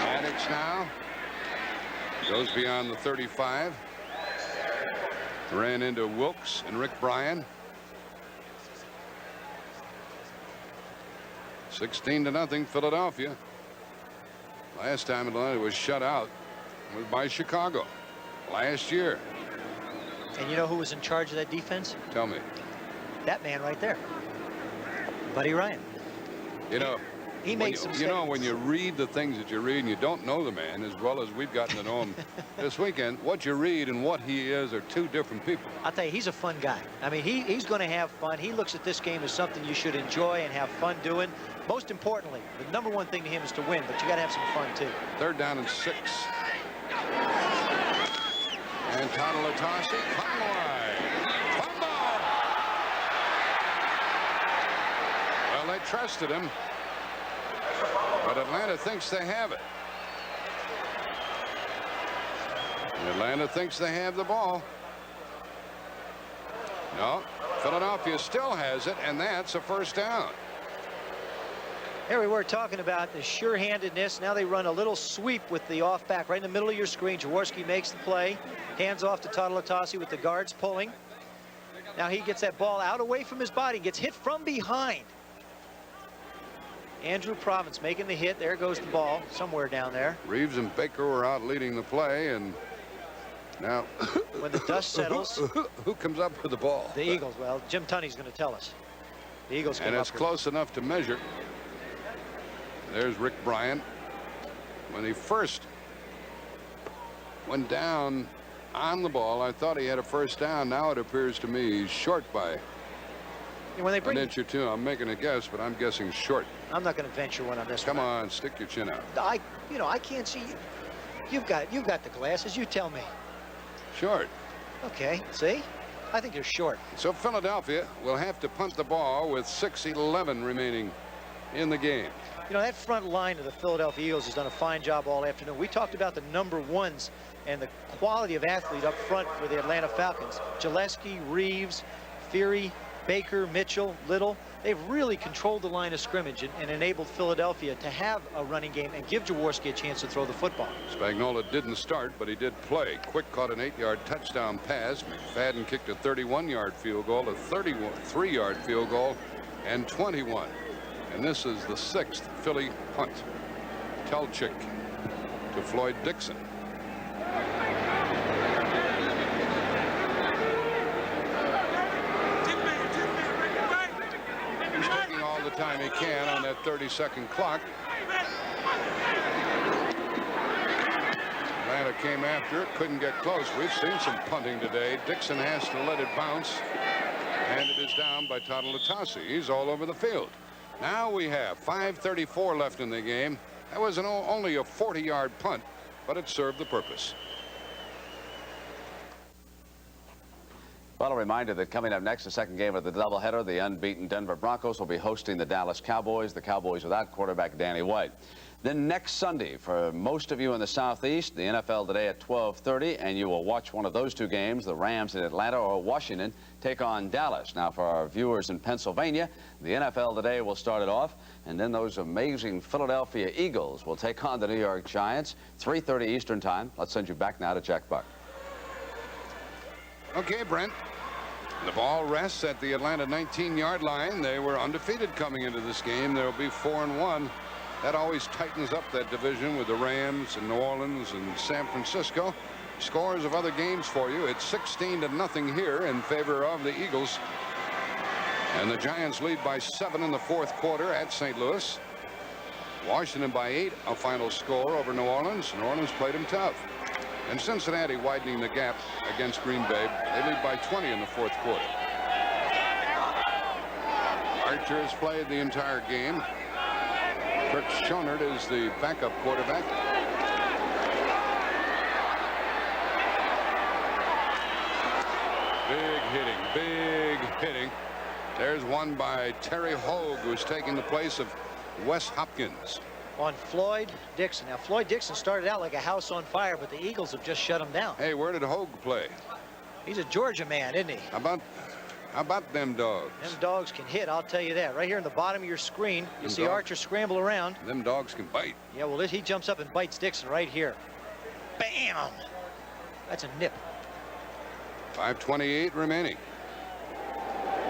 Haddix now goes beyond the 35. Ran into Wilkes and Rick Bryan. 16-0 Philadelphia. Last time Atlanta was shut out was by Chicago last year. And you know who was in charge of that defense? Tell me. That man right there. Buddy Ryan. You know, he made some you know, when you read the things that you read and you don't know the man as well as we've gotten to know him this weekend, what you read and what he is are two different people. I'll tell you, he's a fun guy. I mean, he's going to have fun. He looks at this game as something you should enjoy and have fun doing. Most importantly, the #1 thing to him is to win, but you got to have some fun too. 3rd down and 6. And Tautalatasi, Conway. Fumble! Well, they trusted him. But Atlanta thinks they have it. Atlanta thinks they have the ball. No, Philadelphia still has it, and that's a 1st down. Here we were talking about the sure-handedness. Now they run a little sweep with the off-back right in the middle of your screen. Jaworski makes the play. Hands off to Tautalatasi with the guards pulling. Now he gets that ball out away from his body. Gets hit from behind. Andrew Province making the hit. There goes the ball somewhere down there. Reeves and Baker were out leading the play, and now when the dust settles, who comes up with the ball? The Eagles. Well, Jim Tunney's going to tell us. The Eagles came and it's up close enough to measure. There's Rick Bryant. When he first went down on the ball, I thought he had a 1st down. Now it appears to me he's short by when they bring an inch or two. I'm making a guess, but I'm guessing short. I'm not going to venture one on this. Come on, stick your chin out. I can't see. You've got the glasses. You tell me. Short. Okay. See, I think you're short. So Philadelphia will have to punt the ball with 6:11 remaining in the game. You know, that front line of the Philadelphia Eagles has done a fine job all afternoon. We talked about the #1s and the quality of athlete up front for the Atlanta Falcons. Gillespie, Reeves, Fury, Baker, Mitchell, Little. They've really controlled the line of scrimmage and enabled Philadelphia to have a running game and give Jaworski a chance to throw the football. Spagnuolo didn't start, but he did play. Quick caught an 8-yard touchdown pass. McFadden kicked a 31-yard field goal, a 33-yard field goal, and 21. And this is the 6th Philly punt. Telchik to Floyd Dixon. He's taking all the time he can on that 30-second clock. Atlanta came after it, couldn't get close. We've seen some punting today. Dixon has to let it bounce, and it is down by Tautalatasi. He's all over the field. Now we have 5:34 left in the game. That was only a 40-yard punt, but it served the purpose. Well, a reminder that coming up next, the 2nd game of the doubleheader, the unbeaten Denver Broncos will be hosting the Dallas Cowboys. The Cowboys without quarterback Danny White. Then next Sunday, for most of you in the Southeast, the NFL Today at 12:30, and you will watch one of those 2 games, the Rams in Atlanta or Washington take on Dallas. Now, for our viewers in Pennsylvania, the NFL Today will start it off, and then those amazing Philadelphia Eagles will take on the New York Giants, 3:30 Eastern Time. Let's send you back now to Jack Buck. Okay, Brent. The ball rests at the Atlanta 19-yard line. They were undefeated coming into this game. They'll be 4-1. That always tightens up that division with the Rams and New Orleans and San Francisco. Scores of other games for you. It's 16-0 here in favor of the Eagles. And the Giants lead by 7 in the 4th quarter at St. Louis. Washington by 8, a final score over New Orleans. New Orleans played them tough. And Cincinnati widening the gap against Green Bay. They lead by 20 in the 4th quarter. Archer has played the entire game. Kurt Schonert is the backup quarterback. Big hitting. There's one by Terry Hogue, who's taking the place of Wes Hopkins. On Floyd Dixon. Now, Floyd Dixon started out like a house on fire, but the Eagles have just shut him down. Hey, where did Hogue play? He's a Georgia man, isn't he? How about them dogs? Them dogs can hit, I'll tell you that. Right here in the bottom of your screen, you see Archer scramble around. Them dogs can bite. Yeah, well, he jumps up and bites Dixon right here. Bam! That's a nip. 5:28 remaining.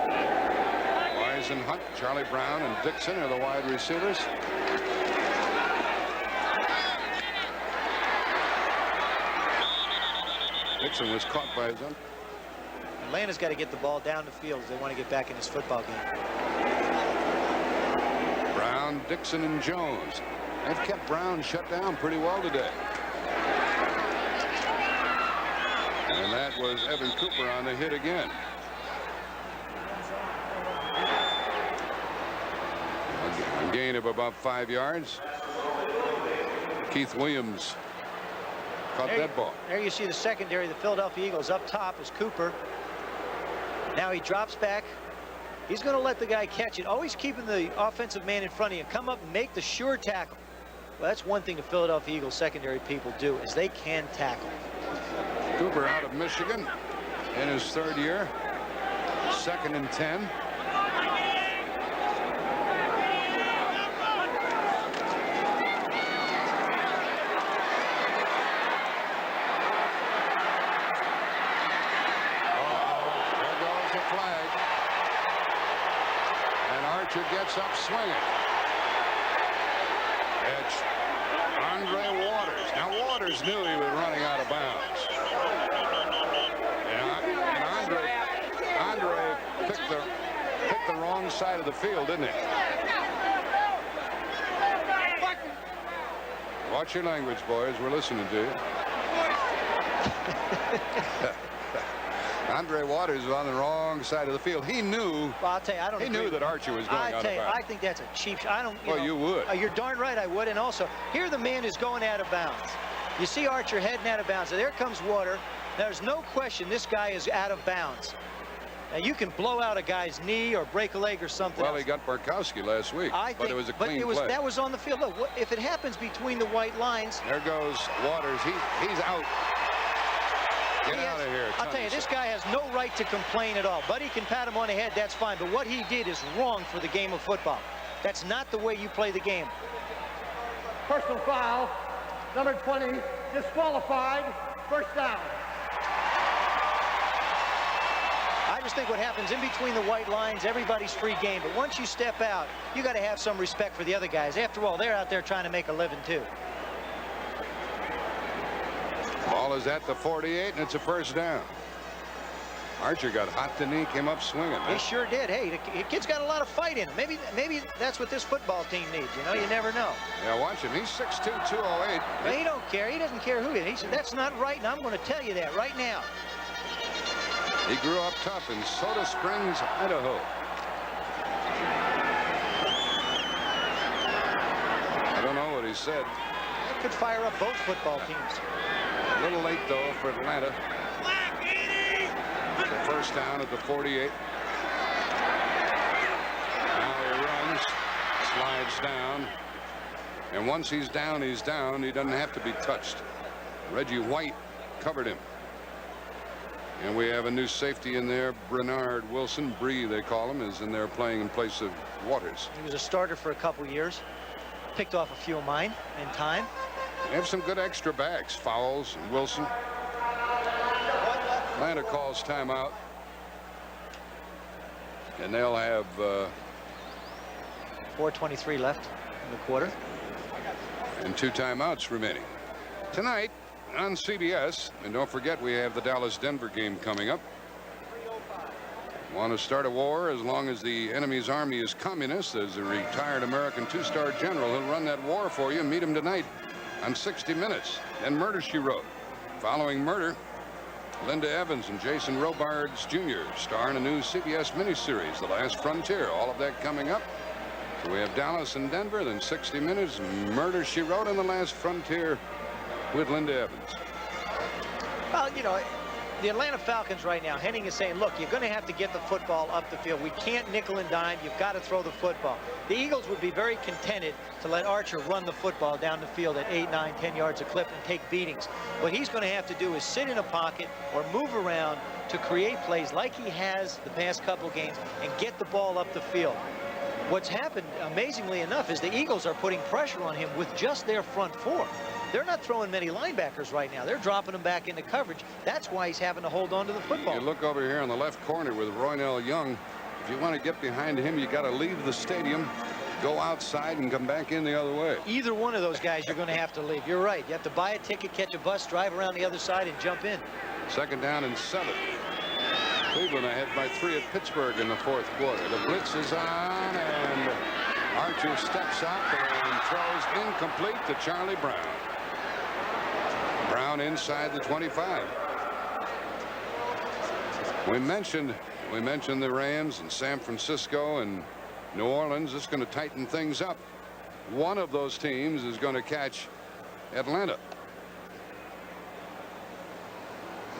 Wise and Hunt, Charlie Brown, and Dixon are the wide receivers. Dixon was caught by his own. Atlanta's got to get the ball down the field if they want to get back in this football game. Brown, Dixon, and Jones. They've kept Brown shut down pretty well today. And that was Evan Cooper on the hit again. A gain of about 5 yards. Keith Williams caught that ball. There you see the secondary. The Philadelphia Eagles up top is Cooper. Now he drops back. He's going to let the guy catch it. Always keeping the offensive man in front of you. Come up and make the sure tackle. Well, that's one thing the Philadelphia Eagles secondary people do, is they can tackle. Cooper out of Michigan in his 3rd year. 2nd and 10. Gets up swinging. It's Andre Waters. Now Waters knew he was running out of bounds. And Andre picked the wrong side of the field, didn't he? Watch your language, boys. We're listening to you. Andre Waters was on the wrong side of the field. He knew. Well, I'll tell you, I don't. He knew that Archer was going out of bounds. I think that's a cheap shot. I don't. Well, you would. You're darn right I would. And also, here the man is going out of bounds. You see Archer heading out of bounds. So there comes Water. There's no question this guy is out of bounds. Now you can blow out a guy's knee or break a leg or something. Well, else. he got Barkowski last week, but it was a clean play. That was on the field. Look, if it happens between the white lines. There goes Waters. He's out. Get out of here. I'll tell you, this guy has no right to complain at all. Buddy can pat him on the head, that's fine. But what he did is wrong for the game of football. That's not the way you play the game. Personal foul, number 20, disqualified, 1st down. I just think what happens in between the white lines, everybody's free game. But once you step out, you got to have some respect for the other guys. After all, they're out there trying to make a living too. Ball is at the 48, and it's a 1st down. Archer got hot to knee, came up swinging. He sure did. Hey, the kid's got a lot of fight in him. Maybe that's what this football team needs. You know, you never know. Yeah, watch him. He's 6'2", 208. But he don't care. He doesn't care who he is. He said, that's not right, and I'm going to tell you that right now. He grew up tough in Soda Springs, Idaho. I don't know what he said. That could fire up both football teams. A little late, though, for Atlanta. The 1st down at the 48. Now he runs, slides down. And once he's down, he's down. He doesn't have to be touched. Reggie White covered him. And we have a new safety in there, Bernard Wilson. Bree, they call him, is in there playing in place of Waters. He was a starter for a couple years. Picked off a few of mine in time. They have some good extra backs. Fowles and Wilson. Atlanta calls timeout. And they'll have 4:23 left in the quarter. And 2 timeouts remaining. Tonight on CBS, and don't forget we have the Dallas-Denver game coming up. Want to start a war as long as the enemy's army is communist? There's a retired American 2-star general who'll run that war for you. Meet him tonight on 60 Minutes. Then Murder, She Wrote. Following Murder, Linda Evans and Jason Robards Jr. star in a new CBS miniseries, The Last Frontier. All of that coming up. So we have Dallas and Denver, then 60 Minutes, Murder, She Wrote, and The Last Frontier with Linda Evans. Well, you know, the Atlanta Falcons right now, Henning is saying, look, you're going to have to get the football up the field. We can't nickel and dime. You've got to throw the football. The Eagles would be very contented to let Archer run the football down the field at 8, 9, 10 yards a clip and take beatings. What he's going to have to do is sit in a pocket or move around to create plays like he has the past couple games and get the ball up the field. What's happened, amazingly enough, is the Eagles are putting pressure on him with just their front 4. They're not throwing many linebackers right now. They're dropping them back into coverage. That's why he's having to hold on to the football. You look over here on the left corner with Roynell Young. If you want to get behind him, you got to leave the stadium, go outside, and come back in the other way. Either one of those guys you're going to have to leave. You're right. You have to buy a ticket, catch a bus, drive around the other side, and jump in. 2nd down and 7. Cleveland ahead by 3 at Pittsburgh in the 4th quarter. The blitz is on, and Archer steps up and throws incomplete to Charlie Brown. Brown inside the 25. We mentioned the Rams and San Francisco and New Orleans. It's going to tighten things up. One of those teams is going to catch Atlanta.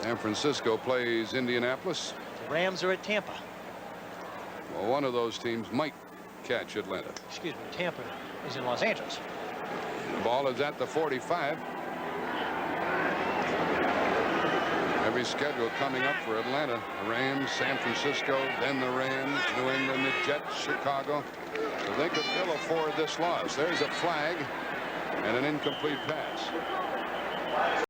San Francisco plays Indianapolis. The Rams are at Tampa. Well, one of those teams might catch Atlanta. Excuse me, Tampa is in Los Angeles. The ball is at the 45. Heavy schedule coming up for Atlanta. The Rams, San Francisco, then the Rams, New England, the Jets, Chicago. So they could ill afford this loss. There's a flag and an incomplete pass.